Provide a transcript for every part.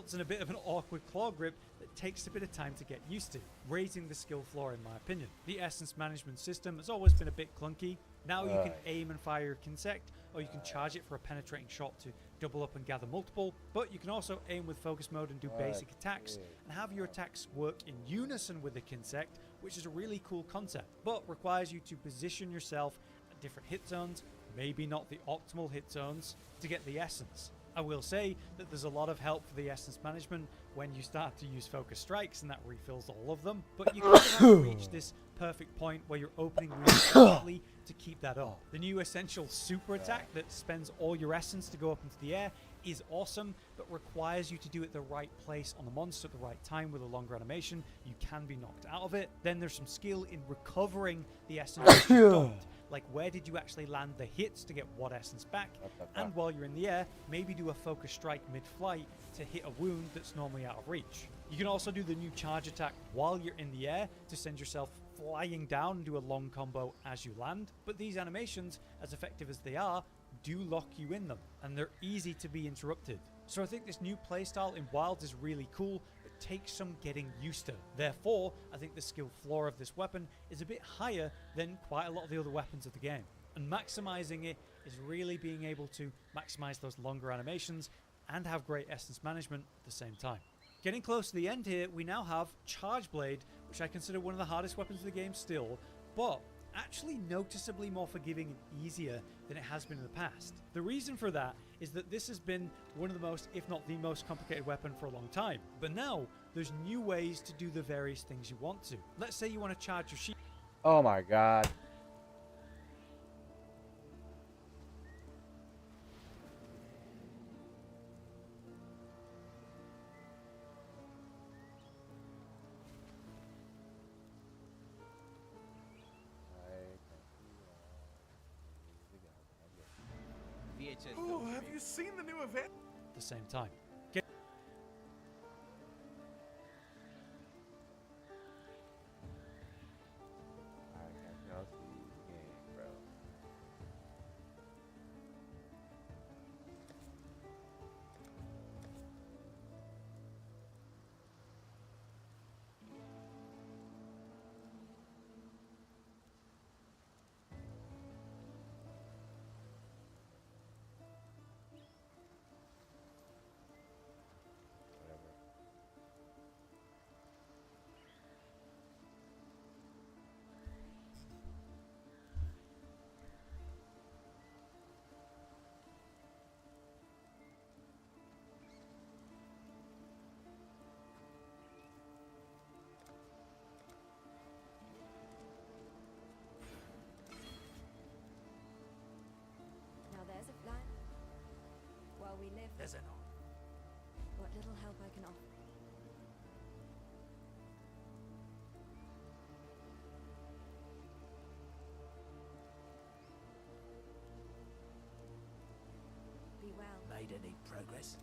results in a bit of an awkward claw grip that takes a bit of time to get used to, raising the skill floor in my opinion. The essence management system has always been a bit clunky. Now you can aim and fire your Kinsect, or you can charge it for a penetrating shot to double up and gather multiple, but you can also aim with focus mode and do basic attacks, and have your attacks work in unison with the Kinsect, which is a really cool concept, but requires you to position yourself at different hit zones, maybe not the optimal hit zones, to get the essence. I will say that there's a lot of help for the essence management when you start to use focus strikes, and that refills all of them, but you kind of have to reach this perfect point where you're opening really quickly to keep that up. The new essential super attack that spends all your essence to go up into the air is awesome, but requires you to do it the right place on the monster at the right time with a longer animation. You can be knocked out of it. Then there's some skill in recovering the essence that you don't. Like, where did you actually land the hits to get what essence back? And while you're in the air, maybe do a focus strike mid-flight to hit a wound that's normally out of reach. You can also do the new charge attack while you're in the air to send yourself flying down and do a long combo as you land. But these animations, as effective as they are, do lock you in them, and they're easy to be interrupted. So I think this new playstyle in Wilds is really cool, but takes some getting used to. Therefore, I think the skill floor of this weapon is a bit higher than quite a lot of the other weapons of the game. And maximizing it is really being able to maximize those longer animations and have great essence management at the same time. Getting close to the end here, we now have Charge Blade, which I consider one of the hardest weapons of the game still, but actually noticeably more forgiving and easier than it has been in the past. The reason for that is that this has been one of the most, if not the most complicated weapon for a long time. But now, there's new ways to do the various things you want to. Let's say you want to charge your shield. Oh my god. Oh, have you seen the new event? At the same time. We live. There's an What little help I can offer. Be well. Made any progress?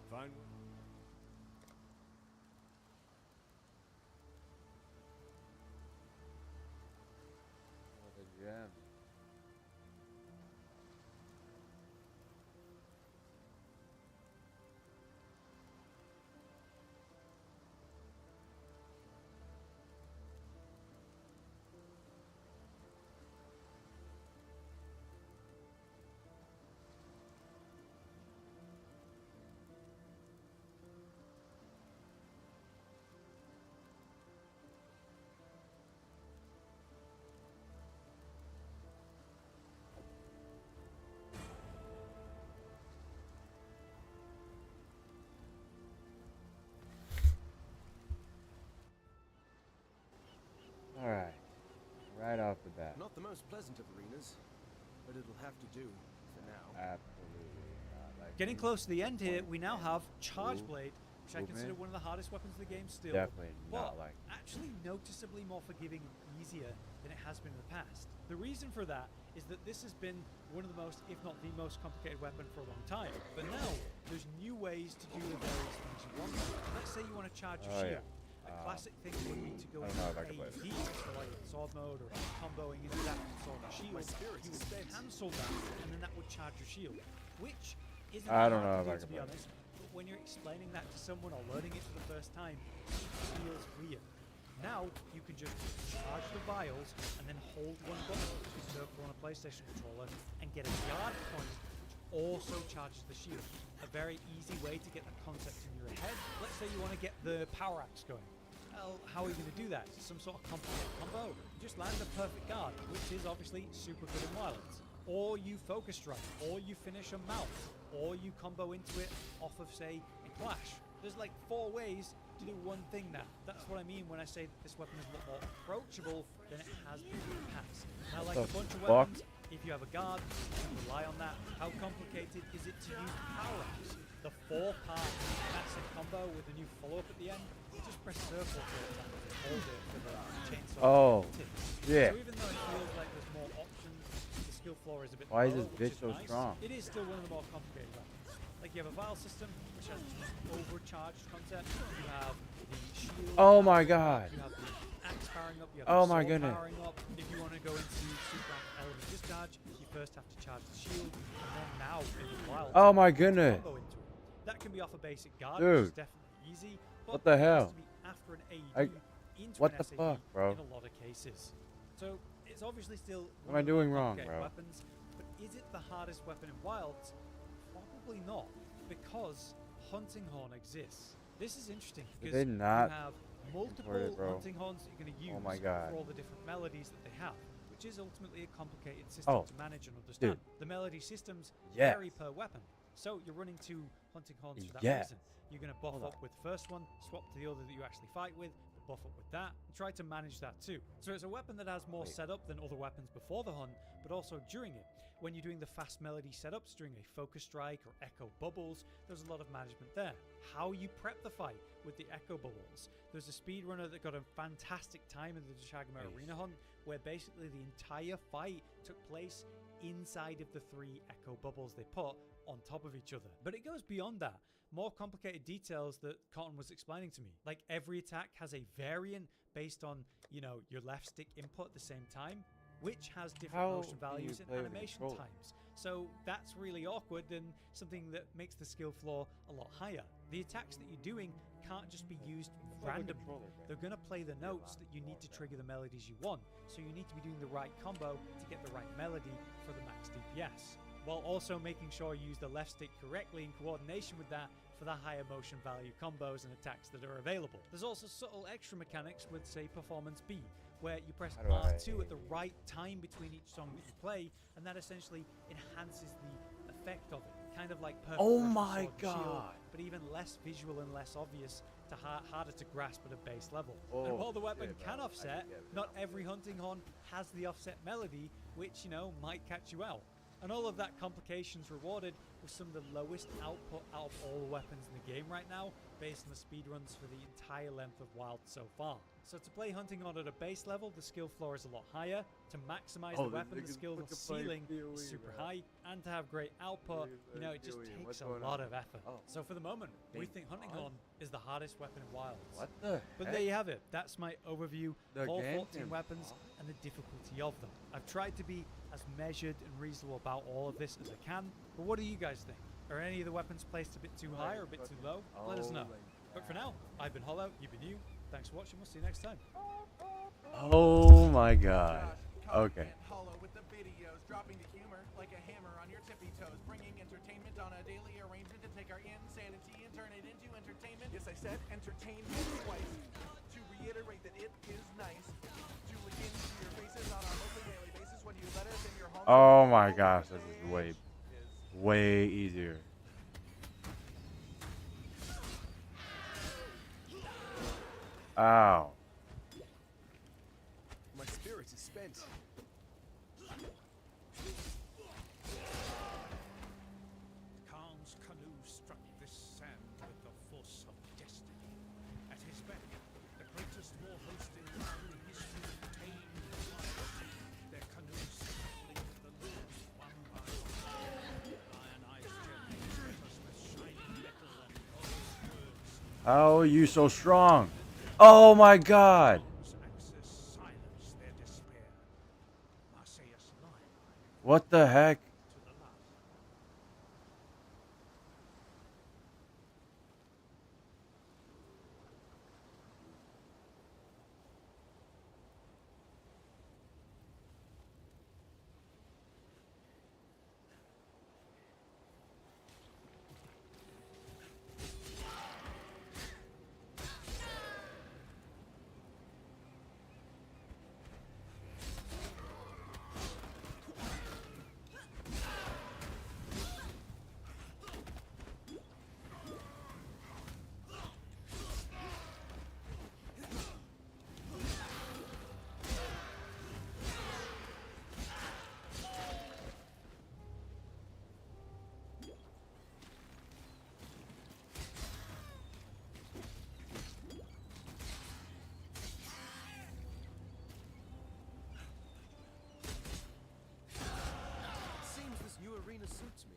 Fine. Gem. Alright. Right off the bat. Not the most pleasant of arenas, but it'll have to do for now. Absolutely not. Like, Getting close to the end here, we now have Charge Blade, which I consider movement. one of the hardest weapons of the game still, Definitely but not like actually noticeably more forgiving and easier than it has been in the past. The reason for that is that this has been one of the most, if not the most complicated weapon for a long time. But now, there's new ways to do the various things you want. Let's say you want to charge your shield. A classic thing would be to go I into don't know if I can play AED, so like sword mode or comboing into that sword or shield. You would cancel that, and then that would charge your shield, which isn't I don't hard know to if do, I can to be play honest. But when you're explaining that to someone or learning it for the first time, it feels weird. Now you can just charge the vials and then hold one button, which is circle on a PlayStation controller, and get a guard point, which also charges the shield. A very easy way to get the concept in your head. Let's say you want to get the power axe going. Well, how are you going to do that? Some sort of complicated combo? You just land a perfect guard, which is obviously super good in violence. Or you focus strike, or you finish a mouth, or you combo into it off of, say, a clash. There's like 4 ways to do one thing now. That's what I mean when I say that this weapon is a lot more approachable than it has been in the past. Now, like a bunch of weapons, if you have a guard, you can rely on that. How complicated is it to use power ups? The 4-part massive combo with a new follow-up at the end, you just press circle 4 times and hold it for the chainsaw. Oh, yeah. So even though it feels like there's more options, the skill floor is a bit Why is lower, this which bitch so nice. strong? It is still one of the more complicated weapons. Like you have a vial system, which has overcharged concept. You have the shield. Oh my god. You have the axe powering up. You have Oh the my sword goodness. powering up. If you want to go into super element discharge, you first have to charge the shield, and then now in the wild, Oh my goodness. combo into it. That can be off a basic guard, Dude. which is definitely easy. But What the it has hell? to be after an AED into what an the SAE fuck, bro? in a lot of cases. So it's obviously still What am one I of the doing more wrong, complicated bro? weapons, but is it the hardest weapon in Wilds? Probably not, because Hunting Horn exists. This is interesting because they not you have multiple import it, bro? hunting horns that you're going to use Oh my God. for all the different melodies that they have, which is ultimately a complicated system Oh, to manage and understand. dude. The melody systems Yes. vary per weapon, so you're running 2 hunting horns for that Yes. reason. You're going to buff Hold up on. with the first one, swap to the other that you actually fight with, buff up with that, and try to manage that too. So it's a weapon that has more Wait. setup than other weapons before the hunt, but also during it. When you're doing the fast melody setups during a focus strike or echo bubbles, there's a lot of management there. How you prep the fight with the echo bubbles. There's a speedrunner that got a fantastic time in the Deshagama Nice. Arena hunt, where basically the entire fight took place inside of the 3 echo bubbles they put on top of each other. But it goes beyond that. More complicated details that Cotton was explaining to me. Like every attack has a variant based on, you know, your left stick input at the same time, which has different How motion do you values and play with a animation controller? times. So that's really awkward and something that makes the skill floor a lot higher. The attacks that you're doing can't just be used randomly. They're going to play the notes that you need to trigger the melodies you want. So you need to be doing the right combo to get the right melody for the max DPS, while also making sure you use the left stick correctly in coordination with that for the higher motion value combos and attacks that are available. There's also subtle extra mechanics with, say, Performance B, where you press How do R2 I- at the right time between each song that you play, and that essentially enhances the effect of it. Kind of like Perfect Oh Rush with my Sword and Shield, God. but even less visual and less obvious, to harder to grasp at a base level. Oh, and while the weapon shit, can bro. I offset, can get it. not every hunting horn has the offset melody, which, you know, might catch you out. And all of that complications rewarded with some of the lowest output out of all weapons in the game right now, based on the speedruns for the entire length of Wild so far. So to play Hunting Horn at a base level, the skill floor is a lot higher. To maximize the this weapon, the nigga's skill fucking playing ceiling POE, is super bro. high. And to have great output, you know, it just POE, takes what's a going lot on? of effort. Oh. So for the moment, we Thank think Hunting God. Horn is the hardest weapon in Wilds. What the But heck? there you have it. That's my overview The of all game 14 can weapons pause? and the difficulty of them. I've tried to be as measured and reasonable about all of this as I can. But what do you guys think? Are any of the weapons placed a bit too high or a bit too low? Let us know. But for now, I've been Hollow, you've been you. Thanks for watching. We'll see you next time. Oh my god. Okay. Hollow with the videos, dropping the humor like a hammer on your tippy toes, bringing entertainment on a daily arrangement to take our insanity and turn it into entertainment. Yes, I said entertainment twice. To reiterate that it is nice to look into your faces on a mostly daily basis when you let us in your home. Oh my gosh, this is way easier. Ow. My spirit is spent. Khan's canoe struck this sand with the force of destiny. At his back, the greatest war host in modern history tamed their canoes circling the lures one by one. Lionized their legs with shining metal and polished words. How are you so strong? Oh my god! Access silence their despair. Marseilles line What the heck? to the last. Seems this new arena suits me.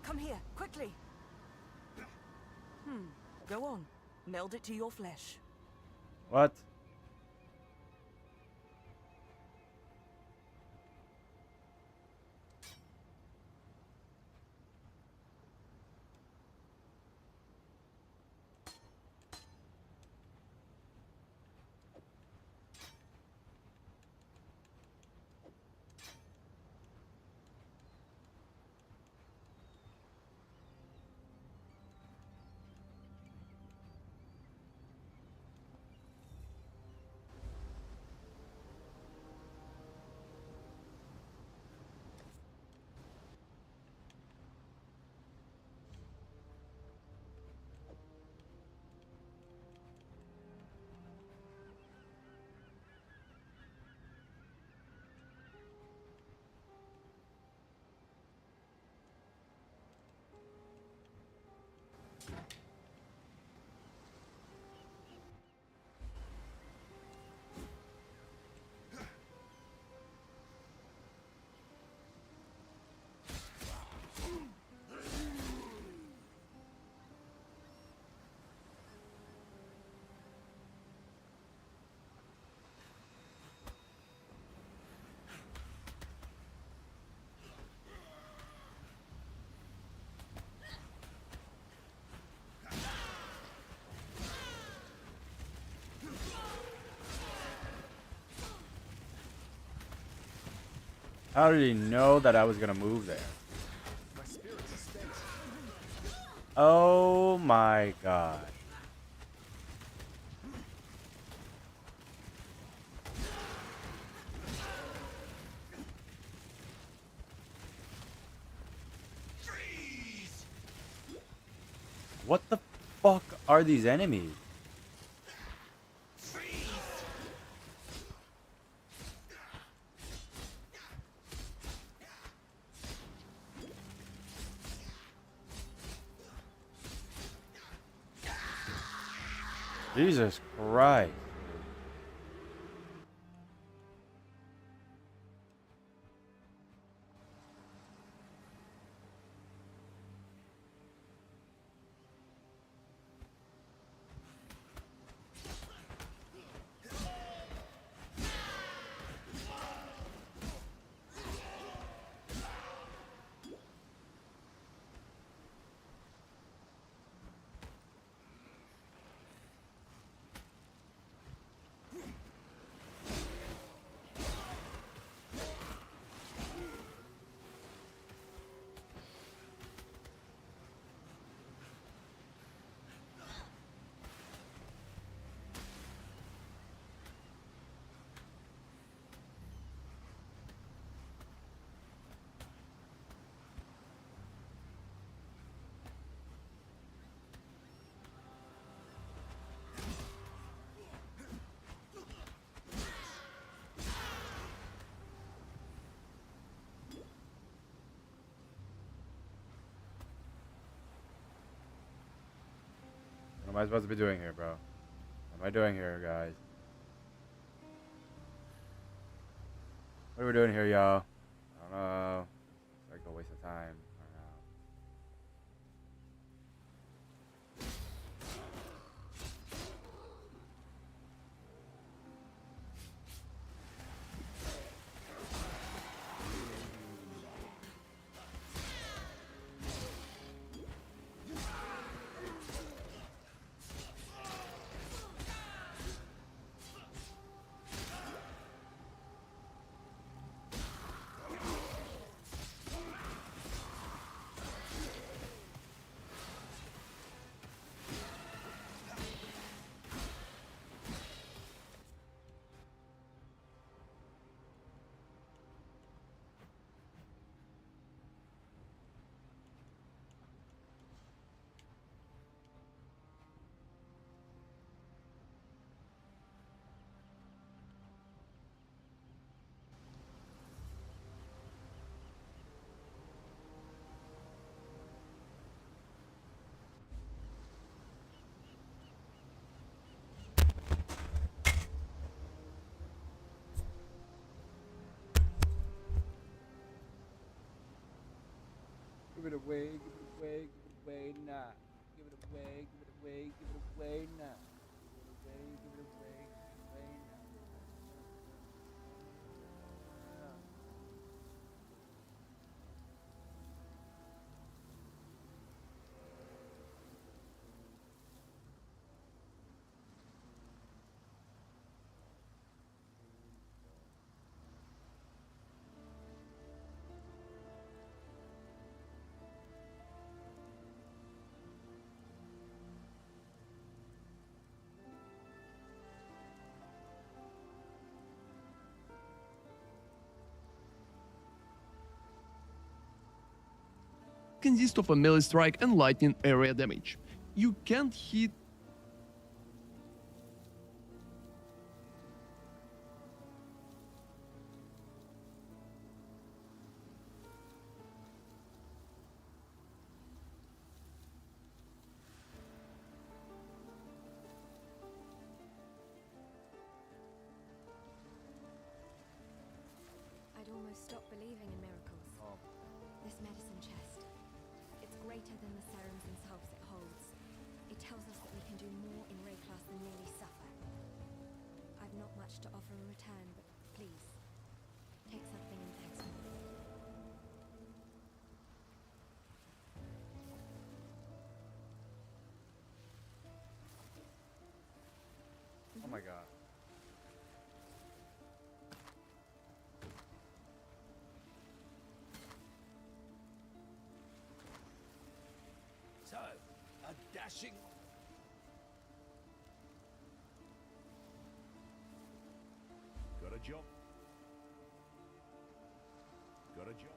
Come here, quickly! Go on. Meld it to your flesh. What? How did he know that I was gonna move there? My spirit's a spent. Oh my god. What the fuck are these enemies? Jesus Christ. am I supposed to be doing here, bro? What am I doing here, guys? What are we doing here, y'all? I don't know. It's like a waste of time. I don't know. Give it away, give it away, give it away now. Give it away, give it away, give it away now. Give it away, give it away, give it away now. Consists of a melee strike and lightning area damage. You can't hit I'd almost stopped believing in miracles. This medicine chest. It's greater than the serums themselves it holds. It tells us that we can do more in Ray class than merely suffer. I've not much to offer in return, but please, take something and thanks me. Oh my god. So, a dashing. Got a job. Got a job.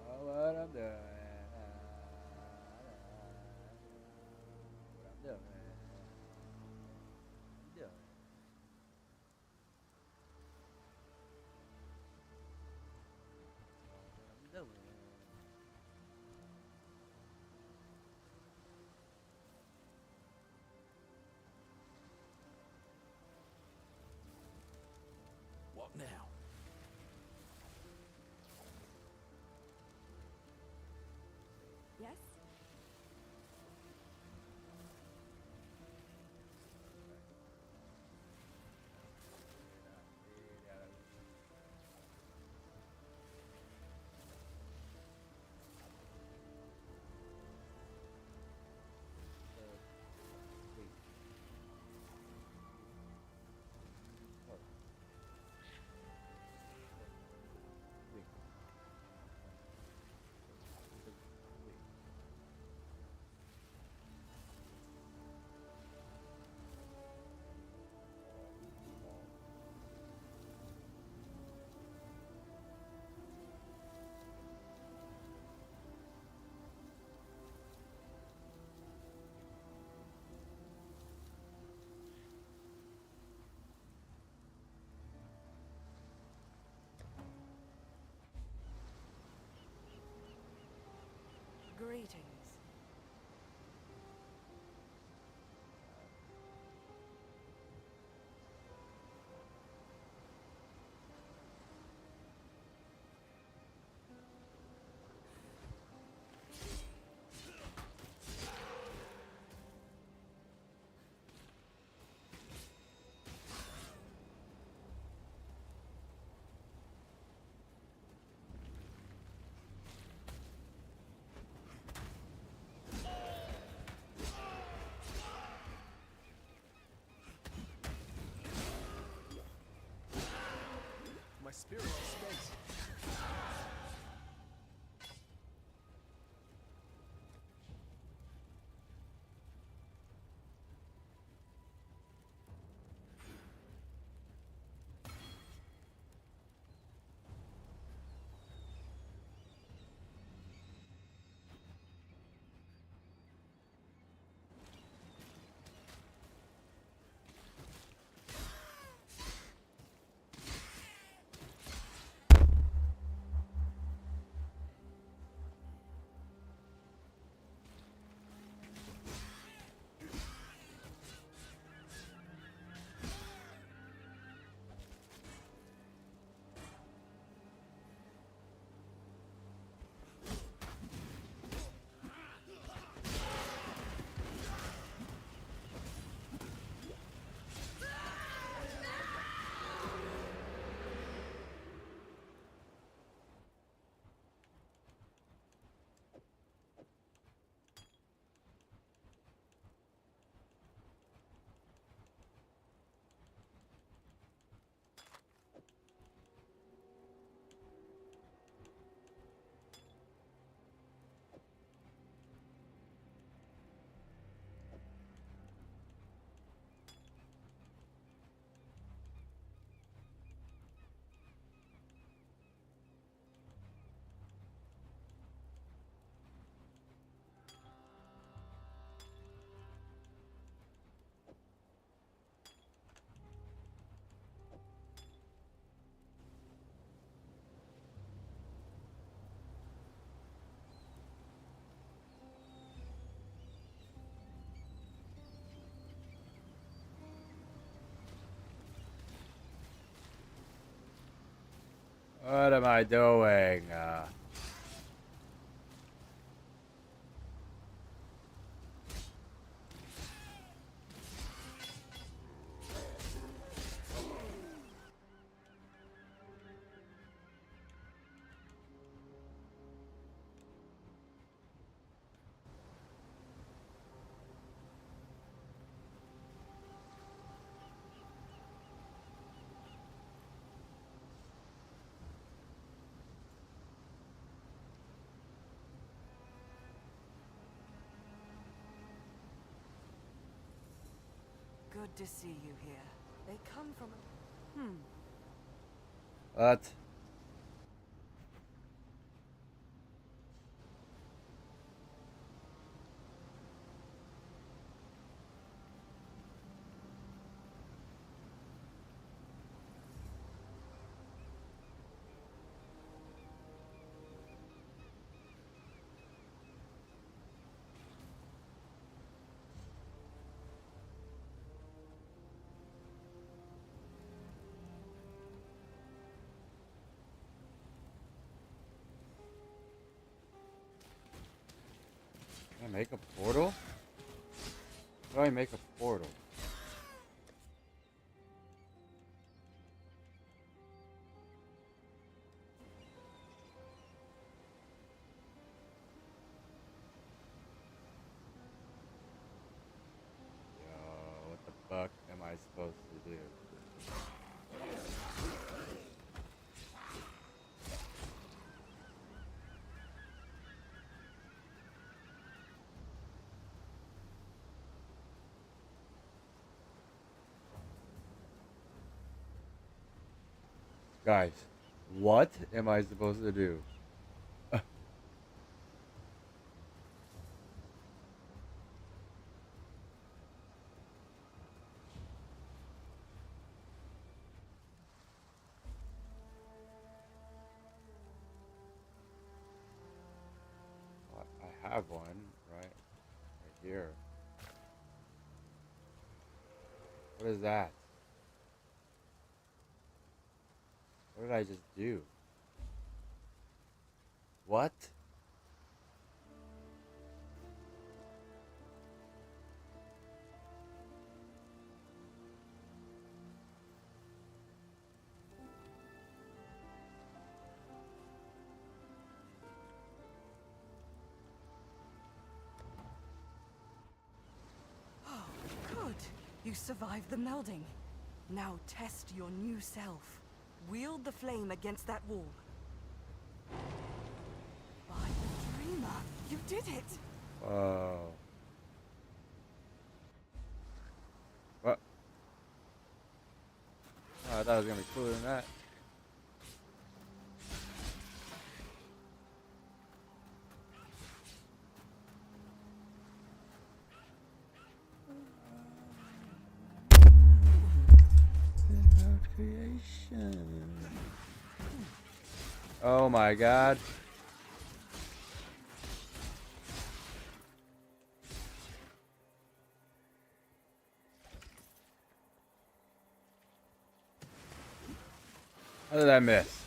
Oh, what I'm doing. spirit of space. What am I doing? Good to see you here. They come from... What? Can I make a portal? How do I make a portal? Yo, what the fuck am I supposed to do? Guys, what am I supposed to do? I have one, right here. What is that? What did I just do? What? Oh, good. You survived the melding. Now test your new self. Wield the flame against that wall. By the dreamer, you did it! Whoa. What? Oh, I thought it was gonna be cooler than that. Creation. Oh my god. How did I miss?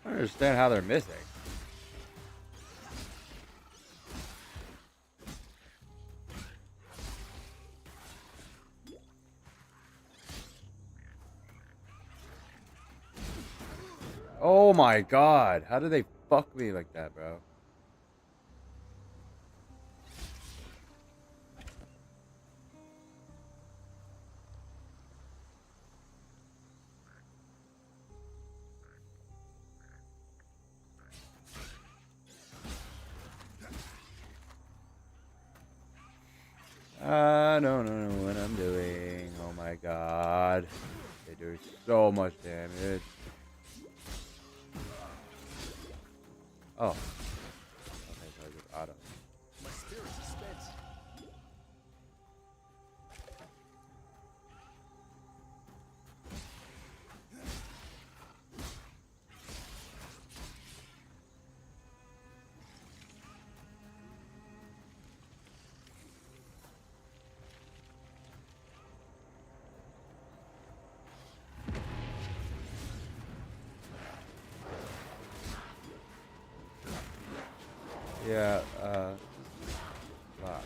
I don't understand how they're missing. Oh my god, how did they fuck me like that, bro? I don't know what I'm doing. Oh my god. They do so much damage. Oh. Okay, so I just auto. My spirit is spent. Yeah, block.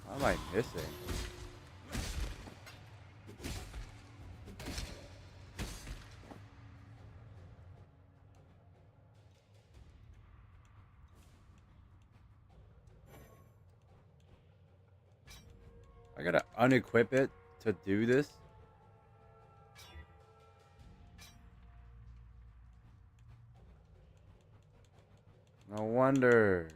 How am I missing? I gotta unequip it to do this. No wonder.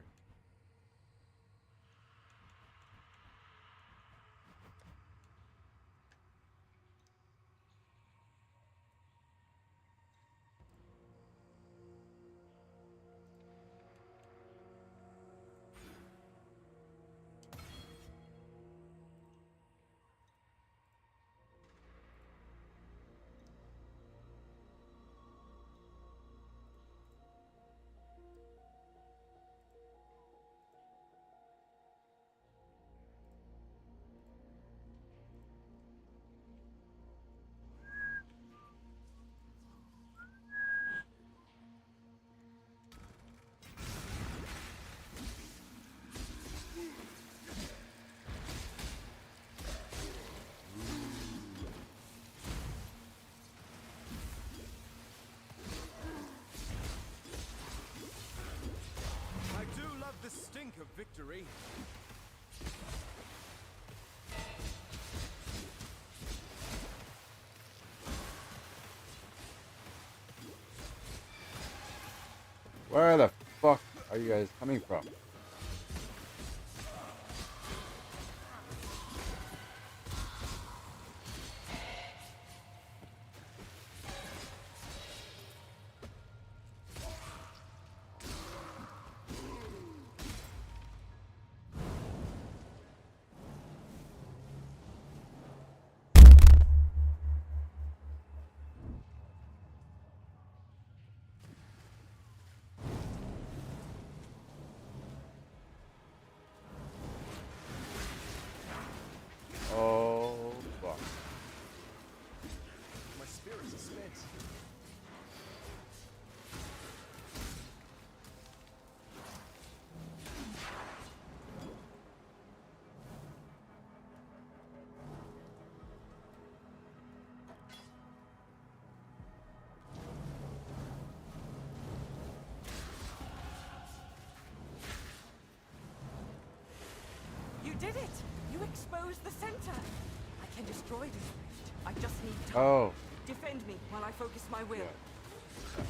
Where the fuck are you guys coming from? Oh, fuck. My spirits are spent. You did it! You exposed the center! I can destroy this rift. I just need time. Oh. Defend me while I focus my will. Yeah.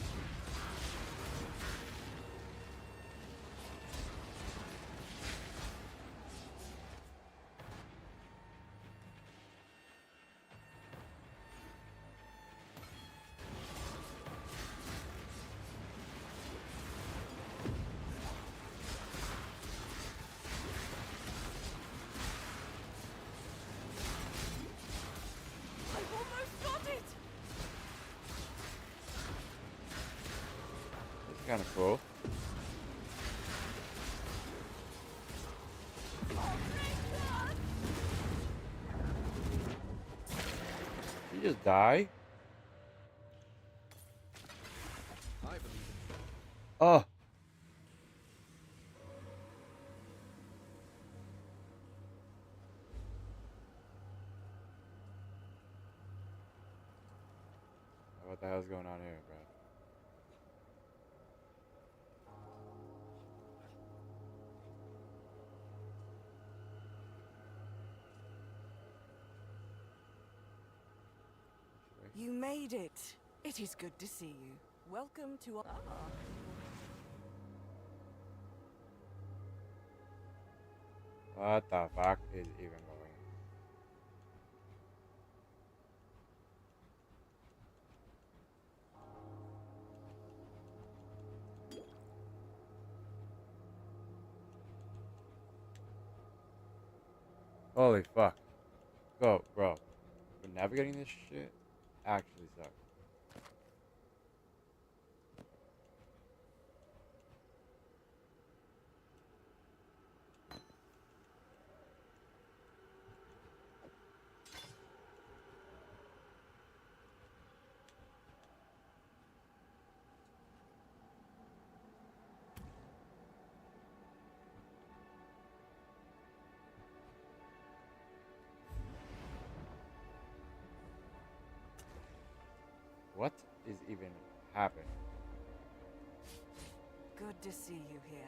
I almost got it! That's kind of cool. Did you just die? I believe it. Oh. What the hell's going on here, bro? You made it. It is good to see you. Welcome to... What the fuck is even going on? Holy fuck. Go, bro. But navigating this shit actually sucks. What is even happening? Good to see you here.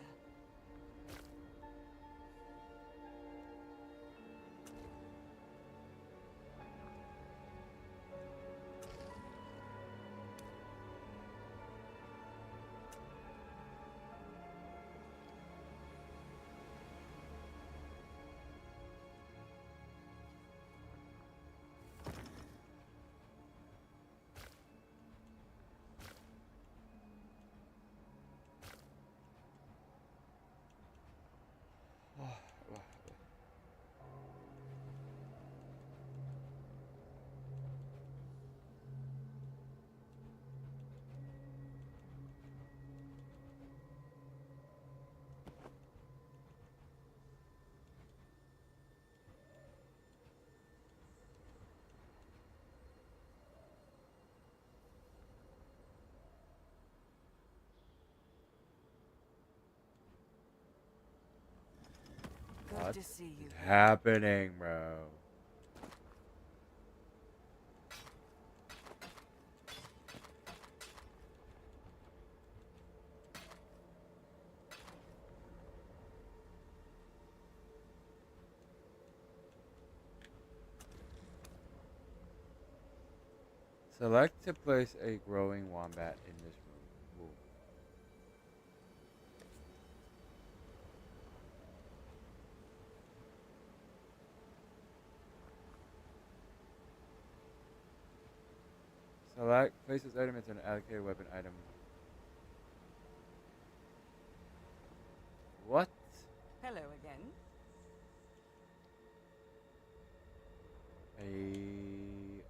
Good What to see you is here. happening, bro? Select to place a growing wombat in this room. Ooh. Select places item into an allocated weapon item. What? Hello again. I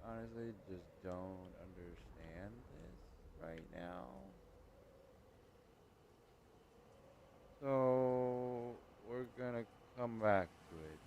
honestly just don't understand this right now. So we're gonna come back to it.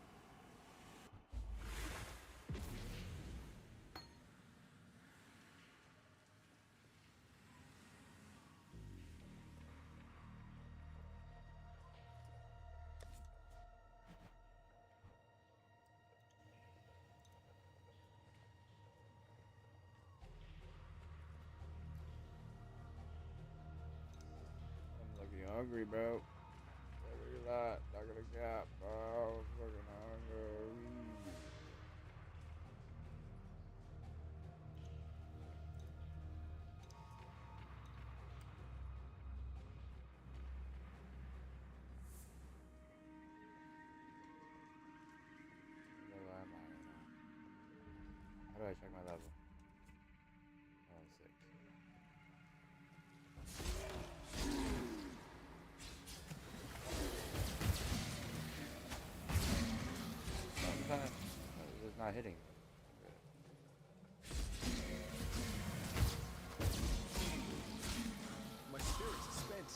I'm looking hungry, bro. Not gonna lie, not gonna cap, bro. I'm fucking hungry. What level am I right now? How do I check my level? Oh, 6. Sometimes it's not hitting. My spirits are spent.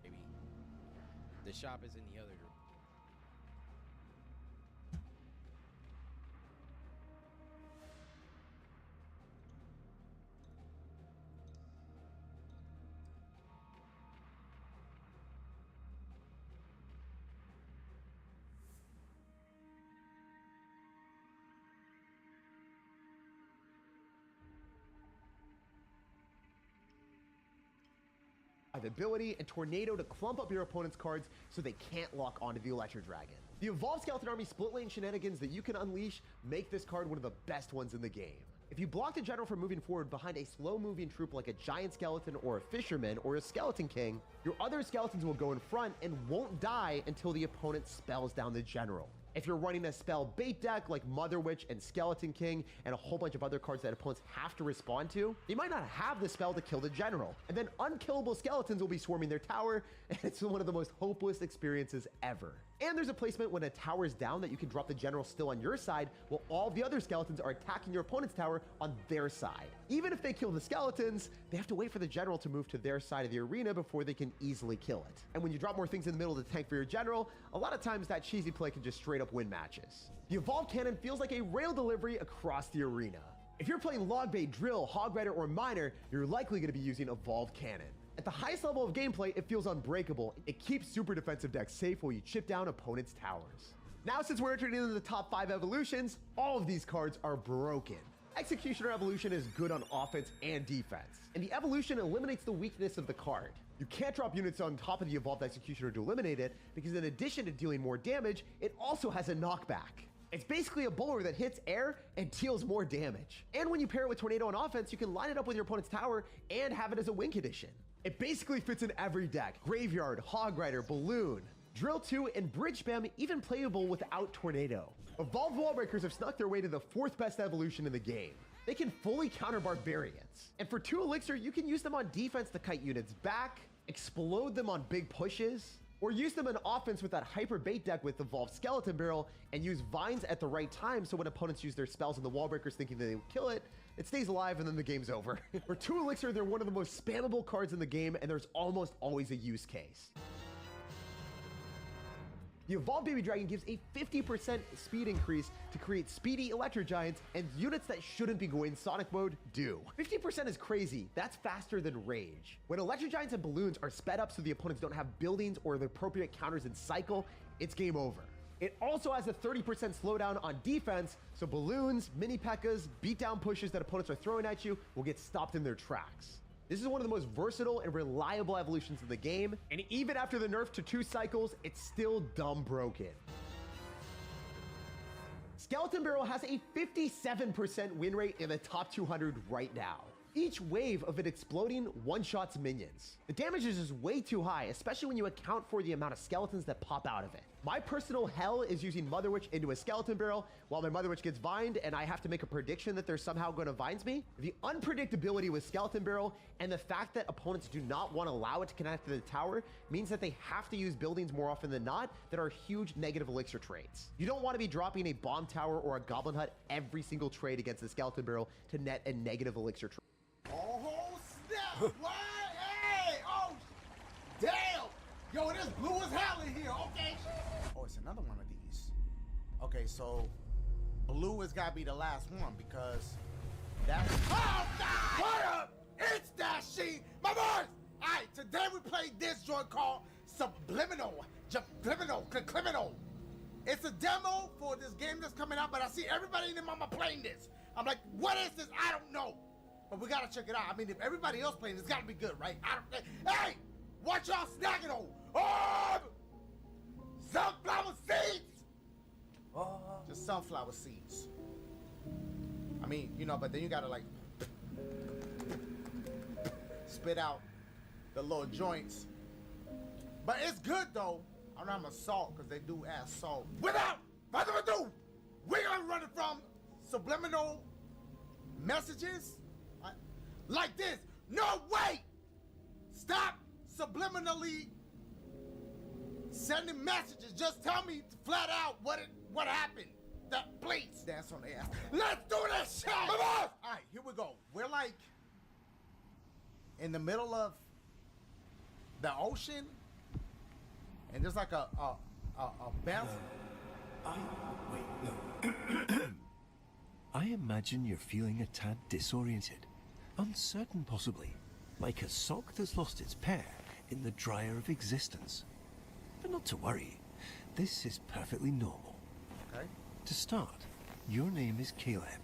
Maybe the shop is in the other room. The ability and Tornado to clump up your opponent's cards so they can't lock onto the Electro Dragon. The Evolved Skeleton Army split lane shenanigans that you can unleash make this card one of the best ones in the game. If you block the general from moving forward behind a slow-moving troop like a Giant Skeleton or a Fisherman or a Skeleton King, your other skeletons will go in front and won't die until the opponent spells down the general. If you're running a spell bait deck like Mother Witch and Skeleton King and a whole bunch of other cards that opponents have to respond to, you might not have the spell to kill the general. And then unkillable skeletons will be swarming their tower, and it's one of the most hopeless experiences ever. And there's a placement when a tower is down that you can drop the general still on your side while all the other skeletons are attacking your opponent's tower on their side. Even if they kill the skeletons, they have to wait for the general to move to their side of the arena before they can easily kill it. And when you drop more things in the middle to tank for your general, a lot of times that cheesy play can just straight up win matches. The Evolved Cannon feels like a rail delivery across the arena. If you're playing log bait, drill, hog rider, or miner, you're likely going to be using evolved cannon. At the highest level of gameplay, it feels unbreakable. It keeps super defensive decks safe while you chip down opponents' towers. Now, since we're entering into the top 5 evolutions, all of these cards are broken. Executioner Evolution is good on offense and defense, and the evolution eliminates the weakness of the card. You can't drop units on top of the evolved Executioner to eliminate it, because in addition to dealing more damage, it also has a knockback. It's basically a bowler that hits air and deals more damage. And when you pair it with Tornado on offense, you can line it up with your opponent's tower and have it as a win condition. It basically fits in every deck: Graveyard, Hog Rider, Balloon. Drill 2 and Bridge Spam even playable without Tornado. Evolved Wall Breakers have snuck their way to the 4th best evolution in the game. They can fully counter Barbarians. And for 2 Elixir, you can use them on defense to kite units back, explode them on big pushes, or use them in offense with that Hyper Bait deck with Evolved Skeleton Barrel, and use Vines at the right time so when opponents use their spells on the Wall Breakers thinking that they will kill it, it stays alive and then the game's over. For 2 Elixir, they're one of the most spammable cards in the game, and there's almost always a use case. The Evolved Baby Dragon gives a 50% speed increase to create speedy Electro Giants, and units that shouldn't be going Sonic mode do. 50% is crazy. That's faster than Rage. When Electro Giants and Balloons are sped up so the opponents don't have buildings or the appropriate counters in cycle, it's game over. It also has a 30% slowdown on defense, so Balloons, Mini P.E.K.K.A.s, beatdown pushes that opponents are throwing at you will get stopped in their tracks. This is one of the most versatile and reliable evolutions in the game, and even after the nerf to 2 cycles, it's still dumb broken. Skeleton Barrel has a 57% win rate in the top 200 right now. Each wave of it exploding one-shots minions. The damage is just way too high, especially when you account for the amount of skeletons that pop out of it. My personal hell is using Mother Witch into a Skeleton Barrel while my Mother Witch gets vined and I have to make a prediction that they're somehow going to vines me. The unpredictability with Skeleton Barrel and the fact that opponents do not want to allow it to connect to the tower means that they have to use buildings more often than not that are huge negative elixir traits. You don't want to be dropping a bomb tower or a goblin hut every single trade against the Skeleton Barrel to net a negative elixir trait. Oh, snap! What? Hey! Oh, damn! Yo, it is blue as hell in here, okay? Oh, it's another one of these. Okay, so blue has got to be the last one because that's... Oh, God! What up? It's that shit! My boys! All right, today we played this joint called Subliminal. Subliminal. It's a demo for this game that's coming out, but I see everybody in the mama playing this. I'm like, what is this? I don't know. But we gotta check it out. I mean, if everybody else playing, it's gotta be good, right? Hey! What y'all snacking on? Oh! Sunflower seeds! Just sunflower seeds. I mean, you know, but then you gotta like spit out the little joints. But it's good though. I don't know how much salt, because they do add salt. Without further ado, we're gonna run it from subliminal messages. Like this. No, wait! Stop subliminally sending messages. Just tell me flat out what happened. Please. Dance on the ass. Let's do this shit! Come on! Alright, here we go. We're like in the middle of the ocean, and there's like a bounce. Wait, no. I imagine you're feeling a tad disoriented. Uncertain, possibly, like a sock that's lost its pair in the dryer of existence. But not to worry, this is perfectly normal. Okay. To start, your name is Caleb,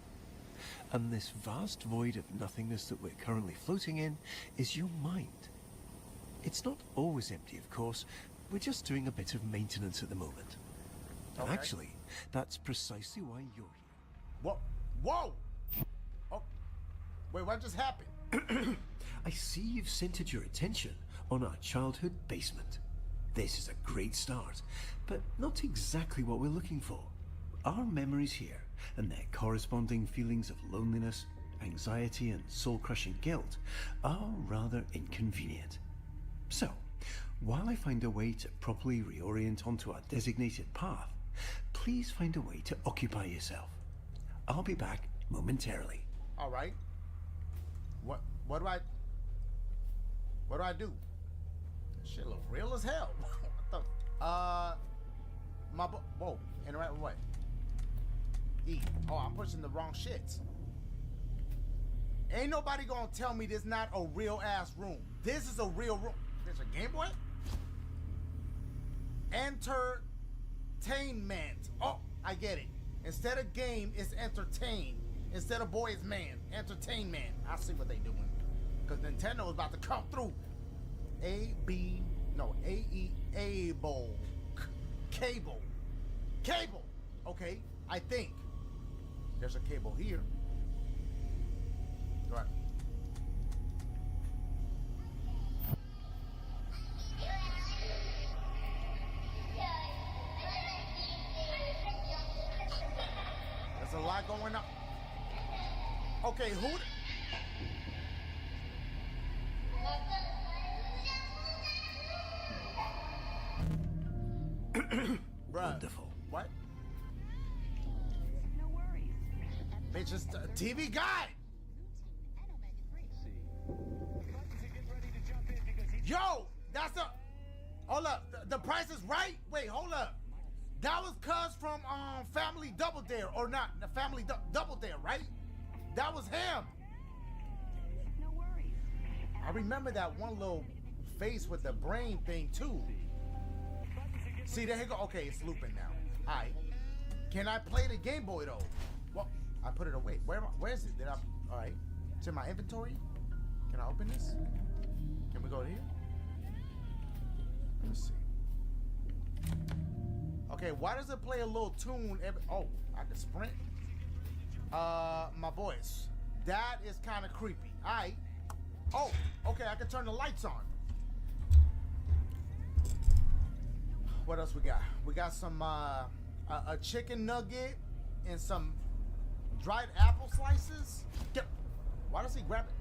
and this vast void of nothingness that we're currently floating in is your mind. It's not always empty, of course. We're just doing a bit of maintenance at the moment. And Okay. actually, that's precisely why you're here. What? Whoa! Oh, wait, what just happened? I see you've centered your attention on our childhood basement. This is a great start, but not exactly what we're looking for. Our memories here, and their corresponding feelings of loneliness, anxiety, and soul-crushing guilt, are rather inconvenient. So, while I find a way to properly reorient onto our designated path, please find a way to occupy yourself. I'll be back momentarily. All right. What do I do? This shit look real as hell. What the? Whoa. Interact with what? E. Oh, I'm pushing the wrong shits. Ain't nobody gonna tell me this not a real ass room. This is a real room. There's a Game Boy? Entertainment. Oh, I get it. Instead of game, it's entertain. Instead of boy, it's man. Entertainment. I see what they doing. Because Nintendo is about to come through. Able. Cable. Cable. Okay, I think. There's a cable here. Right. There's a lot going on. Okay, who? Wonderful. What? Bitch, just a TV guy. Yo, that's a. Hold up, the price is right. Wait, hold up. That was Cuz from Family Double Dare, or not? The Family Double Dare, right? That was him. I remember that one little face with the brain thing too. See, there you go. Okay, it's looping now. All right. Can I play the Game Boy though? Well, I put it away. Where is it? Did I? All right. It's in my inventory. Can I open this? Can we go here? Let's see. Okay, why does it play a little tune every? Oh, I can sprint. My voice. That is kind of creepy. All right. Oh, okay. I can turn the lights on. What else we got? We got some a chicken nugget and some dried apple slices. Yep. Why does he grab it?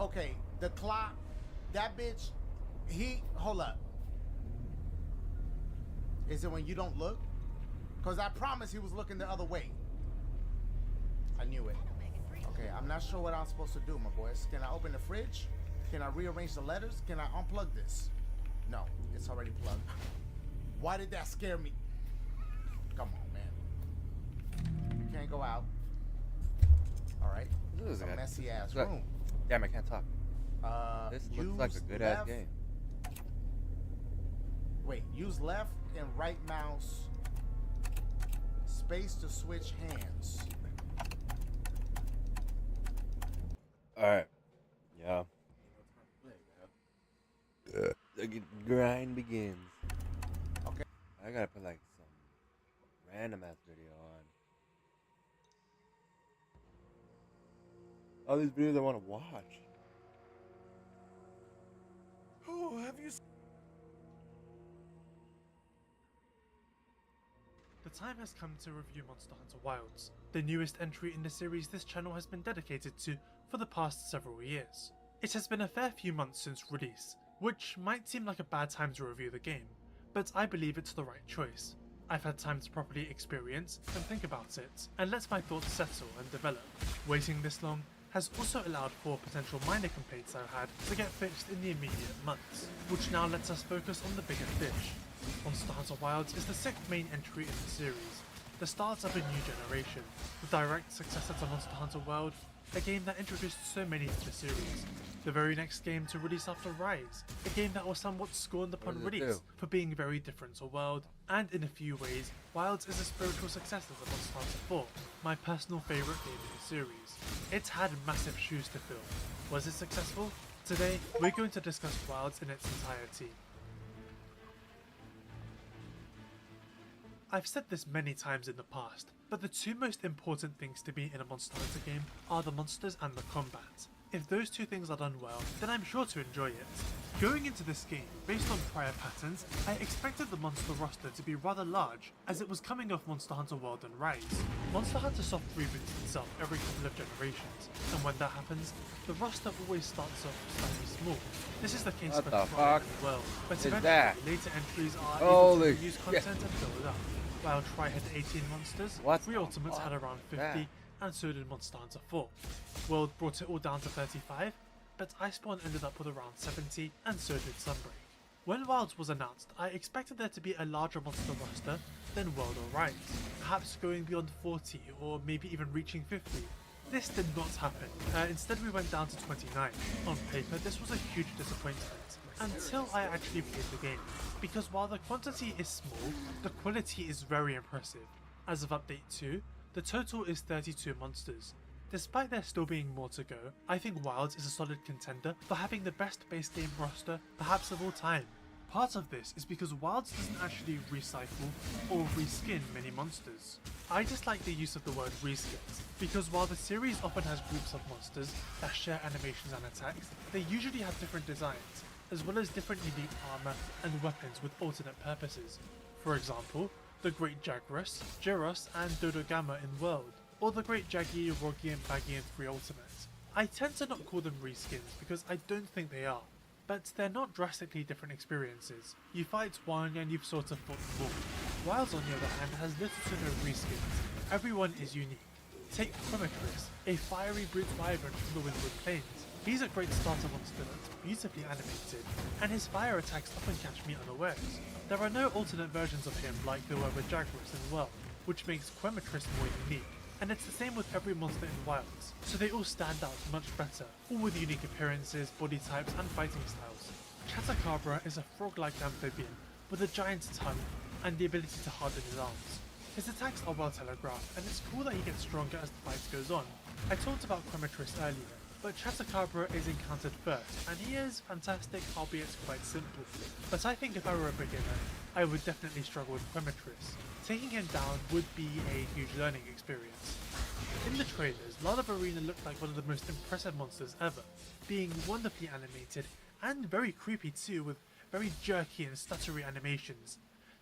Okay, the clock. That bitch. Hold up. Is it when you don't look? Because I promise he was looking the other way. I knew it. Okay, I'm not sure what I'm supposed to do, my boys. Can I open the fridge? Can I rearrange the letters? Can I unplug this? No, it's already plugged. Why did that scare me? Come on, man. You can't go out. All right. This is a messy ass like, room. Damn, I can't talk. This looks like a good ass game. Wait, use left and right mouse. Space to switch hands. Alright. Yeah. The grind begins. Okay. I gotta put like some random ass video on. All these videos I want to watch. Oh, have you? The time has come to review Monster Hunter Wilds, the newest entry in the series this channel has been dedicated to for the past several years. It has been a fair few months since release, which might seem like a bad time to review the game, but I believe it's the right choice. I've had time to properly experience and think about it, and let my thoughts settle and develop. Waiting this long has also allowed for potential minor complaints I had to get fixed in the immediate months, which now lets us focus on the bigger fish. Monster Hunter Wilds is the sixth main entry in the series, the start of a new generation, the direct successor to Monster Hunter World, a game that introduced so many to the series, the very next game to release after Rise, a game that was somewhat scorned upon release for being very different to World, and in a few ways, Wilds is a spiritual successor to Monster Hunter 4, my personal favourite game in the series. It's had massive shoes to fill. Was it successful? Today, we're going to discuss Wilds in its entirety. I've said this many times in the past, but the two most important things to me in a Monster Hunter game are the monsters and the combat. If those two things are done well, then I'm sure to enjoy it. Going into this game, based on prior patterns, I expected the monster roster to be rather large, as it was coming off Monster Hunter World and Rise. Monster Hunter soft reboots itself every couple of generations, and when that happens, the roster always starts off slightly small. This is the case for Tri as well, but eventually later entries are able to use content and fill it up. While Tri had 18 monsters, Free Ultimates had around 50, and so did Monster Hunter 4. World brought it all down to 35, but Iceborne ended up with around 70, and so did Sunbreak. When Wilds was announced, I expected there to be a larger monster roster than World or Rise, perhaps going beyond 40 or maybe even reaching 50. This did not happen. Instead, we went down to 29. On paper, this was a huge disappointment, until I actually played the game, because while the quantity is small, the quality is very impressive. As of Update 2, the total is 32 monsters. Despite there still being more to go, I think Wilds is a solid contender for having the best base game roster perhaps of all time. Part of this is because Wilds doesn't actually recycle or reskin many monsters. I dislike the use of the word reskins, because while the series often has groups of monsters that share animations and attacks, they usually have different designs, as well as different unique armor and weapons with alternate purposes. For example, the Great Jagras, Gyros and Dodogama in World, or the Great Jaggi, Rogi and Baggy in 3 Ultimate. I tend to not call them reskins because I don't think they are, but they're not drastically different experiences. You fight one and you've sort of fought them all. Wilds on the other hand has little to no reskins. Everyone is unique. Take Quemetris, a fiery brute wyvern from the Windward Plains. He's a great starter monster that's beautifully animated, and his fire attacks often catch me unawares. There are no alternate versions of him like there were with Jagras in World, which makes Quemetris more unique. And it's the same with every monster in Wilds, so they all stand out much better, all with unique appearances, body types and fighting styles. Chatacabra is a frog-like amphibian with a giant tongue and the ability to harden his arms. His attacks are well telegraphed, and it's cool that he gets stronger as the fight goes on. I talked about Quemetris earlier, but Chatacabra is encountered first, and he is fantastic, albeit quite simple. But I think if I were a beginner, I would definitely struggle with Quemetris. Taking him down would be a huge learning experience. In the trailers, Lalabarina looked like one of the most impressive monsters ever, being wonderfully animated and very creepy too, with very jerky and stuttery animations.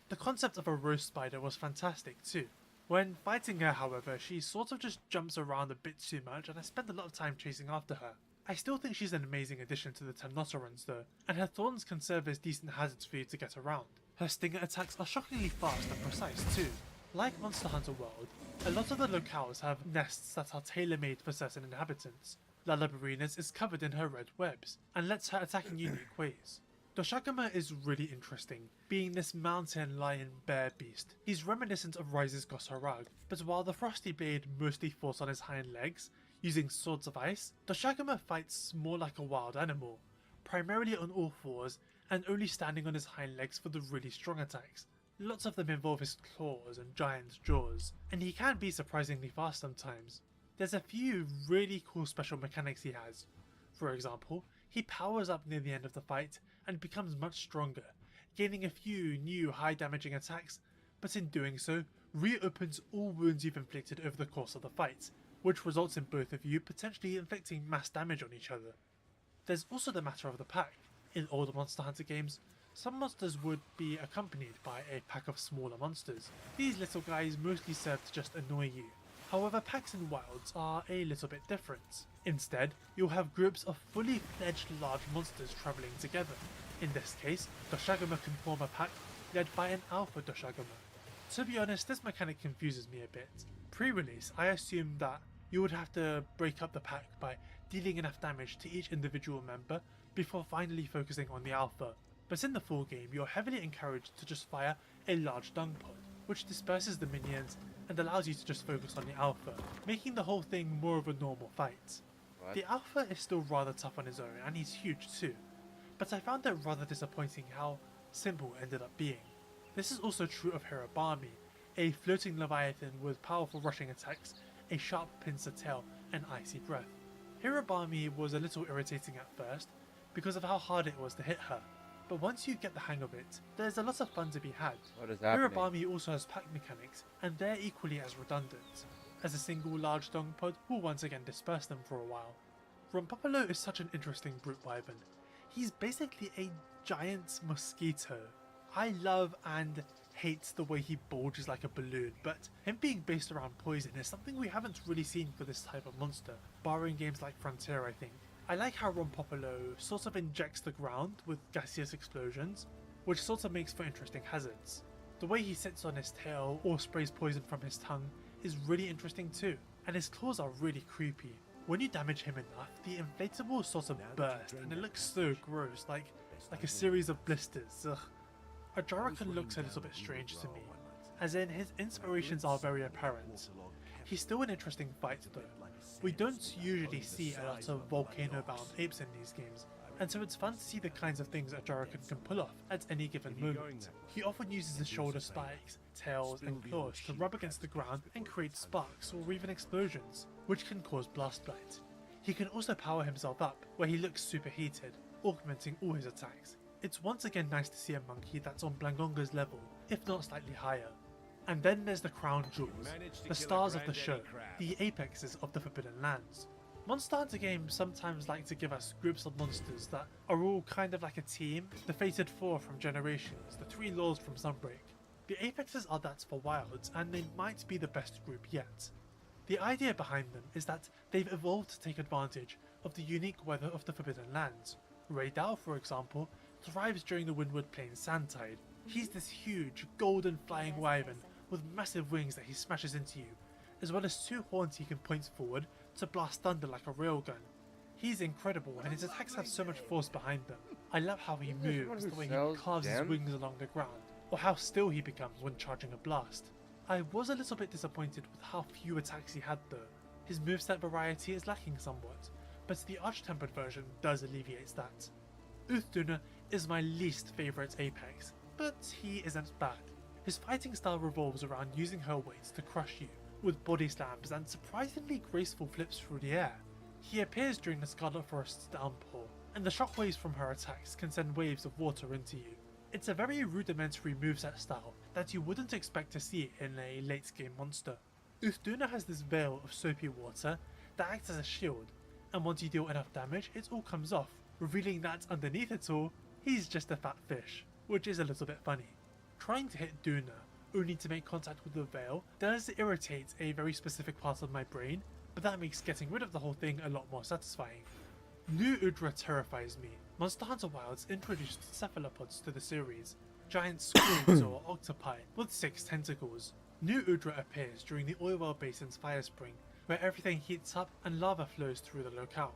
The concept of a roast spider was fantastic too. When fighting her, however, she sort of just jumps around a bit too much, and I spent a lot of time chasing after her. I still think she's an amazing addition to the Temnotorans though, and her thorns can serve as decent hazards for you to get around. Her stinger attacks are shockingly fast and precise too. Like Monster Hunter World, a lot of the locales have nests that are tailor-made for certain inhabitants. Lalabarina's is covered in her red webs, and lets her attack in unique ways. Doshagama is really interesting, being this mountain lion bear beast. He's reminiscent of Rise's Gosarag, but while the Frosty Blade mostly fought on his hind legs, using swords of ice, Doshagama fights more like a wild animal, primarily on all fours and only standing on his hind legs for the really strong attacks. Lots of them involve his claws and giant jaws, and he can be surprisingly fast sometimes. There's a few really cool special mechanics he has. For example, he powers up near the end of the fight and becomes much stronger, gaining a few new high damaging attacks, but in doing so, reopens all wounds you've inflicted over the course of the fight, which results in both of you potentially inflicting mass damage on each other. There's also the matter of the pack. In older Monster Hunter games, some monsters would be accompanied by a pack of smaller monsters. These little guys mostly serve to just annoy you. However, packs in Wilds are a little bit different. Instead, you'll have groups of fully fledged large monsters travelling together. In this case, Doshagama can form a pack led by an alpha Doshagama. To be honest, this mechanic confuses me a bit. Pre-release, I assumed that you would have to break up the pack by dealing enough damage to each individual member before finally focusing on the alpha. But in the full game, you're heavily encouraged to just fire a large dung pod, which disperses the minions and allows you to just focus on the alpha, making the whole thing more of a normal fight. What? The alpha is still rather tough on his own, and he's huge too, but I found it rather disappointing how simple it ended up being. This is also true of Hirabami, a floating leviathan with powerful rushing attacks, a sharp pincer tail, and icy breath. Hirabami was a little irritating at first because of how hard it was to hit her, but once you get the hang of it, there's a lot of fun to be had. What is happening? Hirabami also has pack mechanics, and they're equally as redundant, as a single large dung pod will once again disperse them for a while. Rompopolo is such an interesting brute wyvern. He's basically a giant mosquito. I love and hate the way he bulges like a balloon, but him being based around poison is something we haven't really seen for this type of monster, barring games like Frontier, I think. I like how Rompopolo sort of injects the ground with gaseous explosions, which sort of makes for interesting hazards. The way he sits on his tail or sprays poison from his tongue is really interesting too, and his claws are really creepy. When you damage him enough, the inflatable sort of burst, and it looks so gross, like a series of blisters. Ugh. Ajarakan looks a little bit strange to me, as in his inspirations are very apparent. He's still an interesting fight though. We don't usually see a lot of volcano-bound apes in these games, and so it's fun to see the kinds of things a Juragan can pull off at any given moment. He often uses his shoulder spikes, tails and claws to rub against the ground and create sparks or even explosions, which can cause blast blight. He can also power himself up, where he looks superheated, augmenting all his attacks. It's once again nice to see a monkey that's on Blangonga's level, if not slightly higher. And then there's the crown jewels, the stars of the show, the apexes of the Forbidden Lands. Monster Hunter games sometimes like to give us groups of monsters that are all kind of like a team, the Fated Four from Generations, the Three Lords from Sunbreak. The apexes are that for Wilds, and they might be the best group yet. The idea behind them is that they've evolved to take advantage of the unique weather of the Forbidden Lands. Raydal, for example, thrives during the Windward Plains sand tide. He's this huge, golden flying wyvern with massive wings that he smashes into you, as well as two horns he can point forward to blast thunder like a railgun. He's incredible and his attacks have so much force behind them. I love how he moves, the way he carves his wings along the ground, or how still he becomes when charging a blast. I was a little bit disappointed with how few attacks he had though. His moveset variety is lacking somewhat, but the Arch-Tempered version does alleviate that. Uthduna is my least favourite apex, but he isn't bad. His fighting style revolves around using her weight to crush you, with body slams and surprisingly graceful flips through the air. He appears during the Scarlet Forest's downpour, and the shockwaves from her attacks can send waves of water into you. It's a very rudimentary moveset style that you wouldn't expect to see in a late game monster. Uthduna has this veil of soapy water that acts as a shield, and once you deal enough damage it all comes off, revealing that underneath it all, he's just a fat fish, which is a little bit funny. Trying to hit Duna, only to make contact with the veil, does irritate a very specific part of my brain, but that makes getting rid of the whole thing a lot more satisfying. New Udra terrifies me. Monster Hunter Wilds introduced cephalopods to the series, giant squids or octopi with 6 tentacles. New Udra appears during the Oil Well Basin's fire spring, where everything heats up and lava flows through the locale.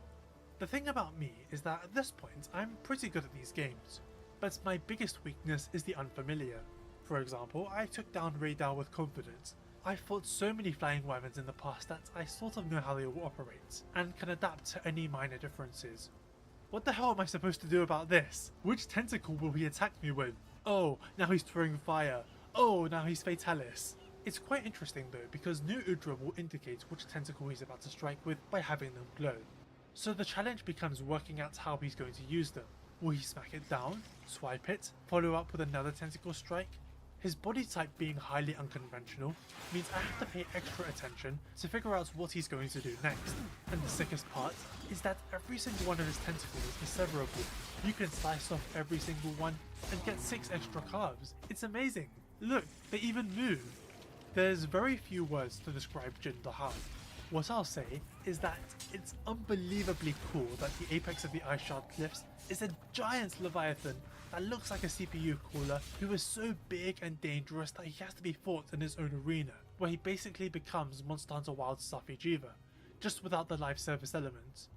The thing about me is that at this point I'm pretty good at these games, but my biggest weakness is the unfamiliar. For example, I took down Raydal with confidence. I've fought so many flying wyverns in the past that I sort of know how they all operate, and can adapt to any minor differences. What the hell am I supposed to do about this? Which tentacle will he attack me with? Oh, now he's throwing fire. Oh, now he's Fatalis. It's quite interesting though, because New Udra will indicate which tentacle he's about to strike with by having them glow. So the challenge becomes working out how he's going to use them. Will he smack it down, swipe it, follow up with another tentacle strike? His body type being highly unconventional means I have to pay extra attention to figure out what he's going to do next. And the sickest part is that every single one of his tentacles is severable. You can slice off every single one and get 6 extra carves. It's amazing. Look, they even move. There's very few words to describe Jin Dahad. What I'll say is that it's unbelievably cool that the apex of the Ice Shard Cliffs is a giant leviathan that looks like a CPU cooler who is so big and dangerous that he has to be fought in his own arena, where he basically becomes Monster Hunter Wilds Safi Jiva, just without the live service elements.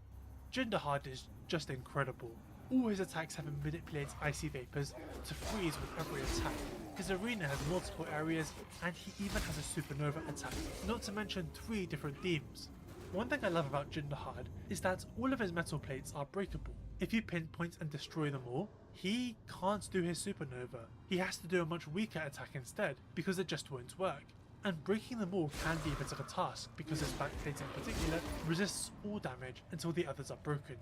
Jin Dahad is just incredible. All his attacks have manipulated icy vapors to freeze with every attack. His arena has multiple areas, and he even has a supernova attack, not to mention 3 different themes. One thing I love about Jin Dahad is that all of his metal plates are breakable. If you pinpoint and destroy them all, he can't do his supernova. He has to do a much weaker attack instead, because it just won't work. And breaking them all can be a bit of a task, because his backplate in particular resists all damage until the others are broken.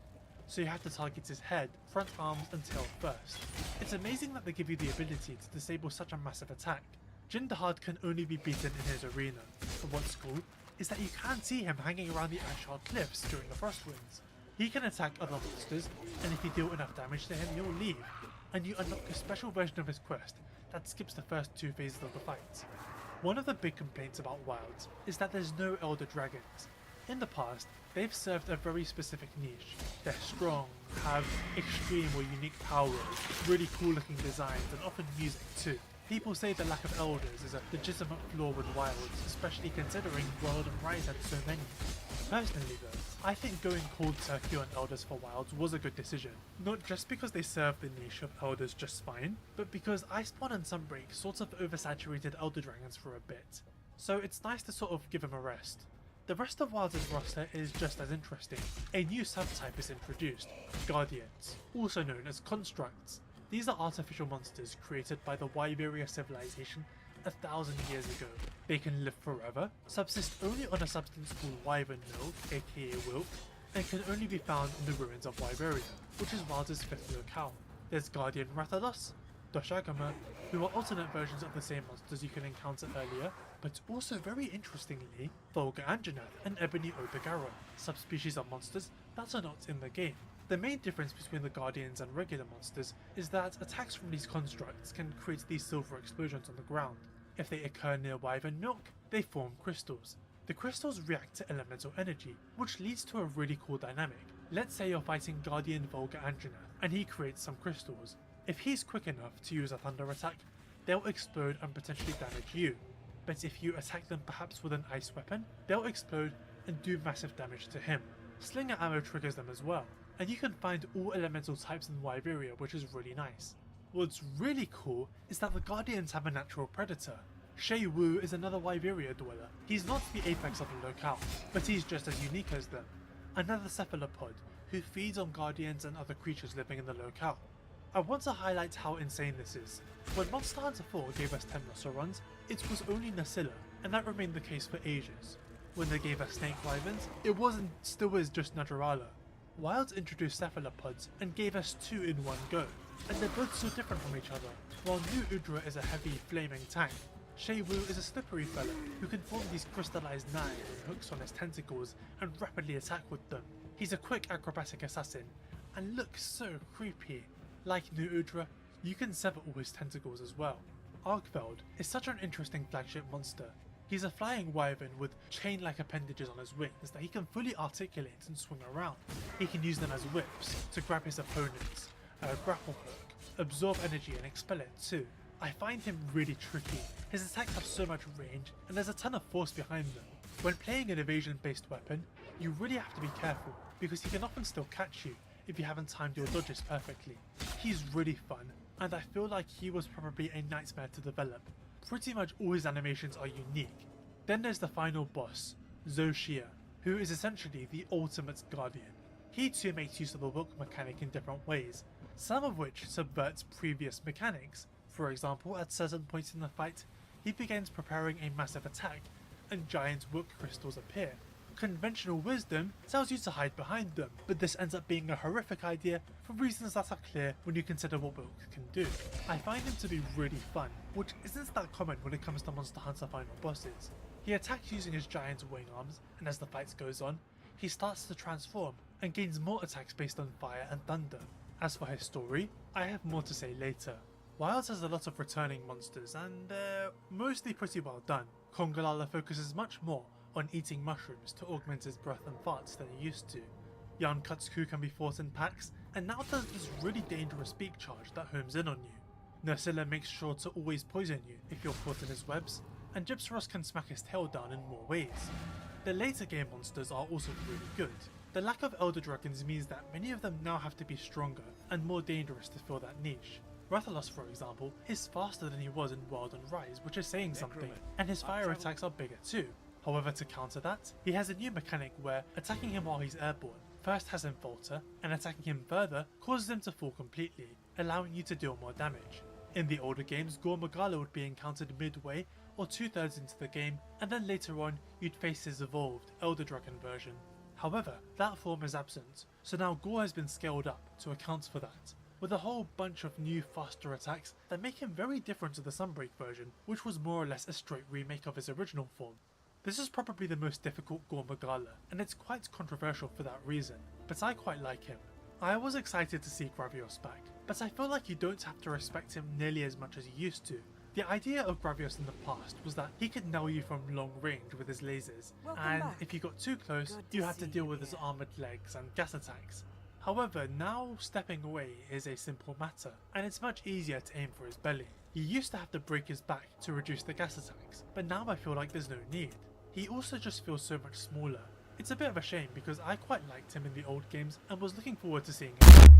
So you have to target his head, front arms and tail first. It's amazing that they give you the ability to disable such a massive attack. Jin Dahad can only be beaten in his arena, but what's cool is that you can see him hanging around the Ice Shard Cliffs during the frost winds. He can attack other monsters, and if you deal enough damage to him he'll leave, and you unlock a special version of his quest that skips the first 2 phases of the fight. One of the big complaints about Wilds is that there's no Elder Dragons. In the past, they've served a very specific niche. They're strong, have extreme or unique powers, really cool looking designs, and often music too. People say the lack of elders is a legitimate flaw with Wilds, especially considering World and Rise had so many. Personally though, I think going cold turkey on elders for Wilds was a good decision. Not just because they serve the niche of elders just fine, but because Iceborne and Sunbreak sort of oversaturated elder dragons for a bit. So it's nice to sort of give them a rest. The rest of Wilds' roster is just as interesting. A new subtype is introduced, Guardians, also known as Constructs. These are artificial monsters created by the Wyveria civilization 1,000 years ago. They can live forever, subsist only on a substance called Wyvern milk, aka Wilk, and can only be found in the ruins of Wyveria, which is Wilds' 5th locale. There's Guardian Rathalos, Doshagama, who are alternate versions of the same monsters you can encounter earlier, but also very interestingly, Volga Anjanath and Ebony Obagaron, subspecies of monsters that are not in the game. The main difference between the Guardians and regular monsters is that attacks from these constructs can create these silver explosions on the ground. If they occur near Wyvern milk, they form crystals. The crystals react to elemental energy, which leads to a really cool dynamic. Let's say you're fighting Guardian Volga Anjanath, and he creates some crystals. If he's quick enough to use a thunder attack, they'll explode and potentially damage you. But if you attack them perhaps with an ice weapon, they'll explode and do massive damage to him. Slinger ammo triggers them as well, and you can find all elemental types in Wyveria, which is really nice. What's really cool is that the Guardians have a natural predator. Shay Wu is another Wyveria dweller. He's not the apex of the locale, but he's just as unique as them. Another cephalopod who feeds on Guardians and other creatures living in the locale. I want to highlight how insane this is. When Monster Hunter 4 gave us Temnosaurons, it was only Nasilla, and that remained the case for ages. When they gave us Snake Wyverns, it was and still is just Naturala. Wilds introduced cephalopods and gave us 2 in one go, and they're both so different from each other. While New Udra is a heavy, flaming tank, Shay Wu is a slippery fellow who can form these crystallized knives and hooks on his tentacles and rapidly attack with them. He's a quick acrobatic assassin, and looks so creepy. Like New Udra, you can sever all his tentacles as well. Arkveld is such an interesting flagship monster. He's a flying wyvern with chain-like appendages on his wings that he can fully articulate and swing around. He can use them as whips to grab his opponents, grapple hook, absorb energy and expel it too. I find him really tricky. His attacks have so much range and there's a ton of force behind them. When playing an evasion-based weapon, you really have to be careful because he can often still catch you if you haven't timed your dodges perfectly. He's really fun, and I feel like he was probably a nightmare to develop. Pretty much all his animations are unique. Then there's the final boss, Zoshia, who is essentially the ultimate guardian. He too makes use of the Wilk mechanic in different ways, some of which subverts previous mechanics. For example, at certain points in the fight, he begins preparing a massive attack, and giant Wilk crystals appear. Conventional wisdom tells you to hide behind them, but this ends up being a horrific idea for reasons that are clear when you consider what Wilk can do. I find him to be really fun, which isn't that common when it comes to Monster Hunter final bosses. He attacks using his giant wing arms, and as the fight goes on, he starts to transform and gains more attacks based on fire and thunder. As for his story, I have more to say later. Wilds has a lot of returning monsters, and they're mostly pretty well done. Kongalala focuses much more on eating mushrooms to augment his breath and farts than he used to. Jan Kutsuku can be fought in packs, and now does this really dangerous beak charge that homes in on you. Nursilla makes sure to always poison you if you're caught in his webs, and Gypsaros can smack his tail down in more ways. The later game monsters are also really good. The lack of Elder Dragons means that many of them now have to be stronger and more dangerous to fill that niche. Rathalos, for example, is faster than he was in Wild and Rise, which is saying something, and his fire attacks are bigger too. However, to counter that, he has a new mechanic where attacking him while he's airborne first has him falter, and attacking him further causes him to fall completely, allowing you to deal more damage. In the older games, Gore Magala would be encountered midway or 2/3 into the game, and then later on you'd face his evolved Elder Dragon version. However, that form is absent, so now Gore has been scaled up to account for that, with a whole bunch of new faster attacks that make him very different to the Sunbreak version, which was more or less a straight remake of his original form. This is probably the most difficult Gore Magala, and it's quite controversial for that reason, but I quite like him. I was excited to see Gravios back, but I feel like you don't have to respect him nearly as much as you used to. The idea of Gravios in the past was that he could nail you from long range with his lasers, and if you got too close, you had to deal with his armoured legs and gas attacks. However, now stepping away is a simple matter, and it's much easier to aim for his belly. You used to have to break his back to reduce the gas attacks, but now I feel like there's no need. He also just feels so much smaller. It's a bit of a shame because I quite liked him in the old games and was looking forward to seeing him back.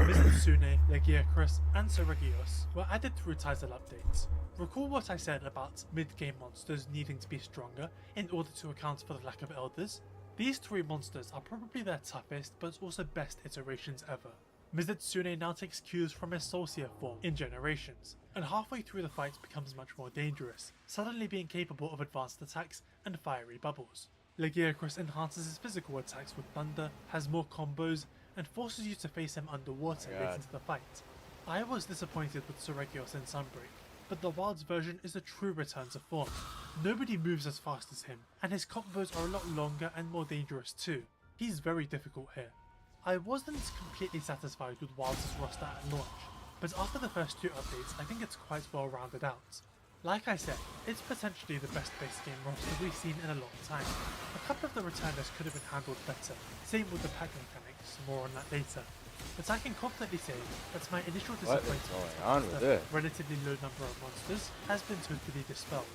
Mizitsune, Legiacrus, and Seregios were added through title updates. Recall what I said about mid-game monsters needing to be stronger in order to account for the lack of elders? These 3 monsters are probably their toughest but also best iterations ever. Mizitsune now takes cues from his Solstier form in Generations, and halfway through the fight becomes much more dangerous, suddenly being capable of advanced attacks and fiery bubbles. Legiacrus enhances his physical attacks with thunder, has more combos, and forces you to face him underwater late into the fight. I was disappointed with Seregios in Sunbreak, but the Wilds version is a true return to form. Nobody moves as fast as him, and his combos are a lot longer and more dangerous too. He's very difficult here. I wasn't completely satisfied with Wilds' roster at launch, but after the first 2 updates I think it's quite well rounded out. Like I said, it's potentially the best base game roster we've seen in a long time. A couple of the returners could have been handled better, same with the pack mechanics, more on that later. But I can confidently say that my initial disappointment with the relatively low number of monsters has been totally dispelled.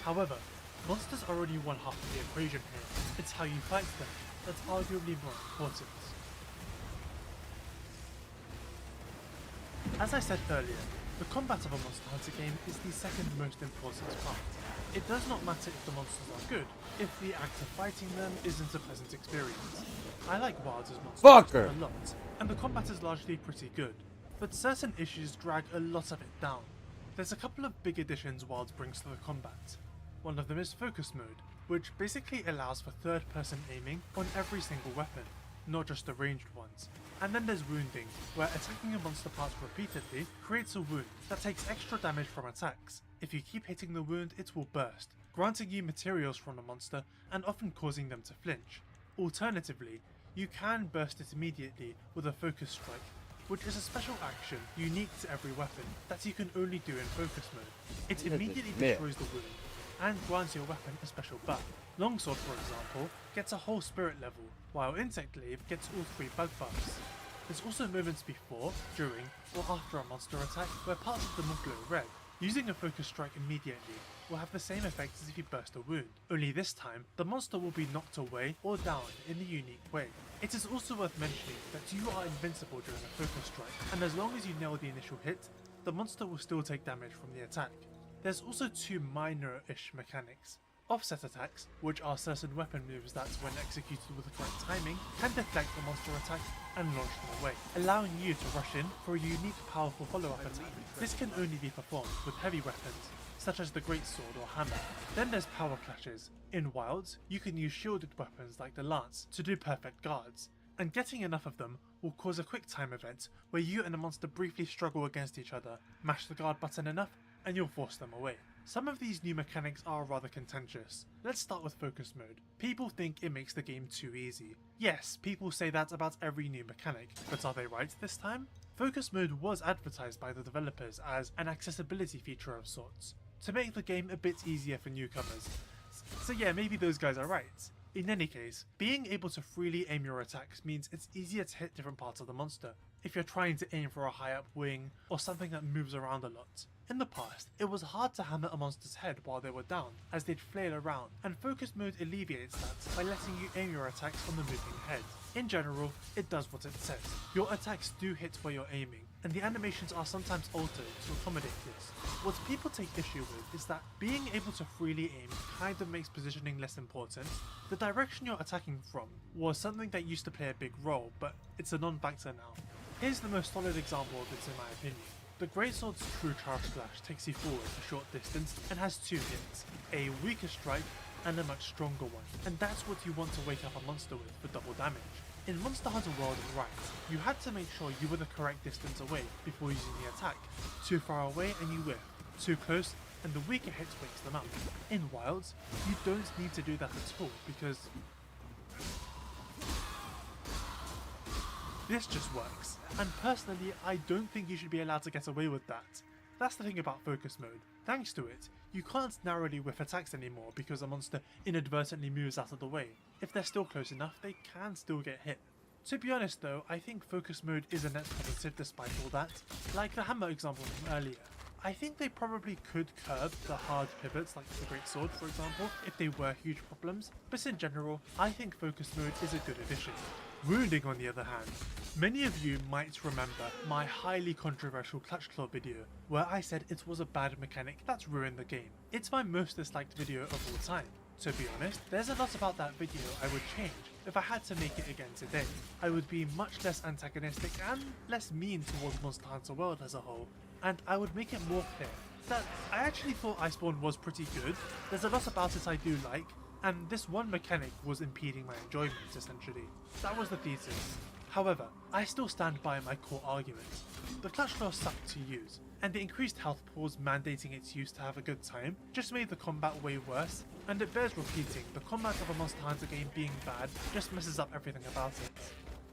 However, monsters are only one half of the equation here. It's how you fight them that's arguably more important. As I said earlier, the combat of a Monster Hunter game is the second most important part. It does not matter if the monsters are good, if the act of fighting them isn't a pleasant experience. I like Wilds' monsters a lot, and the combat is largely pretty good, but certain issues drag a lot of it down. There's a couple of big additions Wilds brings to the combat. One of them is Focus Mode, which basically allows for third-person aiming on every single weapon, not just the ranged ones. And then there's Wounding, where attacking a monster part repeatedly creates a wound that takes extra damage from attacks. If you keep hitting the wound, it will burst, granting you materials from the monster and often causing them to flinch. Alternatively, you can burst it immediately with a Focus Strike, which is a special action unique to every weapon that you can only do in Focus Mode. It immediately destroys the wound and grants your weapon a special buff. Longsword, for example, gets a whole spirit level, while Insect Glaive gets all 3 bug buffs. There's also moments before, during, or after a monster attack where parts of them will glow red. Using a Focus Strike immediately will have the same effect as if you burst a wound, only this time the monster will be knocked away or down in a unique way. It is also worth mentioning that you are invincible during a Focus Strike, and as long as you nail the initial hit, the monster will still take damage from the attack. There's also 2 minor-ish mechanics. Offset attacks, which are certain weapon moves that, when executed with the correct timing, can deflect the monster attack and launch them away, allowing you to rush in for a unique powerful follow-up attack. This can only be performed with heavy weapons, such as the Great Sword or Hammer. Then there's power clashes. In Wilds, you can use shielded weapons like the Lance to do perfect guards, and getting enough of them will cause a quick time event where you and a monster briefly struggle against each other, mash the guard button enough, and you'll force them away. Some of these new mechanics are rather contentious. Let's start with Focus Mode. People think it makes the game too easy. Yes, people say that about every new mechanic, but are they right this time? Focus Mode was advertised by the developers as an accessibility feature of sorts, to make the game a bit easier for newcomers. So yeah, maybe those guys are right. In any case, being able to freely aim your attacks means it's easier to hit different parts of the monster, if you're trying to aim for a high up wing or something that moves around a lot. In the past, it was hard to hammer a monster's head while they were down, as they'd flail around, and Focus Mode alleviates that by letting you aim your attacks on the moving head. In general, it does what it says. Your attacks do hit where you're aiming, and the animations are sometimes altered to accommodate this. What people take issue with is that being able to freely aim kind of makes positioning less important. The direction you're attacking from was something that used to play a big role, but it's a non-factor now. Here's the most solid example of this in my opinion. The Greatsword's true charge slash takes you forward a short distance and has 2 hits, a weaker strike and a much stronger one, and that's what you want to wake up a monster with for double damage. In Monster Hunter World and Rise, you had to make sure you were the correct distance away before using the attack. Too far away and you whiff, too close and the weaker hit wakes them up. In Wilds, you don't need to do that at all because this just works, and personally I don't think you should be allowed to get away with that. That's the thing about Focus Mode. Thanks to it, you can't narrowly whiff attacks anymore because a monster inadvertently moves out of the way. If they're still close enough, they can still get hit. To be honest though, I think Focus Mode is a net positive despite all that. Like the hammer example from earlier, I think they probably could curb the hard pivots like the Great Sword, for example, if they were huge problems, but in general, I think focus mode is a good addition. Wounding, on the other hand, many of you might remember my highly controversial Clutch Claw video, where I said it was a bad mechanic that's ruined the game. It's my most disliked video of all time. To be honest, there's a lot about that video I would change if I had to make it again today. I would be much less antagonistic and less mean towards Monster Hunter World as a whole, and I would make it more clear that I actually thought Iceborne was pretty good. There's a lot about it I do like, and this one mechanic was impeding my enjoyment essentially. That was the thesis. However, I still stand by my core argument. The Clutch Claw sucked to use, and the increased health pools mandating its use to have a good time just made the combat way worse, and it bears repeating, the combat of a Monster Hunter game being bad just messes up everything about it.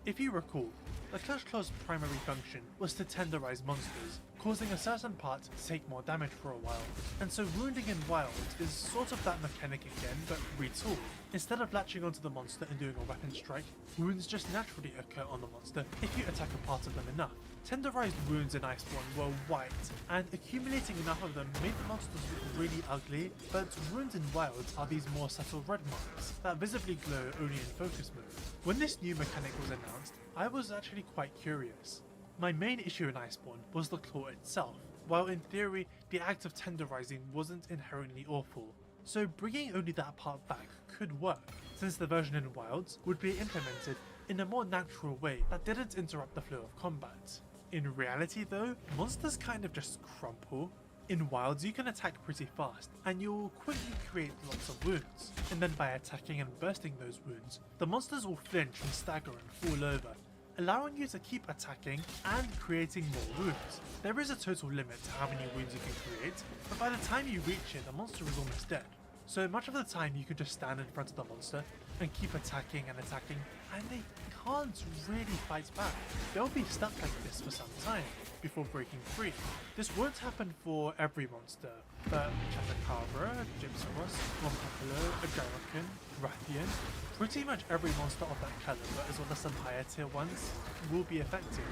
If you recall, the Clutch Claw's primary function was to tenderize monsters, causing a certain part to take more damage for a while, and so wounding in Wild is sort of that mechanic again, but retooled. Instead of latching onto the monster and doing a weapon strike, wounds just naturally occur on the monster if you attack a part of them enough. Tenderized wounds in Iceborne were white, and accumulating enough of them made the monsters look really ugly, but wounds in Wild are these more subtle red marks that visibly glow only in focus mode. When this new mechanic was announced, I was actually quite curious. My main issue in Iceborne was the claw itself. While in theory, the act of tenderizing wasn't inherently awful, so bringing only that part back could work, since the version in Wilds would be implemented in a more natural way that didn't interrupt the flow of combat. In reality though, monsters kind of just crumple. In Wilds you can attack pretty fast, and you'll quickly create lots of wounds, and then by attacking and bursting those wounds, the monsters will flinch and stagger and fall over, allowing you to keep attacking and creating more wounds. There is a total limit to how many wounds you can create, but by the time you reach it, the monster is almost dead. So much of the time you can just stand in front of the monster and keep attacking, and they can't really fight back. They'll be stuck like this for some time before breaking free. This won't happen for every monster, but Chupacabra, Gypsaros, Rompopolo, Agarican, Rathian, pretty much every monster of that caliber, as well as some higher tier ones, will be affected.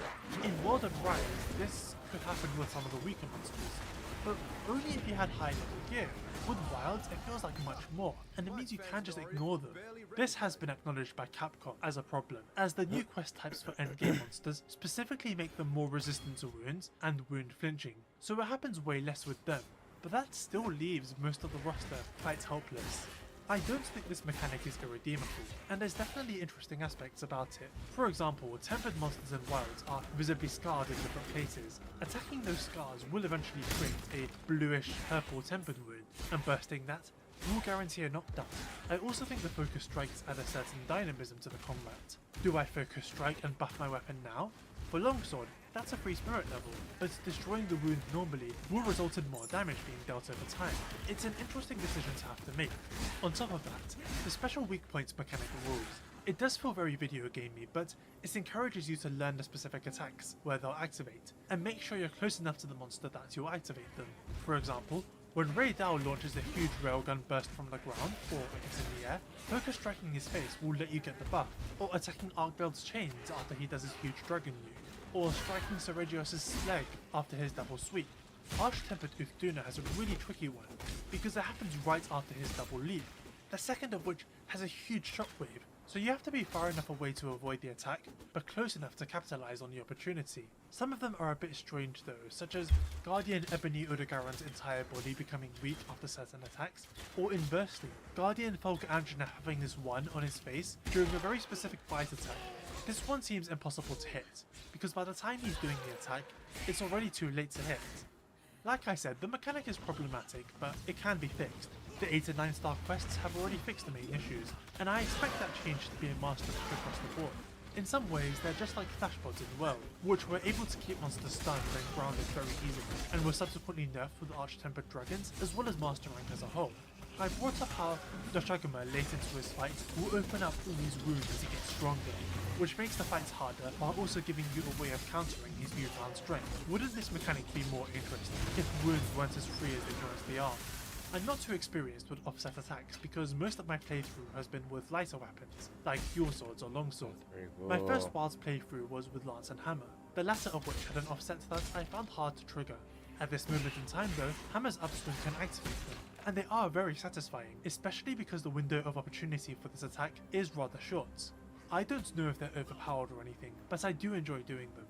In World of Rise, this could happen with some of the weaker monsters, but only if you had high level gear. With Wilds, it feels like much more, and it means you can't just ignore them. This has been acknowledged by Capcom as a problem, as the new quest types for endgame monsters specifically make them more resistant to wounds and wound flinching, so it happens way less with them, but that still leaves most of the roster quite helpless. I don't think this mechanic is irredeemable, and there's definitely interesting aspects about it. For example, tempered monsters in Wilds are visibly scarred in different places. Attacking those scars will eventually create a bluish purple tempered wound, and bursting that will guarantee a knockdown. I also think the focus strikes add a certain dynamism to the combat. Do I focus strike and buff my weapon now? For Longsword, that's a free spirit level, but destroying the wound normally will result in more damage being dealt over time. It's an interesting decision to have to make. On top of that, the special weak points mechanic rules. It does feel very video gamey, but it encourages you to learn the specific attacks, where they'll activate, and make sure you're close enough to the monster that you'll activate them. For example, when Ray Dow launches a huge railgun burst from the ground, or it's in the air, focus striking his face will let you get the buff, or attacking Arkbeld's chains after he does his huge dragon nuke, or striking Seregios' leg after his double sweep. Arch-Tempered Uthduna has a really tricky one, because it happens right after his double leap, the second of which has a huge shockwave, so you have to be far enough away to avoid the attack, but close enough to capitalize on the opportunity. Some of them are a bit strange though, such as Guardian Ebony Odogaron's entire body becoming weak after certain attacks, or inversely, Guardian Folga Angina having this one on his face during a very specific bite attack. This one seems impossible to hit, because by the time he's doing the attack, it's already too late to hit. Like I said, the mechanic is problematic, but it can be fixed. The 8 and 9 star quests have already fixed the main issues, and I expect that change to be a mastered across the board. In some ways, they're just like flashpods in World, which were able to keep monsters stunned and grounded very easily, and were subsequently nerfed with Arch-Tempered Dragons, as well as Master Rank as a whole. I brought up how Doshaguma late into his fight will open up all these wounds as he gets stronger, which makes the fights harder while also giving you a way of countering his newfound strength. Wouldn't this mechanic be more interesting if wounds weren't as free as they currently are? I'm not too experienced with offset attacks because most of my playthrough has been with lighter weapons, like dual swords or longsword. Cool. My first Wilds playthrough was with lance and hammer, the latter of which had an offset that I found hard to trigger. At this moment in time though, Hammer's upswing can activate them, and they are very satisfying, especially because the window of opportunity for this attack is rather short. I don't know if they're overpowered or anything, but I do enjoy doing them.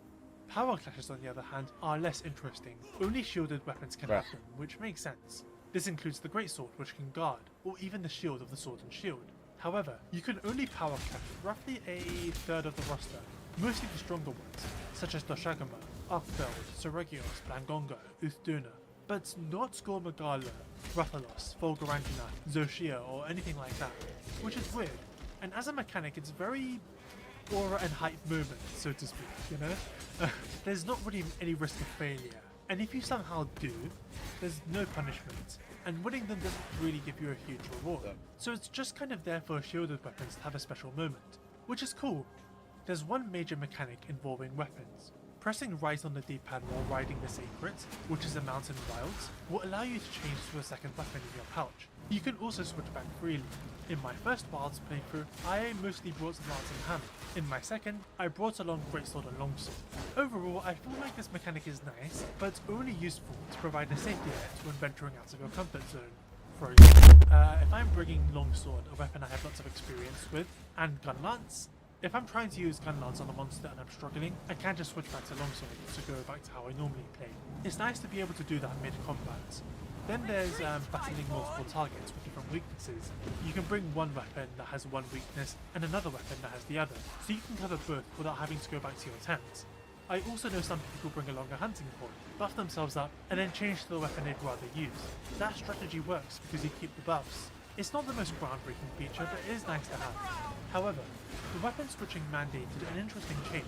Power clashes on the other hand are less interesting, only shielded weapons can have them, which makes sense. This includes the greatsword, which can guard, or even the shield of the sword and shield. However, you can only power clash roughly a third of the roster, mostly the stronger ones, such as Doshagama, Arkfeld, Seregios, Blangonga, Uthduna, but not Gormagala, Rathalos, Fulgurantina, Zoshia, or anything like that, which is weird, and as a mechanic it's very aura and hype moment, so to speak, you know? There's not really any risk of failure, and if you somehow do, there's no punishment, and winning them doesn't really give you a huge reward, so it's just kind of there for shielded weapons to have a special moment, which is cool. There's one major mechanic involving weapons. Pressing right on the D-pad while riding the Sacred, which is a mountain wilds, will allow you to change to a second weapon in your pouch. You can also switch back freely. In my first Wilds playthrough, I mostly brought Lance and Hammer. In my second, I brought along Greatsword and Longsword. Overall, I feel like this mechanic is nice, but only useful to provide a safety net when venturing out of your comfort zone. For example, if I'm bringing Longsword, a weapon I have lots of experience with, and Gun Lance, if I'm trying to use Gun Lance on a monster and I'm struggling, I can just switch back to Longsword to go back to how I normally play. It's nice to be able to do that mid-combat. Then there's battling multiple targets with different weaknesses. You can bring one weapon that has one weakness and another weapon that has the other, so you can cover both without having to go back to your tent. I also know some people bring along a hunting horn, buff themselves up, and then change to the weapon they'd rather use. That strategy works because you keep the buffs. It's not the most groundbreaking feature, but it is nice to have. However, the weapon switching mandated an interesting change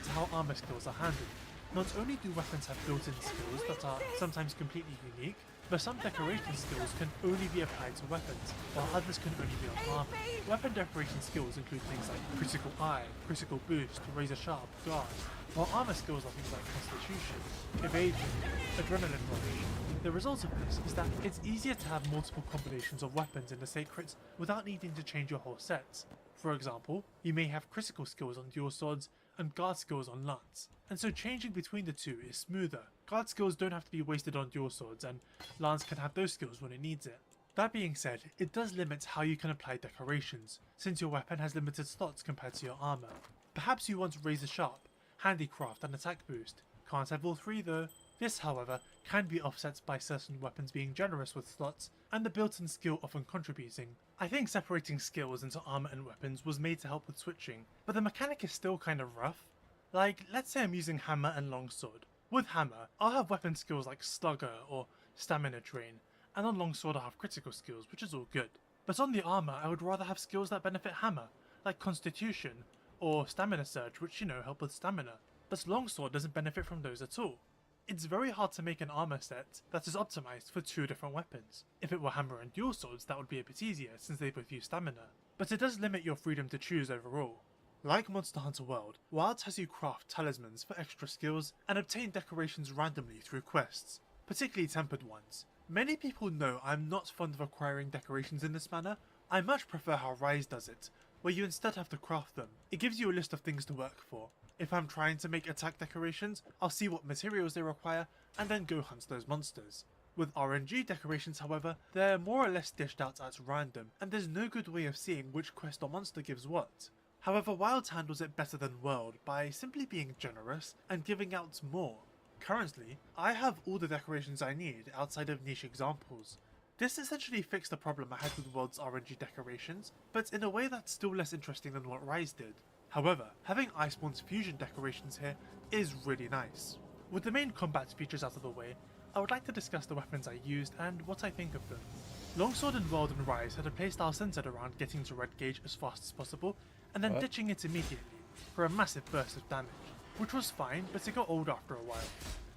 to how armor skills are handled. Not only do weapons have built-in skills that are sometimes completely unique, but some decoration skills can only be applied to weapons, while others can only be on armor. Weapon decoration skills include things like critical eye, critical boost, razor sharp, guard, while armor skills are things like constitution, evasion, adrenaline rush. The result of this is that it's easier to have multiple combinations of weapons in the Sacreds without needing to change your whole set. For example, you may have critical skills on dual swords and guard skills on lance, and so changing between the two is smoother. Guard skills don't have to be wasted on dual swords, and lance can have those skills when it needs it. That being said, it does limit how you can apply decorations, since your weapon has limited slots compared to your armor. Perhaps you want razor sharp, handicraft and attack boost. Can't have all three though. This, however, can be offset by certain weapons being generous with slots, and the built-in skill often contributing. I think separating skills into armor and weapons was made to help with switching, but the mechanic is still kind of rough. Like, let's say I'm using hammer and longsword. With hammer, I'll have weapon skills like slugger or stamina drain, and on longsword I'll have critical skills, which is all good. But on the armor, I would rather have skills that benefit hammer, like constitution, or stamina surge, which, you know, help with stamina. But longsword doesn't benefit from those at all. It's very hard to make an armor set that is optimized for two different weapons. If it were hammer and dual swords, that would be a bit easier since they both use stamina, but it does limit your freedom to choose overall. Like Monster Hunter World, Wilds has you craft talismans for extra skills and obtain decorations randomly through quests, particularly tempered ones. Many people know I'm not fond of acquiring decorations in this manner. I much prefer how Rise does it, where you instead have to craft them. It gives you a list of things to work for. If I'm trying to make attack decorations, I'll see what materials they require and then go hunt those monsters. With RNG decorations, however, they're more or less dished out at random, and there's no good way of seeing which quest or monster gives what. However, Wilds handles it better than World by simply being generous and giving out more. Currently, I have all the decorations I need outside of niche examples. This essentially fixed the problem I had with World's RNG decorations, but in a way that's still less interesting than what Rise did. However, having Iceborne's fusion decorations here is really nice. With the main combat features out of the way, I would like to discuss the weapons I used and what I think of them. Longsword in World and Rise had a playstyle centered around getting to red gauge as fast as possible and then ditching it immediately for a massive burst of damage, which was fine, but it got old after a while.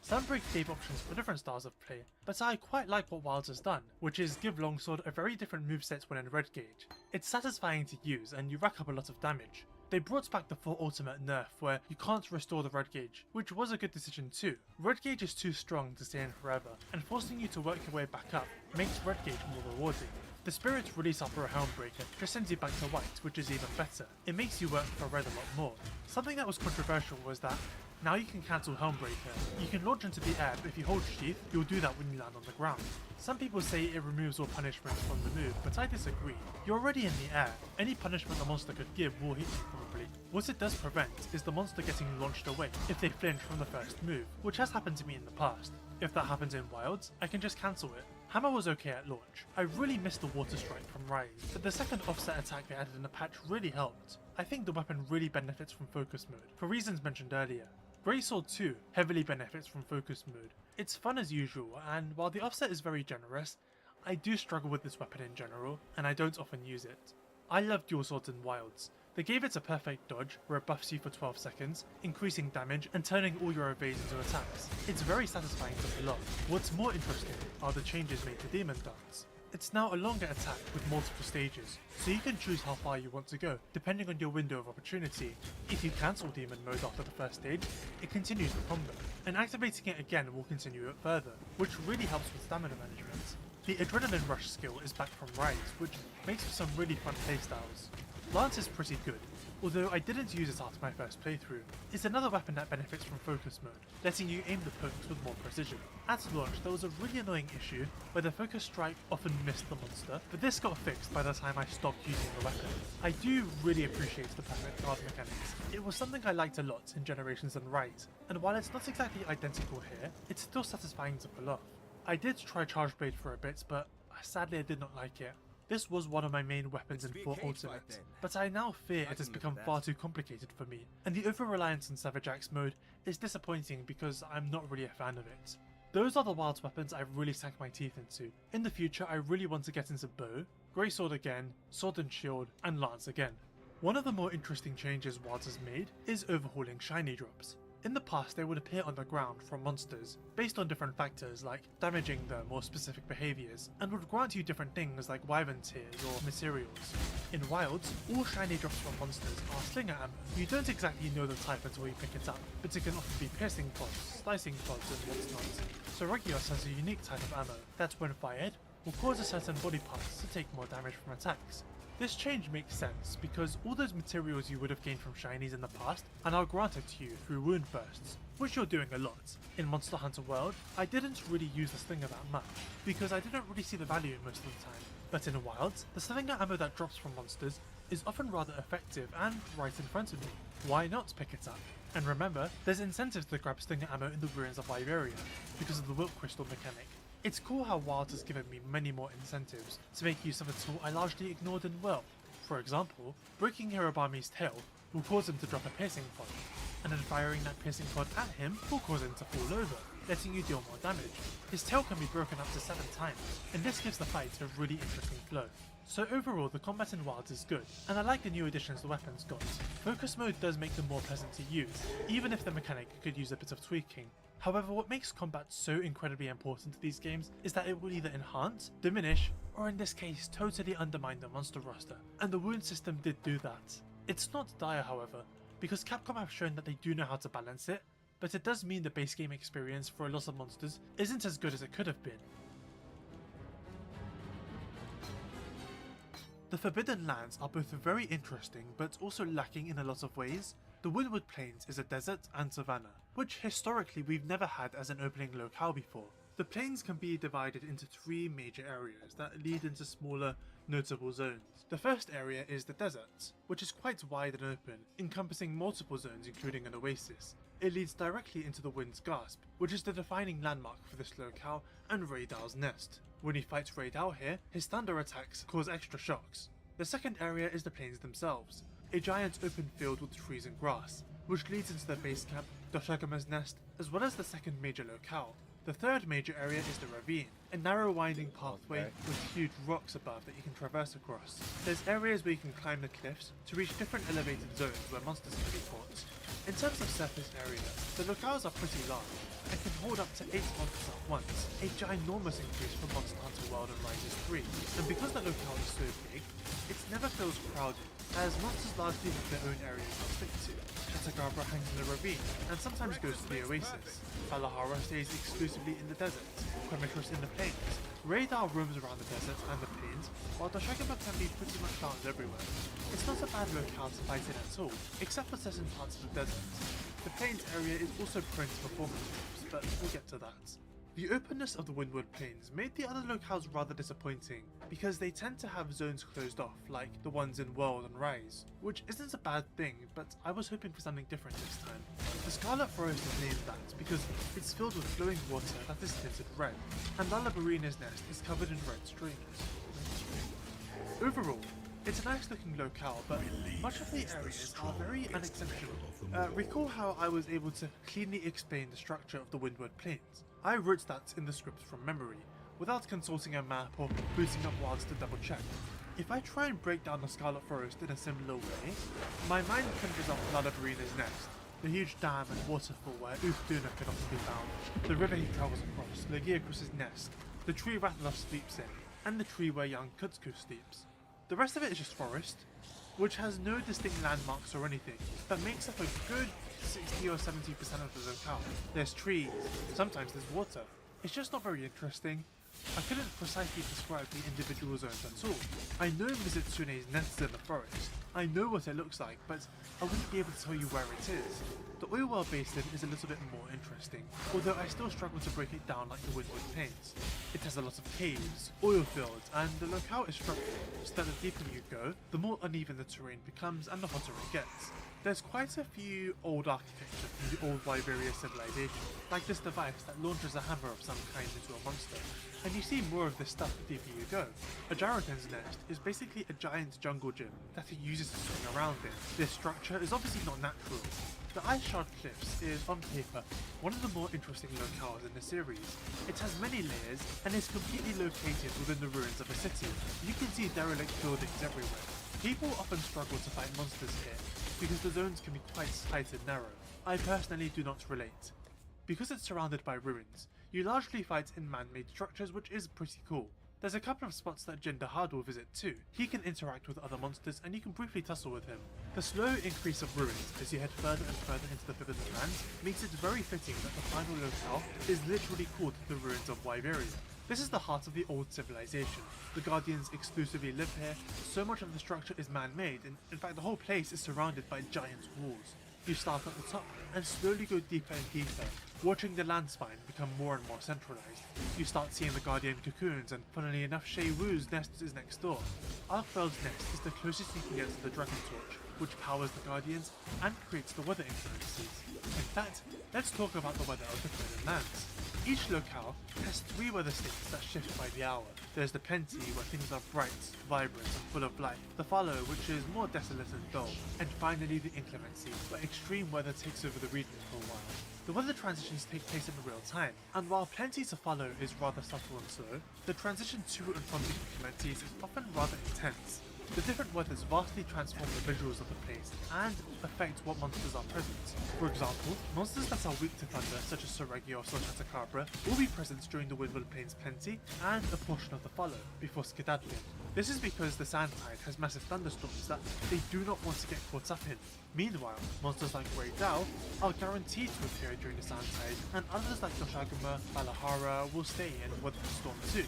Sunbreak gave options for different styles of play, but I quite like what Wilds has done, which is give Longsword a very different moveset when in red gauge. It's satisfying to use and you rack up a lot of damage. They brought back the full ultimate nerf where you can't restore the red gauge, which was a good decision too. Red gauge is too strong to stay in forever, and forcing you to work your way back up makes red gauge more rewarding. The spirits release after a Helmbreaker just sends you back to white, which is even better. It makes you work for red a lot more. Something that was controversial was that now you can cancel Helmbreaker. You can launch into the air, but if you hold Sheath, you'll do that when you land on the ground. Some people say it removes all punishments from the move, but I disagree. You're already in the air. Any punishment the monster could give will hit you probably. What it does prevent is the monster getting launched away if they flinch from the first move, which has happened to me in the past. If that happens in Wilds, I can just cancel it. Hammer was okay at launch. I really missed the Water Strike from Rise, but the second offset attack they added in the patch really helped. I think the weapon really benefits from focus mode, for reasons mentioned earlier. Greatsword 2 heavily benefits from focus mode. It's fun as usual, and while the offset is very generous, I do struggle with this weapon in general, and I don't often use it. I love dual swords in Wilds. They gave it a perfect dodge, where it buffs you for 12 seconds, increasing damage and turning all your evades into attacks. It's very satisfying to pull off. What's more interesting are the changes made to Demon Dance. It's now a longer attack with multiple stages, so you can choose how far you want to go, depending on your window of opportunity. If you cancel Demon Mode after the first stage, it continues the combo, and activating it again will continue it further, which really helps with stamina management. The Adrenaline Rush skill is back from Rise, which makes for some really fun playstyles. Lance is pretty good, although I didn't use it after my first playthrough. It's another weapon that benefits from focus mode, letting you aim the pokes with more precision. At launch, there was a really annoying issue where the focus strike often missed the monster, but this got fixed by the time I stopped using the weapon. I do really appreciate the perfect guard mechanics. It was something I liked a lot in Generations and Rise, and while it's not exactly identical here, it's still satisfying to pull off. I did try Charge Blade for a bit, but sadly I did not like it. This was one of my main weapons in 4 Ultimate, but I now fear it has become far too complicated for me, and the over-reliance on Savage Axe mode is disappointing because I'm not really a fan of it. Those are the Wilds weapons I've really sank my teeth into. In the future I really want to get into Bow, Greatsword again, Sword and Shield, and Lance again. One of the more interesting changes Wilds has made is overhauling shiny drops. In the past, they would appear on the ground from monsters, based on different factors like damaging them or specific behaviours, and would grant you different things like Wyvern tears or materials. In Wilds, all shiny drops from monsters are slinger ammo. You don't exactly know the type until you pick it up, but it can often be piercing pods, slicing pods, and whatnot. So Regios has a unique type of ammo that, when fired, will cause a certain body parts to take more damage from attacks. This change makes sense because all those materials you would have gained from shinies in the past are now granted to you through wound bursts, which you're doing a lot. In Monster Hunter World, I didn't really use the slinger that much, because I didn't really see the value most of the time. But in Wilds, the slinger ammo that drops from monsters is often rather effective and right in front of me. Why not pick it up? And remember, there's incentives to grab slinger ammo in the ruins of Liberia, because of the Wilt Crystal mechanic. It's cool how Wilds has given me many more incentives to make use of a tool I largely ignored in Well. For example, breaking Hirobami's tail will cause him to drop a piercing pod, and then firing that piercing pod at him will cause him to fall over, letting you deal more damage. His tail can be broken up to 7 times, and this gives the fight a really interesting flow. So overall, the combat in Wilds is good, and I like the new additions the weapons got. Focus mode does make them more pleasant to use, even if the mechanic could use a bit of tweaking. However, what makes combat so incredibly important to these games is that it will either enhance, diminish, or in this case totally undermine the monster roster, and the wound system did do that. It's not dire however, because Capcom have shown that they do know how to balance it, but it does mean the base game experience for a lot of monsters isn't as good as it could have been. The Forbidden Lands are both very interesting but also lacking in a lot of ways. The Windward Plains is a desert and savanna, which historically we've never had as an opening locale before. The plains can be divided into 3 major areas that lead into smaller, notable zones. The first area is the desert, which is quite wide and open, encompassing multiple zones including an oasis. It leads directly into the Wind's Gasp, which is the defining landmark for this locale and Raydal's Nest. When you fight Raydal here, his thunder attacks cause extra shocks. The second area is the plains themselves, a giant open field with trees and grass, which leads into the base camp, Doshagama's Nest, as well as the second major locale. The third major area is the ravine, a narrow winding pathway with huge rocks above that you can traverse across. There's areas where you can climb the cliffs to reach different elevated zones where monsters can be fought. In terms of surface area, the locales are pretty large and can hold up to 8 monsters at once, a ginormous increase from Monster Hunter World and Rises 3. And because the locale is so big, it never feels crowded, as monsters largely have their own areas to stick to. Katagabra hangs in the ravine, and sometimes goes to the oasis. Falahara stays exclusively in the desert, Quemitrus in the plains. Raydal roams around the desert and the plains, while Doshagama can be pretty much found everywhere, it's not a bad locale to fight in at all, except for certain parts of the desert. The plains area is also prone to performance drops, but we'll get to that. The openness of the Windward Plains made the other locales rather disappointing, because they tend to have zones closed off, like the ones in World and Rise, which isn't a bad thing, but I was hoping for something different this time. The Scarlet Forest is named that because it's filled with flowing water that is tinted red, and Lullabarina's nest is covered in red streams. Overall, it's a nice looking locale, but much of the areas are very unexceptional. Recall how I was able to cleanly explain the structure of the Windward Plains. I wrote that in the script from memory, without consulting a map or booting up wilds to double check. If I try and break down the Scarlet Forest in a similar way, my mind conjures up Lullabarina's nest, the huge dam and waterfall where Uthduna can often be found, the river he travels across, Lagiacrus's nest, the tree Rathalos sleeps in, and the tree where young Kutzku sleeps. The rest of it is just forest, which has no distinct landmarks or anything, but makes up a good 60 or 70% of the locale. There's trees, sometimes there's water. It's just not very interesting. I couldn't precisely describe the individual zones at all. I know Mizutsune's nest in the forest. I know what it looks like, but I wouldn't be able to tell you where it is. The oil well basin is a little bit more interesting, although I still struggle to break it down like the Windward Plains. It has a lot of caves, oil fields, and the locale is structured so that the deeper you go, the more uneven the terrain becomes and the hotter it gets. There's quite a few old architecture from the old Wyveria civilization, like this device that launches a hammer of some kind into a monster, and you see more of this stuff the deeper you go. A Jarraton's nest is basically a giant jungle gym that it uses to swing around in. This structure is obviously not natural. The Ice Shard Cliffs is, on paper, one of the more interesting locales in the series. It has many layers and is completely located within the ruins of a city. You can see derelict buildings everywhere. People often struggle to fight monsters here, because the zones can be quite tight and narrow. I personally do not relate. Because it's surrounded by ruins, you largely fight in man-made structures, which is pretty cool. There's a couple of spots that Jindahad will visit too. He can interact with other monsters and you can briefly tussle with him. The slow increase of ruins as you head further and further into the Forbidden Lands makes it very fitting that the final locale is literally called the Ruins of Wyveria. This is the heart of the old civilization. The Guardians exclusively live here, so much of the structure is man-made, and in fact the whole place is surrounded by giant walls. You start at the top and slowly go deeper and deeper, watching the land spine become more and more centralized. You start seeing the Guardian cocoons, and funnily enough, Shay Wu's nest is next door. Arkfeld's nest is the closest you can get to the Dragon Torch, which powers the Guardians and creates the weather influences. In fact, let's talk about the weather of the Forbidden Lands. Each locale has 3 weather states that shift by the hour. There's the Plenty, where things are bright, vibrant, and full of life. The Fallow, which is more desolate and dull. And finally the Inclemency, where extreme weather takes over the region for a while. The weather transitions take place in real time, and while Plenty to follow is rather subtle and slow, the transition to and from the Inclemencies is often rather intense. The different weathers vastly transform the visuals of the place and affect what monsters are present. For example, monsters that are weak to thunder, such as Soregios or Chattacabra, will be present during the Windward Plains Plenty and a portion of the Fallow, before skedaddling. This is because the Sandtide has massive thunderstorms that they do not want to get caught up in. Meanwhile, monsters like Grey Dow are guaranteed to appear during the Sandtide, and others like Doshaguma, Balahara will stay and weather the storm too.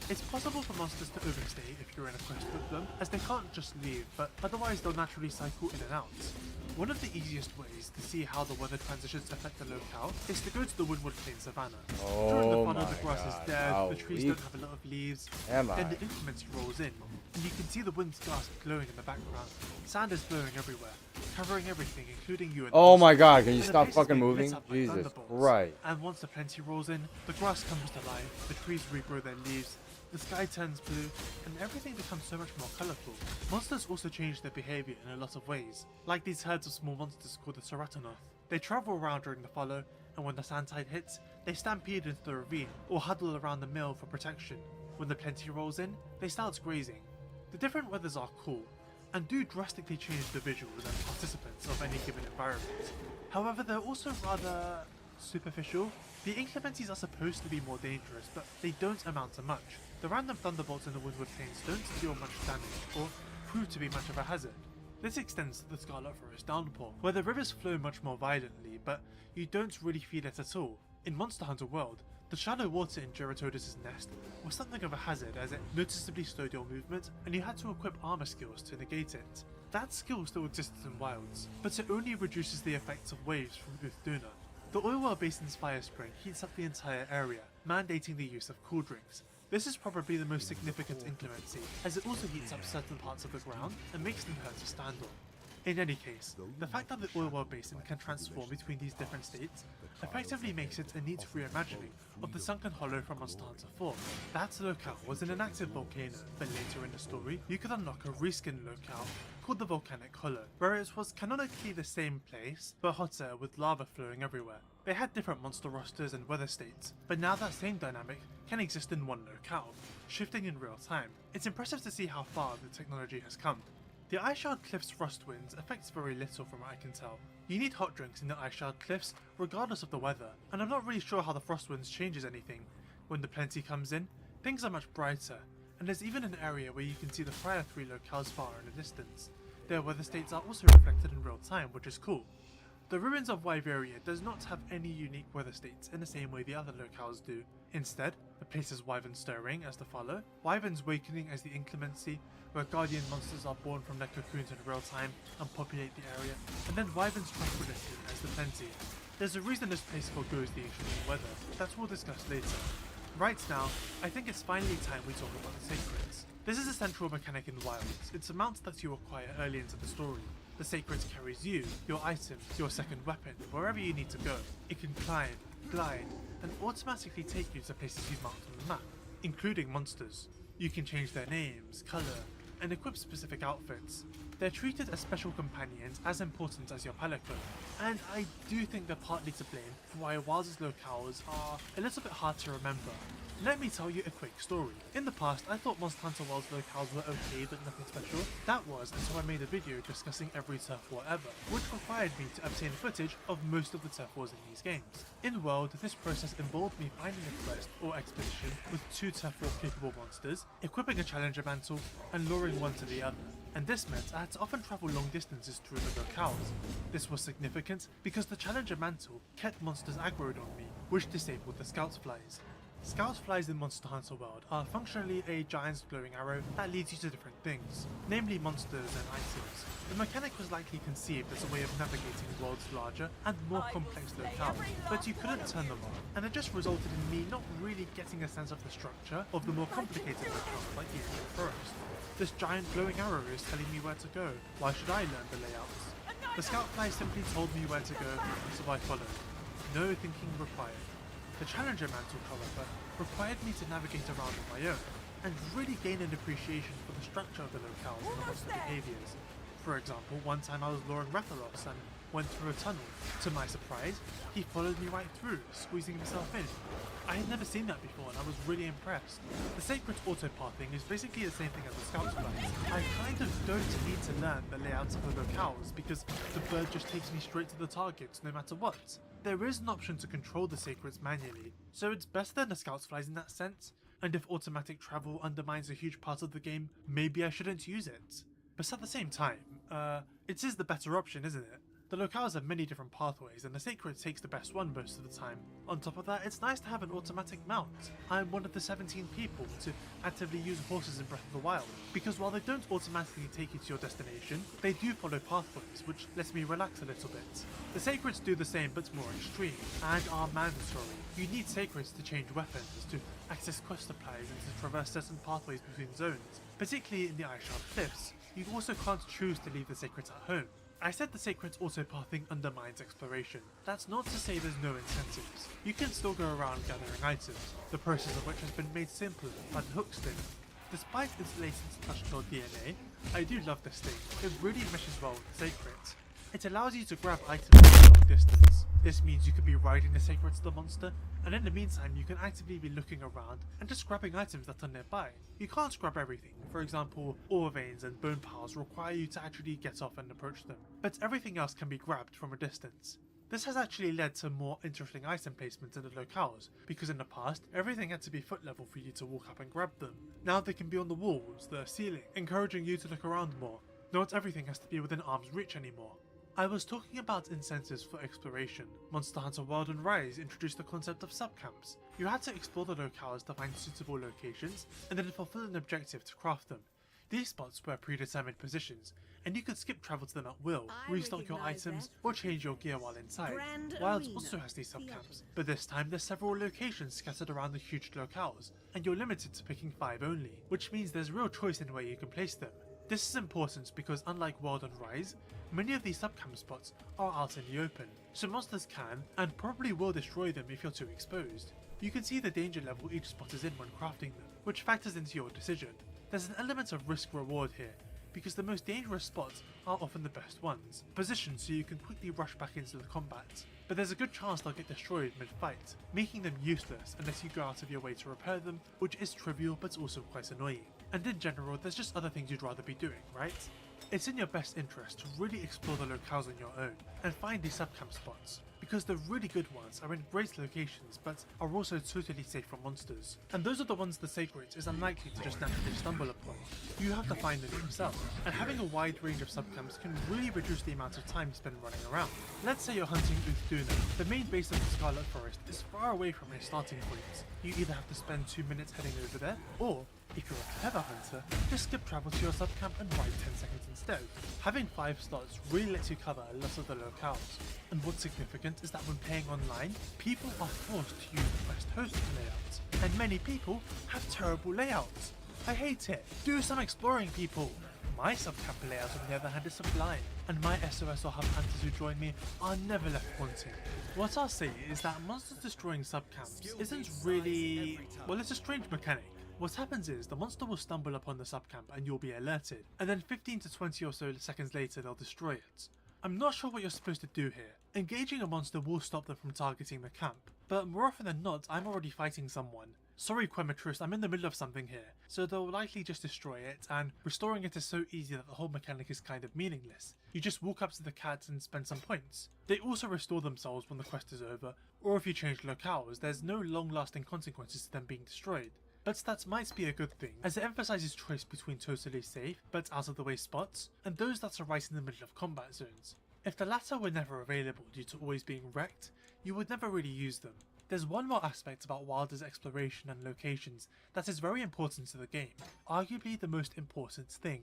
It's possible for monsters to overstay if you're in a quest with them, as they can't just leave, but otherwise they'll naturally cycle in and out. One of the easiest ways to see how the weather transitions affect the locale is to go to the Windward Plains Savannah. During the Fallow, the grass is dead, the trees don't have a lot of leaves, then the Inclemency rolls in, and you can see the wind's gust glowing in the background. Sand is blowing everywhere, covering everything, including you and Oh my monsters. god, can you And the stop place is fucking being moving? lit up like Jesus thunderbolts. Christ. And once the Plenty rolls in, the grass comes to life, the trees regrow their leaves, the sky turns blue, and everything becomes so much more colourful. Monsters also change their behaviour in a lot of ways, like these herds of small monsters called the Seratonoth. They travel around during the Fallow, and when the Sandtide hits, they stampede into the ravine, or huddle around the mill for protection. When the Plenty rolls in, they start grazing. The different weathers are cool, and do drastically change the visuals and participants of any given environment. However, they're also rather superficial. The Inclemencies are supposed to be more dangerous, but they don't amount to much. The random thunderbolts in the Windward Plains don't deal much damage, or prove to be much of a hazard. This extends to the Scarlet Forest downpour, where the rivers flow much more violently, but you don't really feel it at all. In Monster Hunter World, The shallow water in Geratodus' nest was something of a hazard as it noticeably slowed your movement and you had to equip armor skills to negate it. That skill still exists in Wilds, but it only reduces the effects of waves from Uthduna. The oil well basin's fire spring heats up the entire area, mandating the use of cool drinks. This is probably the most significant inclemency, as it also heats up certain parts of the ground and makes them hard to stand on. In any case, the fact that the oil well basin can transform between these different states effectively makes it a neat reimagining of the sunken hollow from Monster Hunter 4. That locale was an active volcano, but later in the story, you could unlock a reskin locale called the Volcanic Hollow, where it was canonically the same place, but hotter with lava flowing everywhere. They had different monster rosters and weather states, but now that same dynamic can exist in one locale, shifting in real time. It's impressive to see how far the technology has come. The Iceshard Cliffs rust winds affects very little from what I can tell. You need hot drinks in the Iceshard Cliffs regardless of the weather, and I'm not really sure how the frost winds changes anything. When the plenty comes in, things are much brighter, and there's even an area where you can see the prior 3 locales far in the distance. Their weather states are also reflected in real time, which is cool. The ruins of Wyveria does not have any unique weather states in the same way the other locales do. Instead, the place is Wyvern stirring as the follow, Wyverns wakening as the inclemency, where guardian monsters are born from their cocoons in real time and populate the area, and then Wyverns tranquility as the plenty. There's a reason this place forgoes the extreme weather, that we'll discuss later. Right now, I think it's finally time we talk about the Sacreds. This is a central mechanic in Wilds. It's a mount that you acquire early into the story. The Sacred carries you, your items, your second weapon, wherever you need to go. It can climb, glide, and automatically take you to places you've marked on the map, including monsters. You can change their names, colour, and equip specific outfits. They're treated as special companions as important as your palico, and I do think they're partly to blame for why Wilds' locales are a little bit hard to remember. Let me tell you a quick story. In the past, I thought Monster Hunter Wilds locales were okay but nothing special. That was until I made a video discussing every turf war ever, which required me to obtain footage of most of the turf wars in these games. In World, this process involved me finding a quest or expedition with 2 turf war capable monsters, equipping a challenger mantle, and luring one to the other. And this meant I had to often travel long distances through the locales. This was significant because the challenger mantle kept monsters aggroed on me, which disabled the scout flies. Scout flies in Monster Hunter World are functionally a giant's glowing arrow that leads you to different things, namely monsters and items. The mechanic was likely conceived as a way of navigating World's larger and more complex locales, but you couldn't turn them on, and it just resulted in me not really getting a sense of the structure of the more complicated locales like the Ancient Forest. This giant glowing arrow is telling me where to go. Why should I learn the layouts? The scout fly simply told me where to go, so I followed. No thinking required. The Challenger Mantle, however, required me to navigate around on my own, and really gain an appreciation for the structure of the locales and the monster behaviours. For example, one time I was luring Rathalos and went through a tunnel. To my surprise, he followed me right through, squeezing himself in. I had never seen that before and I was really impressed. The Sacred Autopathing is basically the same thing as the Scout Flies. I kind of don't need to learn the layouts of the locales because the bird just takes me straight to the targets no matter what. There is an option to control the Sacreds manually, so it's better than the Scout Flies in that sense, and if automatic travel undermines a huge part of the game, maybe I shouldn't use it. But at the same time, it is the better option, isn't it? The locales have many different pathways, and the Sacred takes the best one most of the time. On top of that, it's nice to have an automatic mount. I'm one of the 17 people to actively use horses in Breath of the Wild, because while they don't automatically take you to your destination, they do follow pathways, which lets me relax a little bit. The Sacreds do the same but more extreme, and are mandatory. You need Sacreds to change weapons, to access quest supplies, and to traverse certain pathways between zones. Particularly in the Iceshard Cliffs, you also can't choose to leave the Sacreds at home. I said the Sacred's autopathing undermines exploration. That's not to say there's no incentives. You can still go around gathering items, the process of which has been made simpler by the hook stick. Despite its latent touch toward DNA, I do love this thing. It really meshes well with the Sacreds. It allows you to grab items from a long distance. This means you could be riding the Sacred to the monster, and in the meantime you can actively be looking around and just grabbing items that are nearby. You can't grab everything. For example, ore veins and bone piles require you to actually get off and approach them, but everything else can be grabbed from a distance. This has actually led to more interesting item placement in the locales, because in the past, everything had to be foot level for you to walk up and grab them. Now they can be on the walls, the ceiling, encouraging you to look around more. Not everything has to be within arm's reach anymore. I was talking about incentives for exploration. Monster Hunter World and Rise introduced the concept of subcamps. You had to explore the locales to find suitable locations, and then fulfill an objective to craft them. These spots were predetermined positions, and you could skip travel to them at will, restock your items, or change your gear while inside. Wilds also has these subcamps, but this time there's several locations scattered around the huge locales, and you're limited to picking 5 only, which means there's real choice in where you can place them. This is important because unlike World and Rise, many of these subcamp spots are out in the open, so monsters can and probably will destroy them if you're too exposed. You can see the danger level each spot is in when crafting them, which factors into your decision. There's an element of risk-reward here, because the most dangerous spots are often the best ones, positioned so you can quickly rush back into the combat. But there's a good chance they'll get destroyed mid-fight, making them useless unless you go out of your way to repair them, which is trivial but also quite annoying. And in general, there's just other things you'd rather be doing, right? It's in your best interest to really explore the locales on your own, and find these subcamp spots, because the really good ones are in great locations but are also totally safe from monsters. And those are the ones the Sacred is unlikely to just naturally stumble upon. You have to find them yourself, and having a wide range of subcamps can really reduce the amount of time you spend running around. Let's say you're hunting Uthduna. The main base of the Scarlet Forest is far away from your starting point. You either have to spend 2 minutes heading over there, or if you're a clever hunter, just skip travel to your subcamp and ride 10 seconds instead. Having 5 slots really lets you cover a lot of the locales. And what's significant is that when playing online, people are forced to use the Quest host layout. And many people have terrible layouts. I hate it. Do some exploring, people. My subcamp layout on the other hand is sublime, and my SOS or hub hunters who join me are never left wanting. What I'll say is that monsters destroying subcamps isn't really... well, it's a strange mechanic. What happens is, the monster will stumble upon the subcamp and you'll be alerted, and then 15 to 20 or so seconds later they'll destroy it. I'm not sure what you're supposed to do here. Engaging a monster will stop them from targeting the camp, but more often than not I'm already fighting someone. Sorry Quematrus, I'm in the middle of something here, so they'll likely just destroy it, and restoring it is so easy that the whole mechanic is kind of meaningless. You just walk up to the cat and spend some points. They also restore themselves when the quest is over, or if you change locales, there's no long lasting consequences to them being destroyed. But that might be a good thing, as it emphasises choice between totally safe but out of the way spots, and those that are right in the middle of combat zones. If the latter were never available due to always being wrecked, you would never really use them. There's one more aspect about Wilder's exploration and locations that is very important to the game, arguably the most important thing.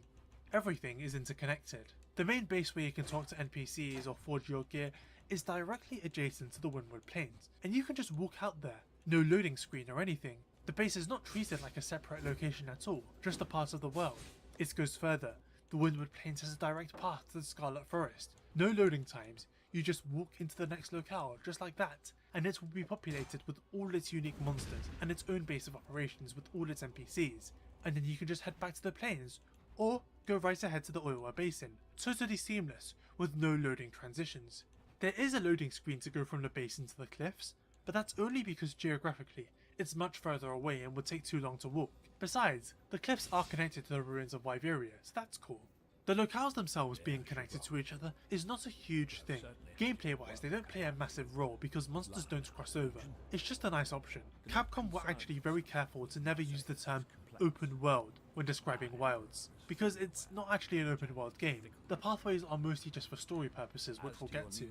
Everything is interconnected. The main base where you can talk to NPCs or forge your gear is directly adjacent to the Windward Plains, and you can just walk out there. No loading screen or anything. The base is not treated like a separate location at all, just a part of the world. It goes further. The Windward Plains has a direct path to the Scarlet Forest. No loading times, you just walk into the next locale just like that, and it will be populated with all its unique monsters and its own base of operations with all its NPCs, and then you can just head back to the plains, or go right ahead to the Oilwa Basin. Totally seamless, with no loading transitions. There is a loading screen to go from the basin to the cliffs, but that's only because geographically, it's much further away and would take too long to walk. Besides, the cliffs are connected to the ruins of Wyveria, so that's cool. The locales themselves being connected to each other is not a huge thing. Gameplay wise, they don't play a massive role because monsters don't cross over. It's just a nice option. Capcom were actually very careful to never use the term open world when describing Wilds, because it's not actually an open world game. The pathways are mostly just for story purposes, which we'll get to.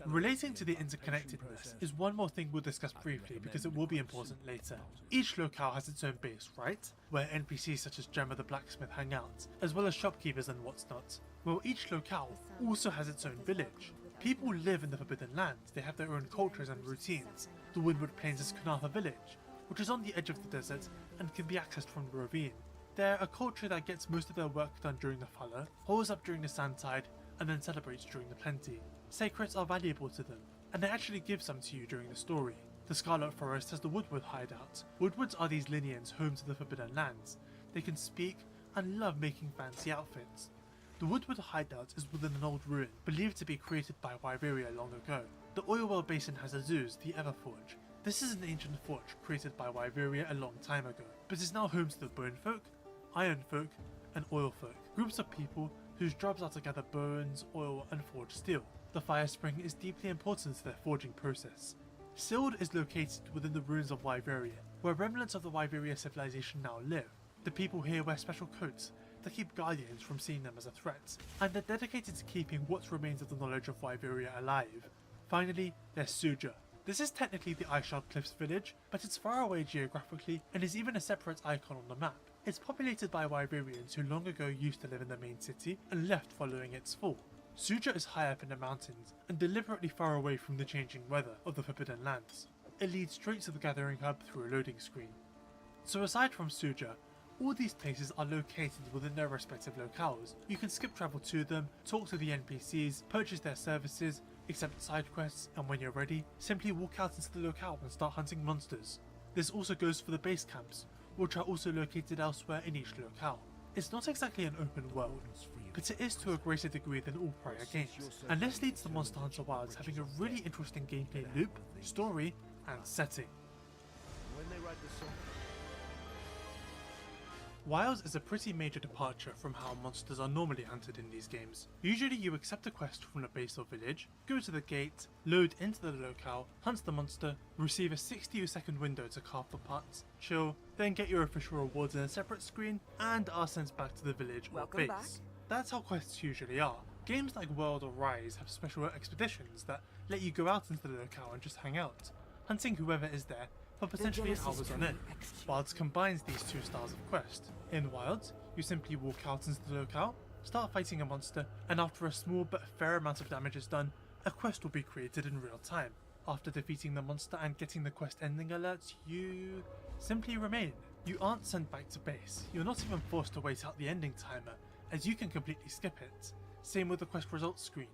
Relating to the interconnectedness is one more thing we'll discuss briefly because it will be important later. Each locale has its own base, right? Where NPCs such as Gemma the Blacksmith hang out, as well as shopkeepers and what's not. Well, each locale also has its own village. People live in the Forbidden Lands, they have their own cultures and routines. The Windward Plains is Kunatha village, which is on the edge of the desert and can be accessed from the ravine. They're a culture that gets most of their work done during the Falla, holds up during the Sandtide, and then celebrates during the Plenty. Sacrets are valuable to them, and they actually give some to you during the story. The Scarlet Forest has the Woodward hideout. Woodwards are these lineans home to the Forbidden Lands. They can speak and love making fancy outfits. The Woodward hideout is within an old ruin, believed to be created by Wyveria long ago. The Oilwell Basin has Azuz, the Everforge. This is an ancient forge created by Wyveria a long time ago, but is now home to the Bone Folk, Iron Folk, and Oil Folk, groups of people whose jobs are to gather bones, oil, and forge steel. The Fire Spring is deeply important to their forging process. Sild is located within the ruins of Wyveria, where remnants of the Wyveria civilization now live. The people here wear special coats to keep Guardians from seeing them as a threat, and they're dedicated to keeping what remains of the knowledge of Wyveria alive. Finally, there's Suja. This is technically the Iceshard Cliffs village, but it's far away geographically and is even a separate icon on the map. It's populated by Wyverians who long ago used to live in the main city and left following its fall. Suja is high up in the mountains and deliberately far away from the changing weather of the Forbidden Lands. It leads straight to the gathering hub through a loading screen. So aside from Suja, all these places are located within their respective locales. You can skip travel to them, talk to the NPCs, purchase their services, accept side quests, and when you're ready, simply walk out into the locale and start hunting monsters. This also goes for the base camps, which are also located elsewhere in each locale. It's not exactly an open world, but it is to a greater degree than all prior games, and this leads to Monster Hunter Wilds having a really interesting gameplay loop, story, and setting. When they write the song, Wilds is a pretty major departure from how monsters are normally hunted in these games. Usually you accept a quest from a base or village, go to the gate, load into the locale, hunt the monster, receive a 60-second window to carve the parts, chill, then get your official rewards in a separate screen, and are sent back to the village or base. That's how quests usually are. Games like World or Rise have special expeditions that let you go out into the locale and just hang out, hunting whoever is there for potentially hours on end. Wilds combines these two styles of quest. In Wilds, you simply walk out into the locale, start fighting a monster, and after a small but fair amount of damage is done, a quest will be created in real time. After defeating the monster and getting the quest ending alerts, you simply remain. You aren't sent back to base. You're not even forced to wait out the ending timer, as you can completely skip it. Same with the quest results screen.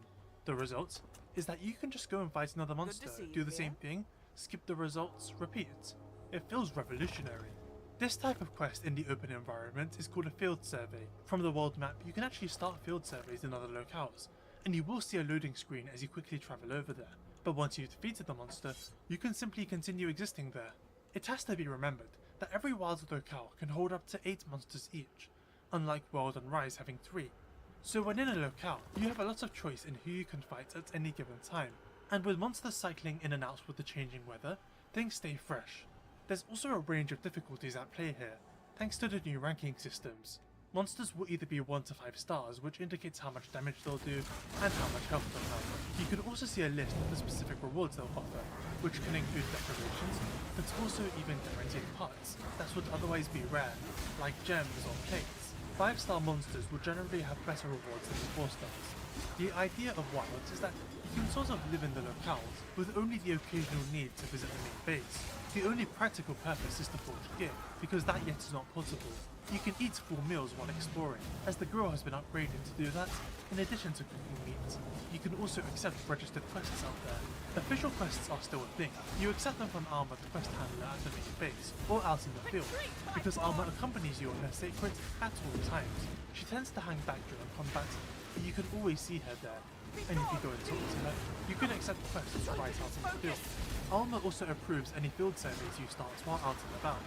The result is that you can just go and fight another monster, do the same thing, skip the results, repeat. It feels revolutionary. This type of quest in the open environment is called a field survey. From the world map, you can actually start field surveys in other locales, and you will see a loading screen as you quickly travel over there. But once you've defeated the monster, you can simply continue existing there. It has to be remembered that every wild locale can hold up to 8 monsters each, unlike World and Rise having 3. So when in a locale, you have a lot of choice in who you can fight at any given time. And with monsters cycling in and out with the changing weather, things stay fresh. There's also a range of difficulties at play here, thanks to the new ranking systems. Monsters will either be 1 to 5 stars, which indicates how much damage they'll do and how much health they'll have. You can also see a list of the specific rewards they'll offer, which can include decorations, but also even guaranteed parts that would otherwise be rare, like gems or plates. 5-star monsters will generally have better rewards than the 4 stars. The idea of Wilds is that you can sort of live in the locales, with only the occasional need to visit the main base. The only practical purpose is to forge gear, because that yet is not possible. You can eat full meals while exploring, as the grill has been upgraded to do that, in addition to cooking meat. You can also accept registered quests out there. Official quests are still a thing. You accept them from Alma, the quest handler at the main base, or out in the field, because Alma accompanies you on her sacred at all times. She tends to hang back during combat, but you can always see her there, and if you go and talk to her, you can accept quests right out in the field. Alma also approves any field surveys you start while out and about.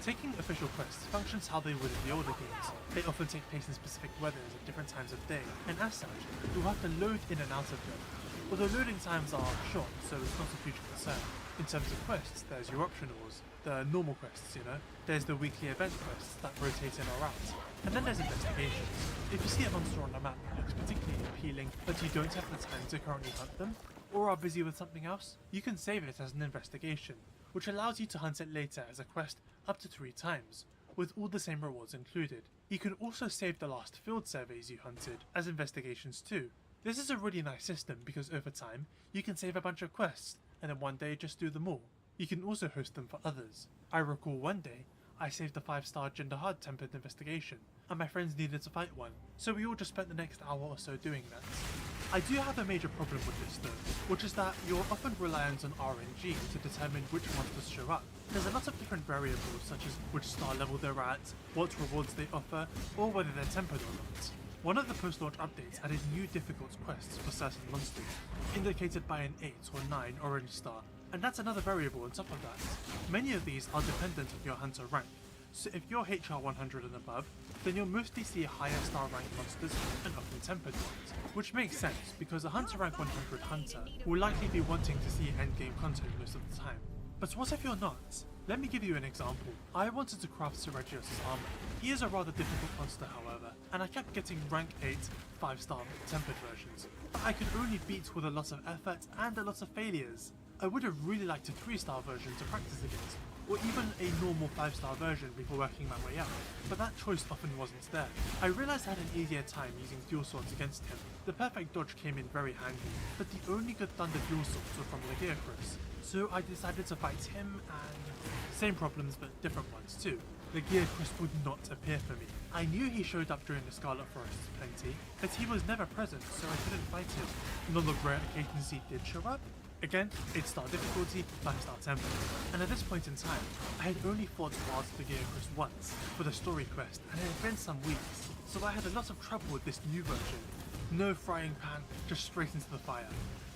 Taking official quests functions how they would in the older games. They often take place in specific weathers at different times of day, and as such, you'll have to load in and out of them. Although loading times are short, so it's not a huge concern. In terms of quests, there's your optionals, the normal quests, you know. There's the weekly event quests that rotate in or out. And then there's investigations. If you see a monster on the map that looks particularly appealing, but you don't have the time to currently hunt them, or are busy with something else, you can save it as an investigation, which allows you to hunt it later as a quest up to 3 times, with all the same rewards included. You can also save the last field surveys you hunted as investigations too. This is a really nice system because over time, you can save a bunch of quests, and then one day just do them all. You can also host them for others. I recall one day, I saved a 5-star gender hard tempered investigation, and my friends needed to fight one, so we all just spent the next hour or so doing that. I do have a major problem with this though, which is that you're often reliant on RNG to determine which monsters show up. There's a lot of different variables such as which star level they're at, what rewards they offer, or whether they're tempered or not. One of the post-launch updates added new difficult quests for certain monsters, indicated by an 8 or 9 orange star, and that's another variable on top of that. Many of these are dependent on your hunter rank, so if you're HR 100 and above, then you'll mostly see higher star rank monsters and often tempered ones, which makes sense because a hunter rank 100 hunter will likely be wanting to see endgame content most of the time. But what if you're not? Let me give you an example. I wanted to craft Sergio's armor. He is a rather difficult monster, however, and I kept getting rank 8 5-star tempered versions. But I could only beat with a lot of effort and a lot of failures. I would have really liked a 3-star version to practice against, or even a normal 5-star version before working my way up, but that choice often wasn't there. I realised I had an easier time using dual swords against him. The perfect dodge came in very handy, but the only good thunder dual swords were from Legiacrus, so I decided to fight him, and same problems but different ones too. Legiacrus would not appear for me. I knew he showed up during the Scarlet Forest plenty, but he was never present, so I couldn't fight him. And on the rare occasions he did show up, again, 8-star difficulty, 5-star tempo. And at this point in time, I had only fought Wilds Legiacrus once for the story quest, and it had been some weeks, so I had a lot of trouble with this new version. No frying pan, just straight into the fire.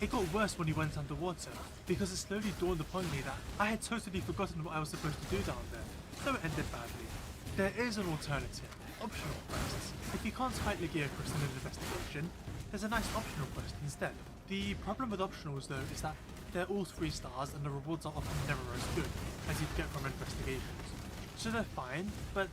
It got worse when he went underwater, because it slowly dawned upon me that I had totally forgotten what I was supposed to do down there, so it ended badly. There is an alternative, optional quests. If you can't fight Legiacrus in an investigation, there's a nice optional quest instead. The problem with optionals though is that they're all 3 stars and the rewards are often never as good as you'd get from investigations. So they're fine, but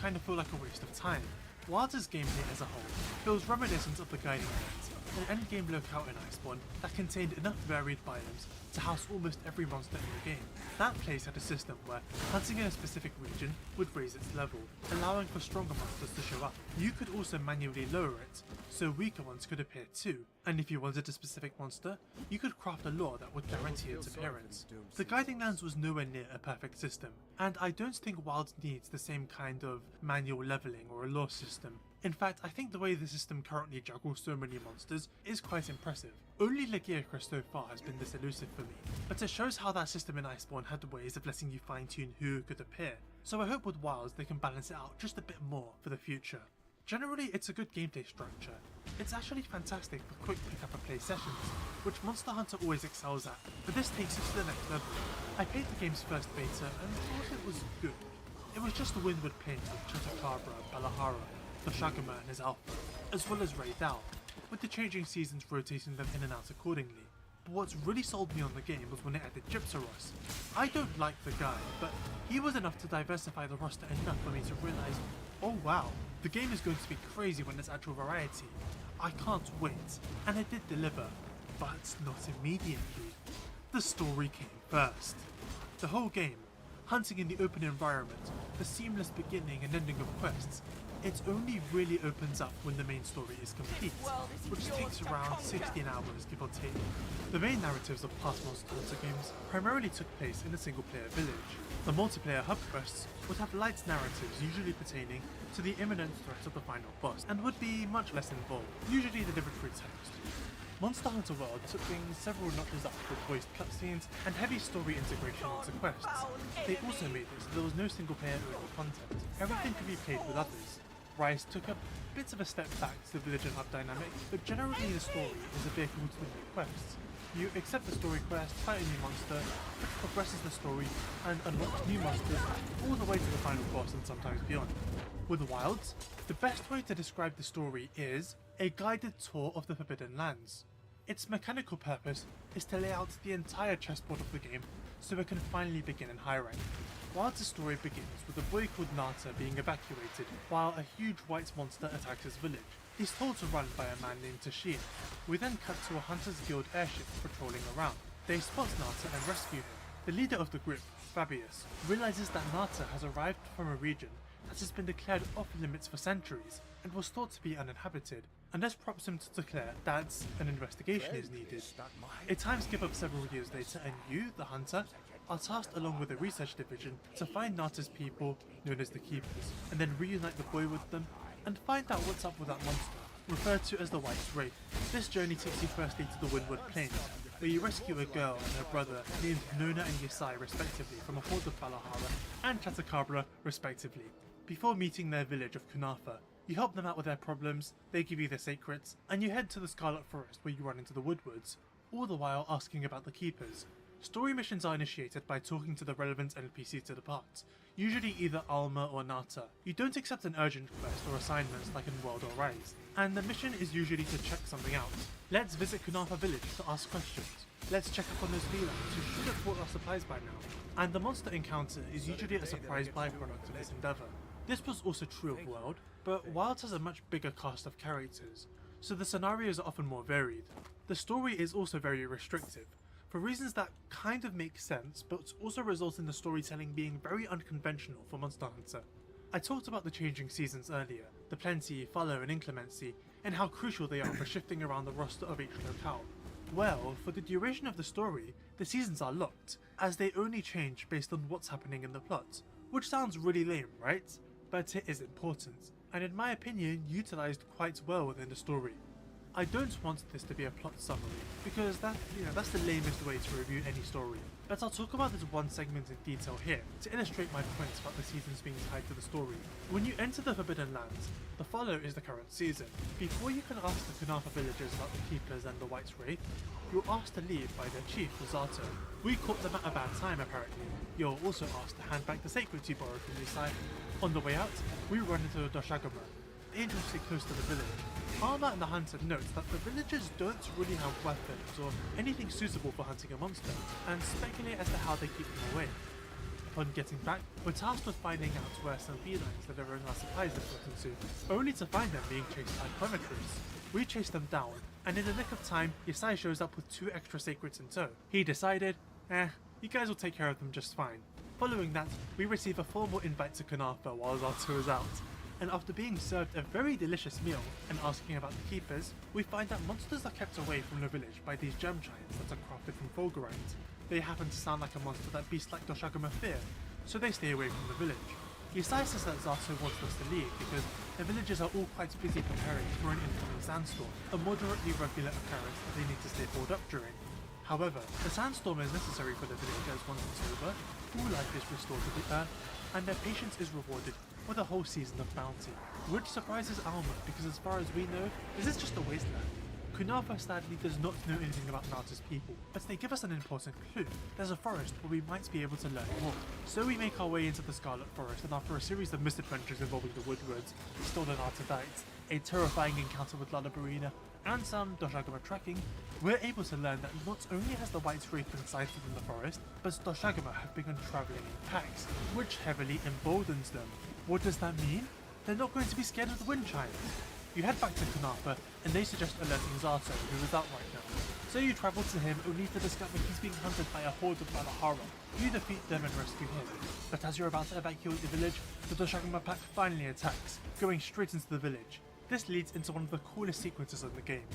kind of feel like a waste of time. Wilds' gameplay as a whole feels reminiscent of the Guiding Lands, an endgame locale in Iceborne that contained enough varied biomes to house almost every monster in the game. That place had a system where hunting in a specific region would raise its level, allowing for stronger monsters to show up. You could also manually lower it, so weaker ones could appear too, and if you wanted a specific monster, you could craft a lore that would guarantee its appearance. The Guiding Lands was nowhere near a perfect system, and I don't think Wilds needs the same kind of manual leveling or a lore system. In fact, I think the way the system currently juggles so many monsters is quite impressive. Only Legiacrus so far has been this elusive for me, but it shows how that system in Iceborne had ways of letting you fine-tune who could appear, so I hope with Wilds they can balance it out just a bit more for the future. Generally, it's a good gameplay structure. It's actually fantastic for quick pick-up-and-play sessions, which Monster Hunter always excels at, but this takes it to the next level. I played the game's first beta and thought it was good. It was just the Windward Plains with Chatakabra, Balahara, the Shagama and his alpha, as well as Ray Dal, with the changing seasons rotating them in and out accordingly. But what really sold me on the game was when it added Gypsaros. I don't like the guy, but he was enough to diversify the roster enough for me to realise, oh wow, the game is going to be crazy when there's actual variety. I can't wait, and it did deliver, but not immediately. The story came first. The whole game, hunting in the open environment, the seamless beginning and ending of quests, it only really opens up when the main story is complete, which takes around 16 hours give or take. The main narratives of past Monster Hunter games primarily took place in a single-player village. The multiplayer hub quests would have light narratives usually pertaining to the imminent threat of the final boss, and would be much less involved, usually delivered through text. Monster Hunter World took things several notches up with voiced cutscenes and heavy story integration into quests. They also made it so there was no single-player only content. Everything could be played with others. Rise took a bit of a step back to the village and hub dynamic, but generally the story is a vehicle to the new quests. You accept the story quest, fight a new monster, which progresses the story and unlocks new monsters all the way to the final boss and sometimes beyond. With Wilds, the best way to describe the story is a guided tour of the Forbidden Lands. Its mechanical purpose is to lay out the entire chessboard of the game so it can finally begin in high rank. Wilds' story begins with a boy called Nata being evacuated while a huge white monster attacks his village. He's told to run by a man named Tashin. We then cut to a Hunters Guild airship patrolling around. They spot Nata and rescue him. The leader of the group, Fabius, realizes that Nata has arrived from a region that has been declared off limits for centuries and was thought to be uninhabited, and this prompts him to declare that an investigation is needed. A time skip of several years later, and you, the hunter, are tasked along with the research division to find Nata's people, known as the Keepers, and then reunite the boy with them, and find out what's up with that monster, referred to as the White Wraith. This journey takes you firstly to the Windward Plains, where you rescue a girl and her brother named Nona and Yesai respectively from a horde of Balahara and Chatakabra respectively. Before meeting their village of Kunafa, you help them out with their problems, they give you their secrets, and you head to the Scarlet Forest where you run into the Woodwoods, all the while asking about the Keepers. Story missions are initiated by talking to the relevant NPC to depart, usually either Alma or Nata. You don't accept an urgent quest or assignments like in World or Rise, and the mission is usually to check something out. Let's visit Kunafa village to ask questions. Let's check up on those felines who should have brought us supplies by now, and the monster encounter is usually a surprise byproduct of this endeavour. This was also true of World, but Wilds has a much bigger cast of characters, so the scenarios are often more varied. The story is also very restrictive, for reasons that kind of make sense, but also result in the storytelling being very unconventional for Monster Hunter. I talked about the changing seasons earlier, the Plenty, Fallow and Inclemency, and how crucial they are for shifting around the roster of each locale. Well, for the duration of the story, the seasons are locked, as they only change based on what's happening in the plot, which sounds really lame, right? But it is important, and in my opinion, utilised quite well within the story. I don't want this to be a plot summary, because that's the lamest way to review any story, but I'll talk about this one segment in detail here, to illustrate my points about the seasons being tied to the story. When you enter the Forbidden Lands, the Fallow is the current season. Before you can ask the Kunafa villagers about the Keepers and the White Wraith, you're asked to leave by their chief, Zato. We caught them at a bad time apparently. You're also asked to hand back the Sacred you borrowed from Lisai. On the way out, we run into Doshagama, dangerously close to the village. Arma and the Hunter notes that the villagers don't really have weapons or anything suitable for hunting a monster, and speculate as to how they keep them away. Upon getting back, we're tasked with finding out where some felines delivering our supplies have gotten to, only to find them being chased by Chronicles. We chase them down, and in the nick of time, Yasai shows up with 2 extra Sacreds in tow. He decided, you guys will take care of them just fine. Following that, we receive a formal invite to Kunafa while Zato is out, and after being served a very delicious meal and asking about the Keepers, we find that monsters are kept away from the village by these gem giants that are crafted from fulgurite. They happen to sound like a monster that beasts like Doshagama fear, so they stay away from the village. Yasai says that Zato wants us to leave because the villagers are all quite busy preparing for an incoming sandstorm, a moderately regular occurrence that they need to stay pulled up during. However, the sandstorm is necessary for the villagers once it's over, all life is restored to the earth, and their patience is rewarded with a whole season of bounty, which surprises Alma because as far as we know, this is just a wasteland. Kunafa sadly does not know anything about Nata's people, but they give us an important clue. There's a forest where we might be able to learn more. So we make our way into the Scarlet Forest, and after a series of misadventures involving the Woodwards, stolen Artadites, a terrifying encounter with Lalabarina, and some Doshagama tracking, we're able to learn that not only has the White Wraith been sighted in the forest, but Doshagama have begun travelling in packs, which heavily emboldens them. What does that mean? They're not going to be scared of the Wind Giants. You head back to Kunafa, and they suggest alerting Zato, who is out right now. So you travel to him only to discover he's being hunted by a horde of Valahara. You defeat them and rescue him. But as you're about to evacuate the village, the Doshagama pack finally attacks, going straight into the village. This leads into one of the coolest sequences in the game,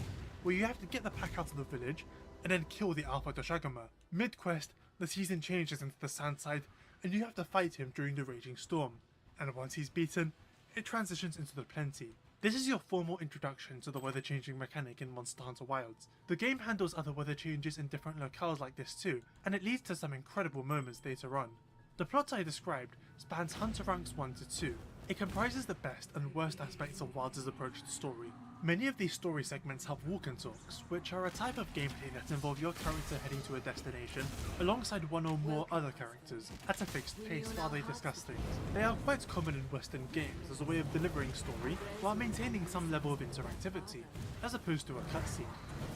where you have to get the pack out of the village, and then kill the Alpha Doshagama. Mid-quest, the season changes into the Sandside, and you have to fight him during the raging storm. And once he's beaten, it transitions into the Plenty. This is your formal introduction to the weather changing mechanic in Monster Hunter Wilds. The game handles other weather changes in different locales like this too, and it leads to some incredible moments later on. The plot I described spans Hunter ranks 1 to 2. It comprises the best and worst aspects of Wilds' approach to story. Many of these story segments have walk and talks, which are a type of gameplay that involve your character heading to a destination alongside one or more other characters at a fixed pace while they discuss things. They are quite common in Western games as a way of delivering story while maintaining some level of interactivity, as opposed to a cutscene.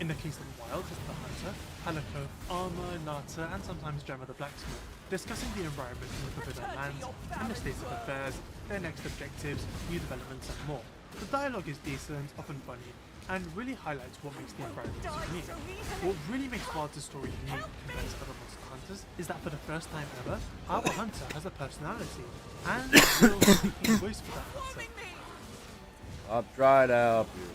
In the case of Wilds, it's the Hunter, Palico, Arma, Nata, and sometimes Gemma the Blacksmith, discussing the environment in the Forbidden Lands, and the state of affairs, their next objectives, new developments, and more. The dialogue is decent, often funny, and really highlights what makes the environment unique. What really makes Wilds' story unique compared to other Monster Hunters is that for the first time ever, our Hunter has a personality, and a real speaking voice for that Hunter. I'm trying to help you.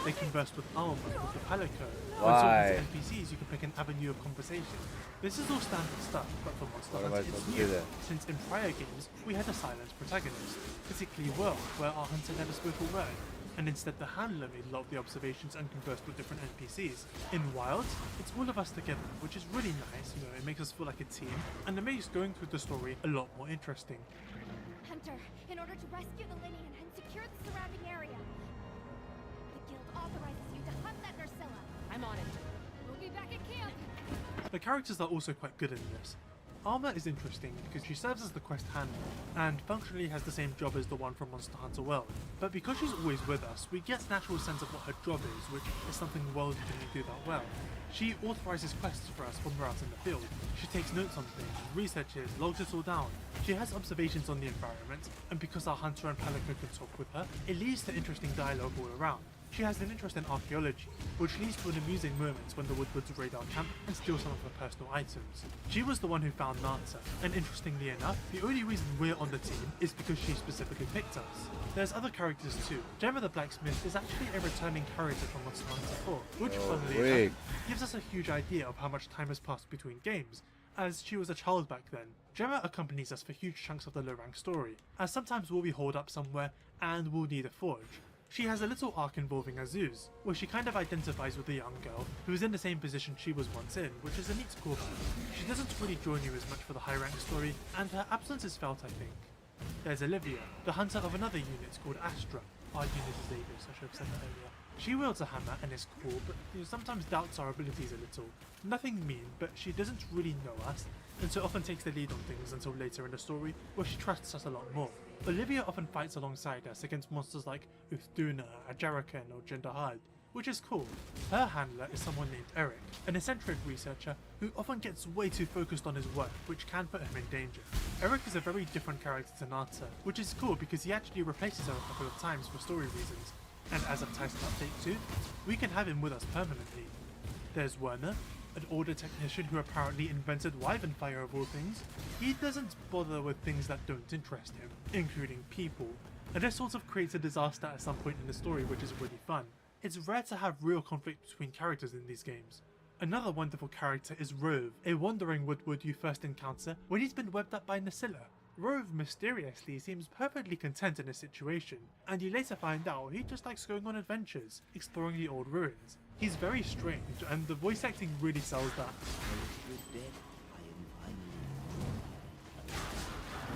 They converse with Alma, with the Palico. Why? When talking to NPCs, you can pick an avenue of conversation. This is all standard stuff, but for Monster Hunter it's new, since in prior games we had a silent protagonist, particularly World, where our Hunter never spoke a word, and instead the handler made a lot of the observations and conversed with different NPCs. In Wilds, it's all of us together, which is really nice, it makes us feel like a team, and it makes going through the story a lot more interesting. Hunter, in order to rescue the Linian and secure the surrounding area, the guild authorizes you to hunt that Narcilla. I'm on it. We'll be back at camp. The characters are also quite good in this. Alma is interesting because she serves as the quest handler and functionally has the same job as the one from Monster Hunter World. But because she's always with us, we get an actual sense of what her job is, which is something World didn't do that well. She authorizes quests for us when we're out in the field. She takes notes on things, researches, logs it all down. She has observations on the environment, and because our hunter and pelican can talk with her, it leads to interesting dialogue all around. She has an interest in archaeology, which leads to an amusing moment when the Woodwoods raid our camp and steal some of her personal items. She was the one who found Nata, and interestingly enough, the only reason we're on the team is because she specifically picked us. There's other characters too. Gemma the Blacksmith is actually a returning character from Monster Hunter 4, which funnily enough, gives us a huge idea of how much time has passed between games, as she was a child back then. Gemma accompanies us for huge chunks of the low rank story, as sometimes we'll be holed up somewhere and we'll need a forge. She has a little arc involving Azuz, where she kind of identifies with a young girl who is in the same position she was once in, which is a neat callback. She doesn't really join you as much for the high rank story, and her absence is felt, I think. There's Olivia, the hunter of another unit called Astra. Our unit is Avis, I should have said that earlier. She wields a hammer and is cool, but sometimes doubts our abilities a little. Nothing mean, but she doesn't really know us, and so often takes the lead on things until later in the story, where she trusts us a lot more. Olivia often fights alongside us against monsters like Uthduna, Ajarakan or Genderhard, which is cool. Her handler is someone named Eric, an eccentric researcher who often gets way too focused on his work, which can put him in danger. Eric is a very different character to Nata, which is cool because he actually replaces her a couple of times for story reasons, and as of Titan Update 2, we can have him with us permanently. There's Werner, an older technician who apparently invented Wyvern Fire of all things. He doesn't bother with things that don't interest him, including people, and this sort of creates a disaster at some point in the story, which is really fun. It's rare to have real conflict between characters in these games. Another wonderful character is Rove, a wandering Woodwood you first encounter when he's been webbed up by Nasilla. Rove mysteriously seems perfectly content in his situation, and you later find out he just likes going on adventures, exploring the old ruins. He's very strange, and the voice acting really sells that.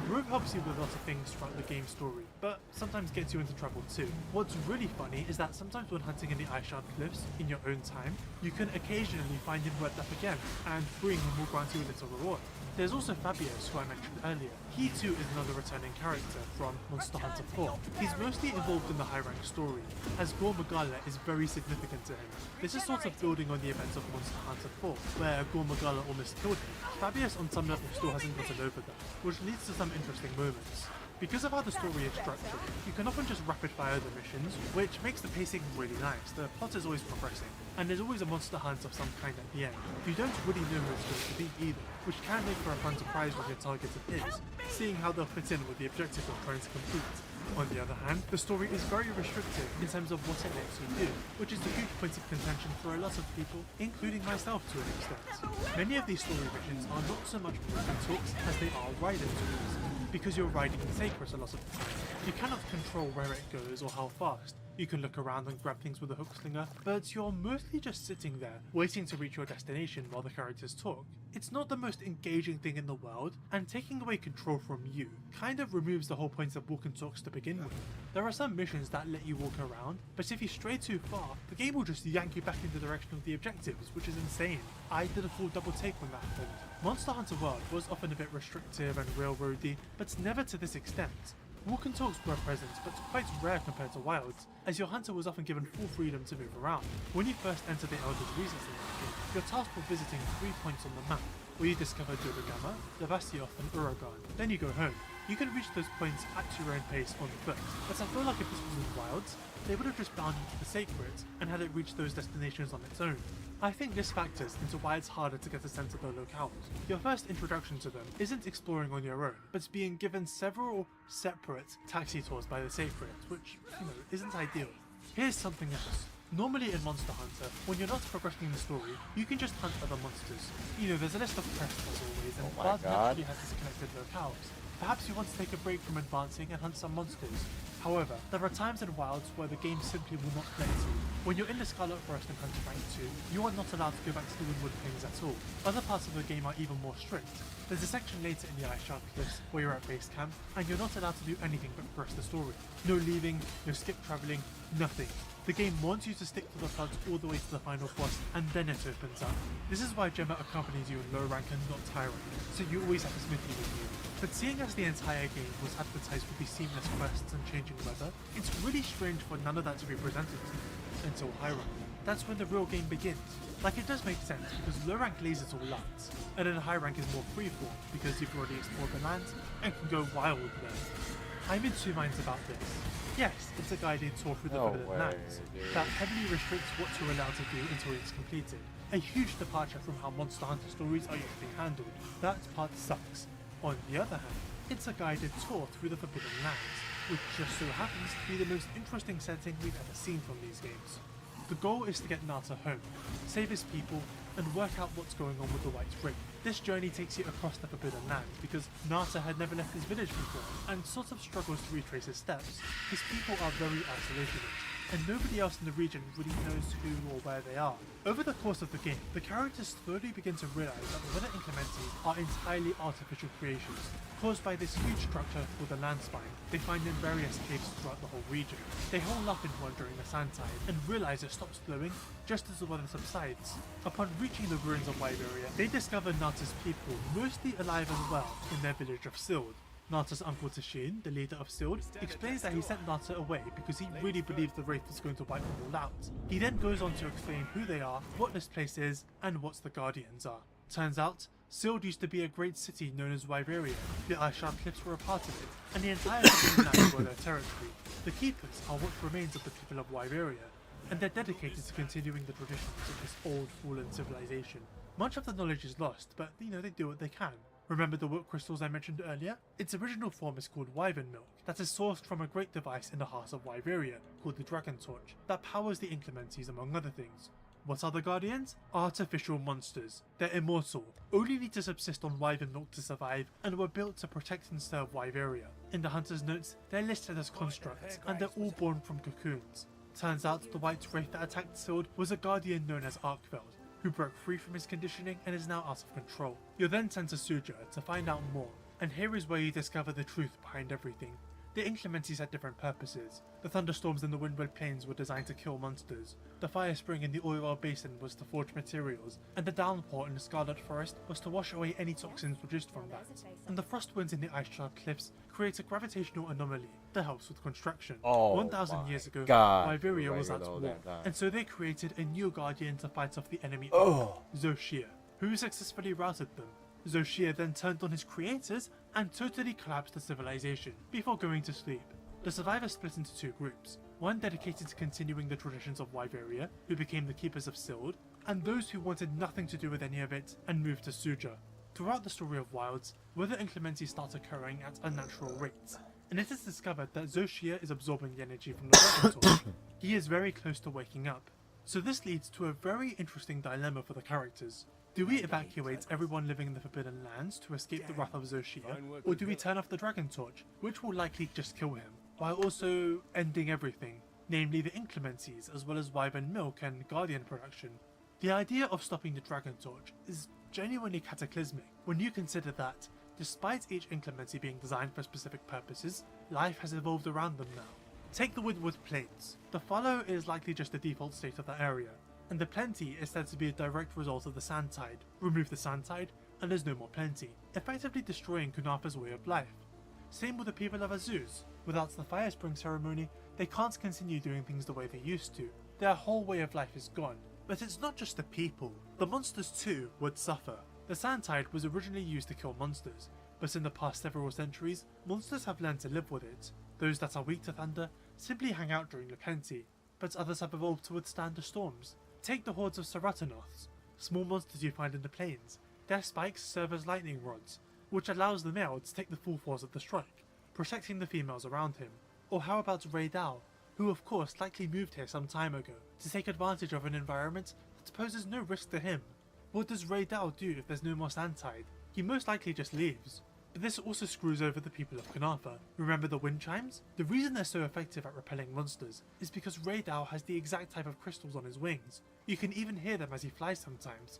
Rove helps you with lots of things throughout the game story, but sometimes gets you into trouble too. What's really funny is that sometimes when hunting in the Ishard Cliffs in your own time, you can occasionally find him webbed up again, and freeing him will grant you a little reward. There's also Fabius, who I mentioned earlier. He too is another returning character from Monster Hunter 4. He's mostly involved in the high rank story, as Gore Magala is very significant to him. This is sort of building on the events of Monster Hunter 4, where Gore Magala almost killed him. Fabius on some level still hasn't gotten over that, which leads to some interesting moments. Because of how the story is structured, you can often just rapid fire the missions, which makes the pacing really nice. The plot is always progressing, and there's always a monster hunt of some kind at the end. You don't really know who it's going to be either, which can make for a fun surprise when your target appears, seeing how they'll fit in with the objective you're trying to complete. On the other hand, the story is very restrictive in terms of what it lets you do, which is a huge point of contention for a lot of people, including myself to an extent. Many of these story missions are not so much movement talks as they are rider tools, because you're riding in Sacred a lot of the time. You cannot control where it goes or how fast. You can look around and grab things with a hook slinger, but you're mostly just sitting there, waiting to reach your destination while the characters talk. It's not the most engaging thing in the world, and taking away control from you kind of removes the whole point of walk and talks to begin with. There are some missions that let you walk around, but if you stray too far, the game will just yank you back in the direction of the objectives, which is insane. I did a full double take when that happened. Monster Hunter World was often a bit restrictive and railroady, but never to this extent. Walk and talks were present, but quite rare compared to Wilds, as your hunter was often given full freedom to move around. When you first enter the Elder's Reasons game, you're tasked with visiting 3 points on the map, where you discover Dodogama, Levasioth and Uragan. Then you go home. You can reach those points at your own pace on foot, but I feel like if this was in Wilds, they would have just bound you to the Sacred and had it reach those destinations on its own. I think this factors into why it's harder to get a sense of the locales. Your first introduction to them isn't exploring on your own, but being given several separate taxi tours by the Sacred, which, isn't ideal. Here's something else. Normally in Monster Hunter, when you're not progressing the story, you can just hunt other monsters. There's a list of quests as always, and Bard naturally has disconnected locales. Perhaps you want to take a break from advancing and hunt some monsters. However, there are times in Wilds where the game simply will not let you. When you're in the Scarlet Forest and Hunter Rank 2, you are not allowed to go back to the Windwood Plains at all. Other parts of the game are even more strict. There's a section later in the Ishard Cliffs where you're at base camp, and you're not allowed to do anything but progress the story. No leaving, no skip travelling, nothing. The game wants you to stick to the plots all the way to the final boss, and then it opens up. This is why Gemma accompanies you in low rank and not high rank, so you always have a smithy with you. But seeing as the entire game was advertised with these seamless quests and changing weather, it's really strange for none of that to be presented to you until high rank. That's when the real game begins. Like, it does make sense because low rank leaves it all out, and then high rank is more freeform because you've already explored the lands and can go wild there. I'm in two minds about this. Yes, it's a guided tour through the Forbidden Lands that heavily restricts what you're allowed to do until it's completed. A huge departure from how Monster Hunter stories are usually handled. That part sucks. On the other hand, it's a guided tour through the Forbidden Lands, which just so happens to be the most interesting setting we've ever seen from these games. The goal is to get Nata home, save his people, and work out what's going on with the White Wraith. This journey takes you across the Forbidden Lands because Nata had never left his village before and sort of struggles to retrace his steps. His people are very isolated, and nobody else in the region really knows who or where they are. Over the course of the game, the characters slowly begin to realize that the weather inclemencies are entirely artificial creations, caused by this huge structure called the land spine they find in various caves throughout the whole region. They hole up in one during the sand tide and realize it stops flowing just as the weather subsides. Upon reaching the ruins of Wyveria, they discover Nata's people mostly alive and well in their village of Sild. Nata's uncle Tashin, the leader of Sild, explains that he sent Nata away because he really believed the Wraith was going to wipe them all out. He then goes on to explain who they are, what this place is, and what the Guardians are. Turns out, Sild used to be a great city known as Wyveria. The Iceshard Cliffs were a part of it, and the entire land were their territory. The Keepers are what remains of the people of Wyveria, and they're dedicated to continuing the traditions of this old, fallen civilization. Much of the knowledge is lost, but they do what they can. Remember the Wook crystals I mentioned earlier? Its original form is called Wyvern Milk, that is sourced from a great device in the heart of Wyveria, called the Dragon Torch, that powers the Inclemencies among other things. What are the Guardians? Artificial monsters. They're immortal, only need to subsist on Wyvern Milk to survive, and were built to protect and serve Wyveria. In the Hunter's notes, they're listed as constructs, and they're all born from cocoons. Turns out the White Wraith that attacked Sild was a Guardian known as Arkveld, who broke free from his conditioning and is now out of control. You're then sent to Suja to find out more, and here is where you discover the truth behind everything. The Inclemencies had different purposes. The thunderstorms in the Windward Plains were designed to kill monsters, the fire spring in the Oil Basin was to forge materials, and the downpour in the Scarlet Forest was to wash away any toxins produced from that. And the frost winds in the Iceshard Cliffs create a gravitational anomaly that helps with construction. 1,000 years ago, Wyveria was at war, and so they created a new Guardian to fight off the enemy, Zoshir, who successfully routed them. Zoshir then turned on his creators and totally collapsed the civilization before going to sleep. The survivors split into two groups, one dedicated to continuing the traditions of Wyveria, who became the Keepers of Sild, and those who wanted nothing to do with any of it and moved to Suja. Throughout the story of Wilds, weather inclemencies start occurring at unnatural rates, and it is discovered that Zoshir is absorbing the energy from the Dragon Torch. He is very close to waking up. So this leads to a very interesting dilemma for the characters. Do we evacuate everyone living in the Forbidden Lands to escape the wrath of Zoshir, or do we turn off the Dragon Torch, which will likely just kill him, while also ending everything, namely the Inclemencies as well as Wyvern Milk and Guardian production? The idea of stopping the Dragon Torch is genuinely cataclysmic when you consider that, despite each Inclemency being designed for specific purposes, life has evolved around them now. Take the Windward Plains. The fallow is likely just the default state of the area, and the plenty is said to be a direct result of the sand tide. Remove the sand tide, and there's no more plenty, effectively destroying Kunafa's way of life. Same with the people of Azuz. Without the fire spring ceremony, they can't continue doing things the way they used to. Their whole way of life is gone. But it's not just the people. The monsters too would suffer. The sand tide was originally used to kill monsters, but in the past several centuries, monsters have learned to live with it. Those that are weak to thunder simply hang out during the plenty, but others have evolved to withstand the storms. Take the hordes of Saratanoths, small monsters you find in the plains. Their spikes serve as lightning rods, which allows the male to take the full force of the strike, protecting the females around him. Or how about Raydal, who of course likely moved here some time ago to take advantage of an environment that poses no risk to him. What does Raydal do if there's no more sand tide? He most likely just leaves. But this also screws over the people of Kunafa. Remember the wind chimes? The reason they're so effective at repelling monsters is because Raydal has the exact type of crystals on his wings. You can even hear them as he flies sometimes.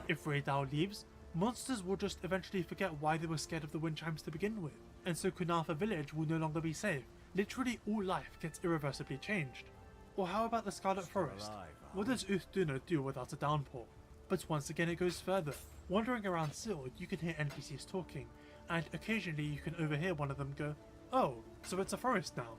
If Raydal leaves, monsters will just eventually forget why they were scared of the wind chimes to begin with, and so Kunafa village will no longer be safe, literally all life gets irreversibly changed. Or how about the Scarlet Forest? What does Uthduna do without a downpour? But once again it goes further. Wandering around Sill, you can hear NPCs talking, and occasionally you can overhear one of them go, "Oh, so it's a forest now."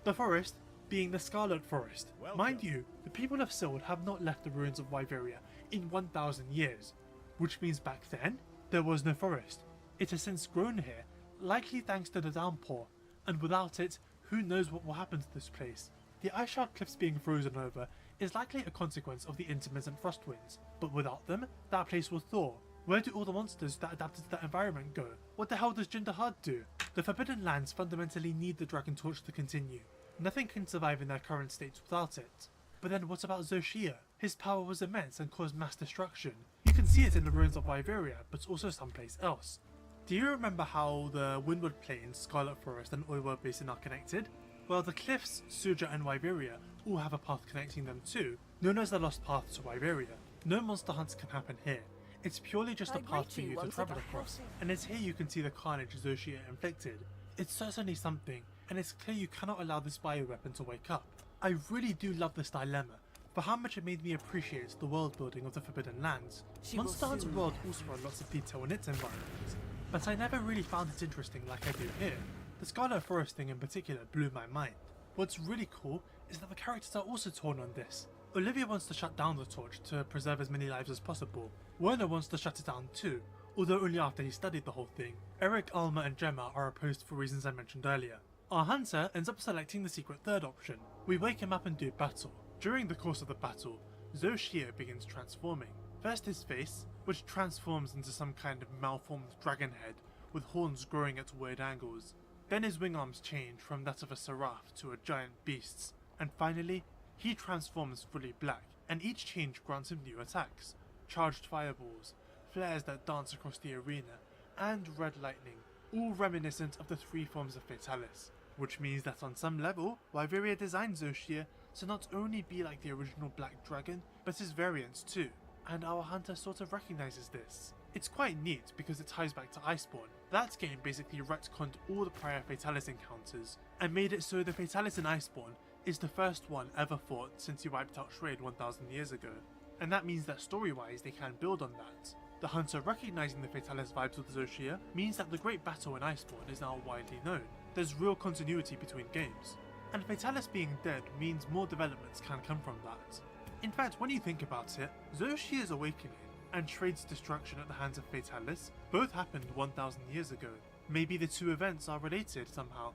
The forest being the Scarlet Forest. Mind you, the people of Sill have not left the ruins of Wyveria in 1,000 years, which means back then, there was no forest. It has since grown here, likely thanks to the downpour, and without it, who knows what will happen to this place. The ice shard cliffs being frozen over is likely a consequence of the intermittent frost winds, but without them, that place will thaw. Where do all the monsters that adapted to that environment go? What the hell does Jinderhard do? The Forbidden Lands fundamentally need the Dragon Torch to continue. Nothing can survive in their current state without it. But then what about Zoshia? His power was immense and caused mass destruction. You can see it in the ruins of Wyveria, but also someplace else. Do you remember how the Windward Plains, Scarlet Forest and Oiwa Basin are connected? Well, the cliffs, Suja and Wyveria all have a path connecting them too, known as the Lost Path to Wyveria. No monster hunts can happen here. It's purely just a path for you to travel across, and it's here you can see the carnage Zoshia inflicted. It's certainly something, and it's clear you cannot allow this bioweapon to wake up. I really do love this dilemma, for how much it made me appreciate the world building of the Forbidden Lands. Monster Hunter World also had lots of detail in its environment, but I never really found it interesting like I do here. The Scarlet Forest thing in particular blew my mind. What's really cool is that the characters are also torn on this. Olivia wants to shut down the torch to preserve as many lives as possible. Werner wants to shut it down too, although only after he studied the whole thing. Eric, Alma and Gemma are opposed for reasons I mentioned earlier. Our hunter ends up selecting the secret third option. We wake him up and do battle. During the course of the battle, Zoshia begins transforming. First his face, which transforms into some kind of malformed dragon head with horns growing at weird angles. Then his wing arms change from that of a seraph to a giant beast's, and finally, he transforms fully black, and each change grants him new attacks. Charged fireballs, flares that dance across the arena, and red lightning, all reminiscent of the three forms of Fatalis, which means that on some level, Wyveria designed Zoshia to not only be like the original Black Dragon, but his variants too, and our hunter sort of recognizes this. It's quite neat because it ties back to Iceborne. That game basically retconned all the prior Fatalis encounters, and made it so the Fatalis in Iceborne is the first one ever fought since he wiped out Shrade 1,000 years ago. And that means that story-wise they can build on that. The hunter recognizing the Fatalis vibes with Zoshia means that the great battle in Iceborne is now widely known. There's real continuity between games. And Fatalis being dead means more developments can come from that. In fact, when you think about it, Zoshia's awakening and Shrade's destruction at the hands of Fatalis both happened 1,000 years ago. Maybe the two events are related somehow.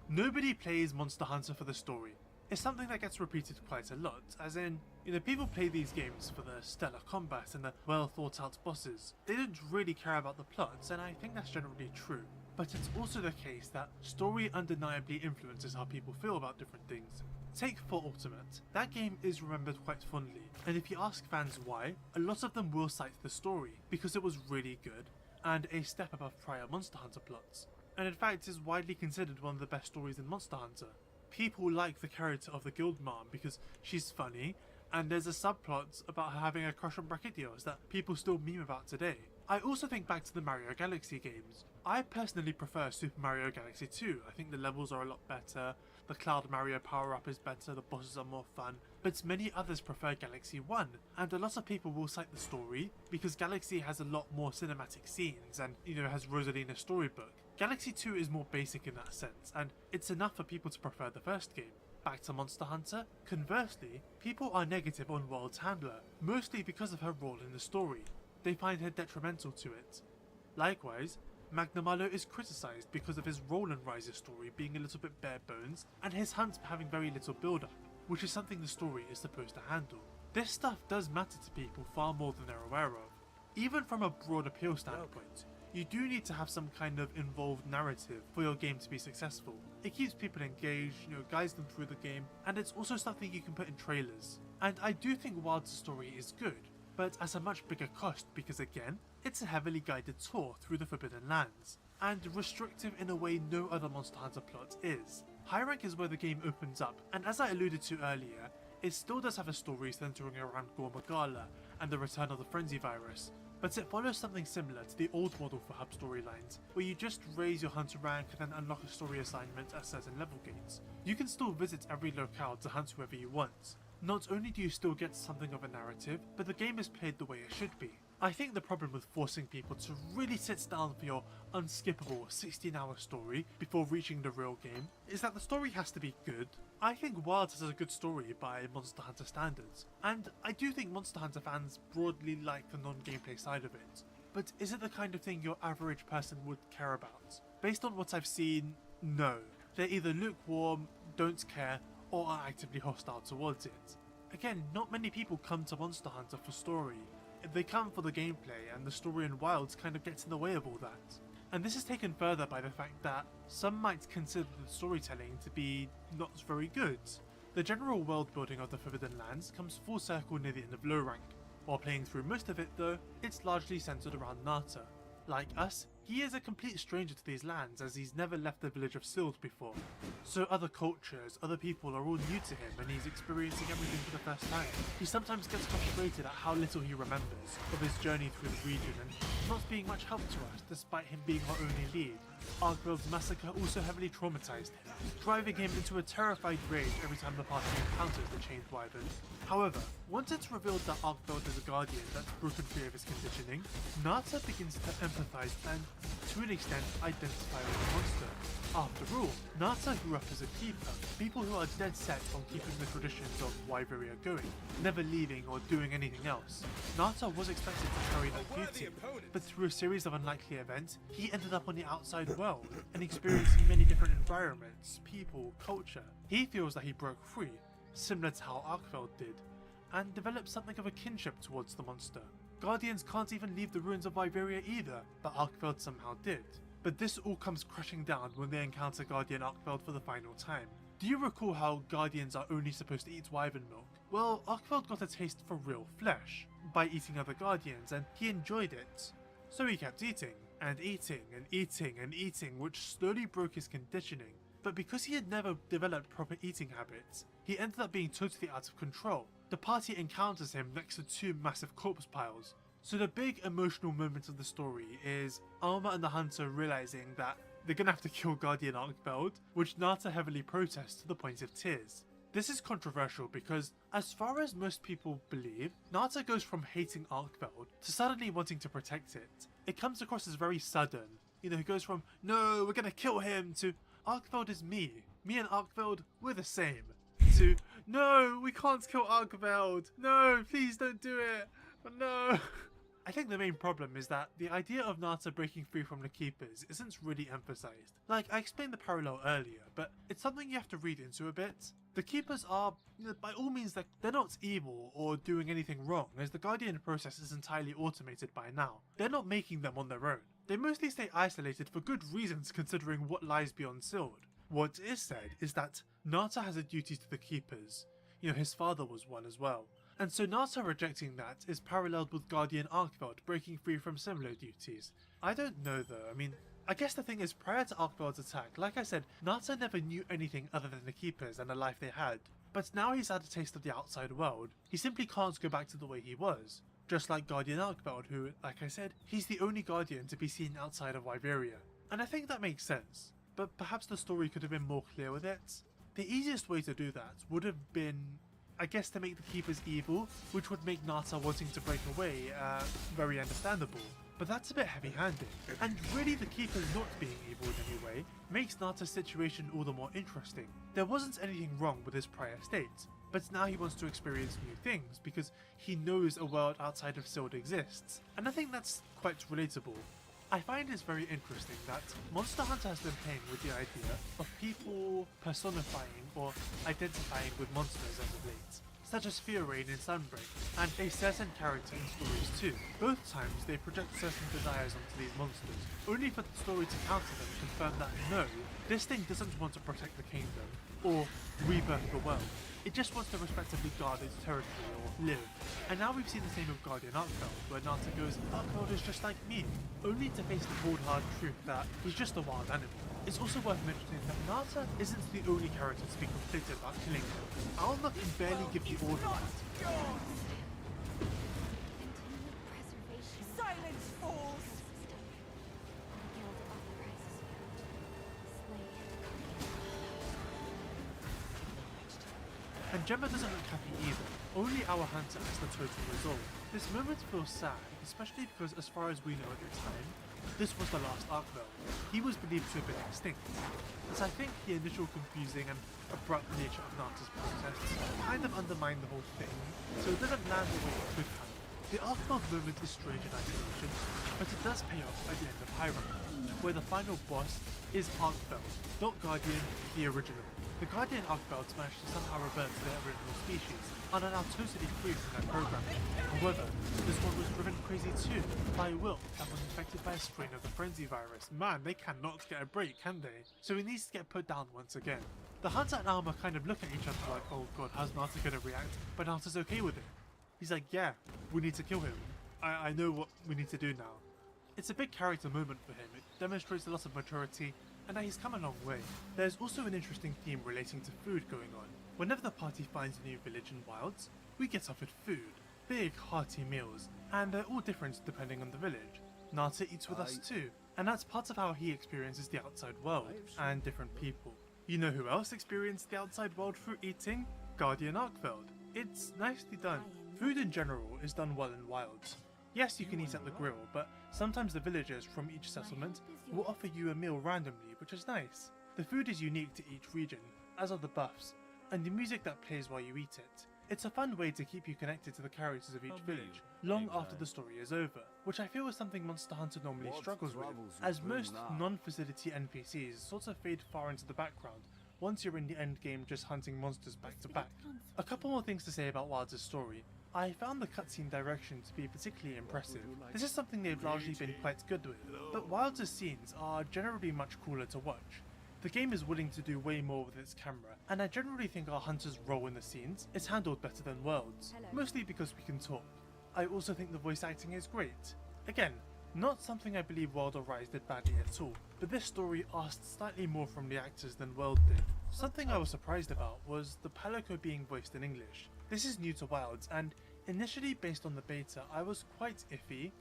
Nobody plays Monster Hunter for the story. It's something that gets repeated quite a lot, as in, people play these games for the stellar combat and the well thought out bosses. They don't really care about the plots, and I think that's generally true. But it's also the case that story undeniably influences how people feel about different things. Take For Ultimate. That game is remembered quite fondly, and if you ask fans why, a lot of them will cite the story, because it was really good, and a step above prior Monster Hunter plots. And in fact is widely considered one of the best stories in Monster Hunter. People like the character of the guild mom because she's funny, and there's a subplot about her having a crush on Brachydios that people still meme about today. I also think back to the Mario Galaxy games. I personally prefer Super Mario Galaxy 2. I think the levels are a lot better, the Cloud Mario power-up is better, the bosses are more fun, but many others prefer Galaxy 1, and a lot of people will cite the story because Galaxy has a lot more cinematic scenes and, has Rosalina's storybook. Galaxy 2 is more basic in that sense, and it's enough for people to prefer the first game. Back to Monster Hunter, conversely, people are negative on World's Handler, mostly because of her role in the story. They find her detrimental to it. Likewise, Magnamalo is criticised because of his role in Rise's story being a little bit bare bones, and his hunts having very little build-up, which is something the story is supposed to handle. This stuff does matter to people far more than they're aware of. Even from a broad appeal standpoint, you do need to have some kind of involved narrative for your game to be successful. It keeps people engaged, guides them through the game, and it's also something you can put in trailers. And I do think Wild's story is good, but at a much bigger cost because again, it's a heavily guided tour through the Forbidden Lands, and restrictive in a way no other Monster Hunter plot is. High rank is where the game opens up, and as I alluded to earlier, it still does have a story centering around Gore Magala and the return of the Frenzy virus, but it follows something similar to the old model for hub storylines, where you just raise your hunter rank and then unlock a story assignment at certain level gates. You can still visit every locale to hunt whoever you want. Not only do you still get something of a narrative, but the game is played the way it should be. I think the problem with forcing people to really sit down for your unskippable 16-hour story before reaching the real game is that the story has to be good. I think Wilds has a good story by Monster Hunter standards, and I do think Monster Hunter fans broadly like the non-gameplay side of it. But is it the kind of thing your average person would care about? Based on what I've seen, no. They're either lukewarm, don't care, or are actively hostile towards it. Again, not many people come to Monster Hunter for story. They come for the gameplay, and the story in Wilds kind of gets in the way of all that. And this is taken further by the fact that some might consider the storytelling to be not very good. The general world building of the Forbidden Lands comes full circle near the end of Low Rank. While playing through most of it though, it's largely centered around Nata. Like us, he is a complete stranger to these lands as he's never left the village of Sild before. So other cultures, other people are all new to him and he's experiencing everything for the first time. He sometimes gets frustrated at how little he remembers of his journey through the region and not being much help to us despite him being our only lead. Arkveld's massacre also heavily traumatized him, driving him into a terrified rage every time the party encounters the chained wyvern. However, once it's revealed that Arkveld is a guardian that's broken free of his conditioning, Nata begins to empathize and, to an extent, identify with the monster. After all, Nata grew up as a keeper, people who are dead set on keeping the traditions of Wyveria going, never leaving or doing anything else. Nata was expected to carry that duty, but through a series of unlikely events, he ended up on the outside world and experiencing many different environments, people, culture. He feels that he broke free, similar to how Arkveld did, and developed something of a kinship towards the monster. Guardians can't even leave the ruins of Wyveria either, but Arkveld somehow did. But this all comes crashing down when they encounter Guardian Arkveld for the final time. Do you recall how Guardians are only supposed to eat wyvern milk? Well, Arkveld got a taste for real flesh by eating other Guardians, and he enjoyed it. So he kept eating, and eating, and eating, and eating, which slowly broke his conditioning. But because he had never developed proper eating habits, he ended up being totally out of control. The party encounters him next to two massive corpse piles. So the big emotional moment of the story is Alma and the Hunter realizing that they're gonna have to kill Guardian Arkveld, which Nata heavily protests to the point of tears. This is controversial because, as far as most people believe, Nata goes from hating Arkveld to suddenly wanting to protect it. It comes across as very sudden. You know, he goes from, no, we're gonna kill him, to Arkveld is me and Arkveld, we're the same, to, no, we can't kill Arkveld, no, please don't do it, no. I think the main problem is that the idea of Nata breaking free from the Keepers isn't really emphasized. Like, I explained the parallel earlier, but it's something you have to read into a bit. The Keepers are, by all means, they're not evil or doing anything wrong, as the Guardian process is entirely automated by now. They're not making them on their own. They mostly stay isolated for good reasons considering what lies beyond Sild. What is said is that Nata has a duty to the Keepers. You know, his father was one as well. And so Nata rejecting that is paralleled with Guardian Arkveld breaking free from similar duties. I don't know though, I mean, I guess the thing is, prior to Arkveld's attack, like I said, Nata never knew anything other than the Keepers and the life they had. But now he's had a taste of the outside world, he simply can't go back to the way he was. Just like Guardian Arkveld, who, like I said, he's the only Guardian to be seen outside of Wyveria. And I think that makes sense, but perhaps the story could have been more clear with it. The easiest way to do that would have been, I guess, to make the Keepers evil, which would make Nata wanting to break away, very understandable. But that's a bit heavy-handed, and really the Keepers not being evil in any way makes Nata's situation all the more interesting. There wasn't anything wrong with his prior state, but now he wants to experience new things because he knows a world outside of Sild exists, and I think that's quite relatable. I find it's very interesting that Monster Hunter has been playing with the idea of people personifying or identifying with monsters as of late, such as Fiorane in Sunbreak, and a certain character in stories too. Both times they project certain desires onto these monsters, only for the story to counter them and confirm that no, this thing doesn't want to protect the kingdom, or rebirth the world. It just wants to respectively guard its territory or live. And now we've seen the same with Guardian Arkveld, where Nata goes, Arkveld is just like me, only to face the cold hard truth that he's just a wild animal. It's also worth mentioning that Nata isn't the only character to be conflicted about killing him. Alma can barely give the order right. Continued preservation. And Gemma doesn't look happy either, only our hunter has the total resolve. This moment feels sad, especially because as far as we know at the time, this was the last Arkveld. He was believed to have been extinct. But I think the initial confusing and abrupt nature of Narta's protests kind of undermined the whole thing, so it doesn't land the way it could have. The Arkveld moment is strange in isolation, but it does pay off at the end of Hyrule, where the final boss is Arkveld, not Guardian, the original. The Guardian Arkvelds managed to somehow revert to their original species, and are now totally free from their programming. However, this one was driven crazy too, by Will, that was infected by a strain of the Frenzy virus. Man, they cannot get a break, can they? So he needs to get put down once again. The Hunter and Alma kind of look at each other like, oh god, how's Narta gonna react? But Narta's okay with it. He's like, yeah, we need to kill him. I know what we need to do now. It's a big character moment for him. It demonstrates a lot of maturity, and that he's come a long way. There's also an interesting theme relating to food going on. Whenever the party finds a new village in Wilds, we get offered food. Big, hearty meals, and they're all different depending on the village. Narta eats with us too, and that's part of how he experiences the outside world, and different people. You know who else experienced the outside world through eating? Guardian Arkveld. It's nicely done. Food in general is done well in Wilds. Yes, you can eat at the grill, but sometimes the villagers from each settlement will offer you a meal randomly, which is nice. The food is unique to each region, as are the buffs, and the music that plays while you eat it. It's a fun way to keep you connected to the characters of each village, long after the story is over, which I feel is something Monster Hunter normally struggles with, as most non-facility NPCs sort of fade far into the background once you're in the endgame just hunting monsters back to back. A couple more things to say about Wilds' story. I found the cutscene direction to be particularly impressive. This is something they've largely been quite good with, but Wilds' scenes are generally much cooler to watch. The game is willing to do way more with its camera, and I generally think our hunter's role in the scenes is handled better than World's, mostly because we can talk. I also think the voice acting is great. Again, not something I believe World or Rise did badly at all, but this story asked slightly more from the actors than World did. Something I was surprised about was the Palico being voiced in English. This is new to Wilds, and initially based on the beta, I was quite iffy.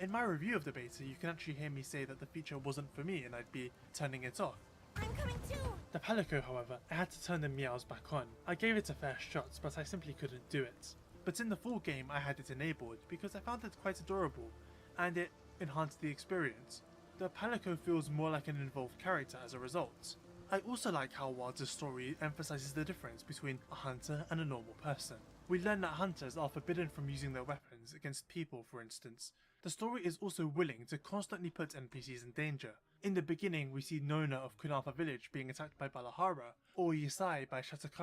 In my review of the beta, you can actually hear me say that the feature wasn't for me and I'd be turning it off. I'm coming too! The Palico, however, I had to turn the meows back on. I gave it a fair shot, but I simply couldn't do it. But in the full game, I had it enabled because I found it quite adorable, and it enhanced the experience. The Palico feels more like an involved character as a result. I also like how Wilds' story emphasizes the difference between a hunter and a normal person. We learn that hunters are forbidden from using their weapons against people, for instance. The story is also willing to constantly put NPCs in danger. In the beginning, we see Nona of Kunalfa village being attacked by Balahara, or Yisai by Shatakara.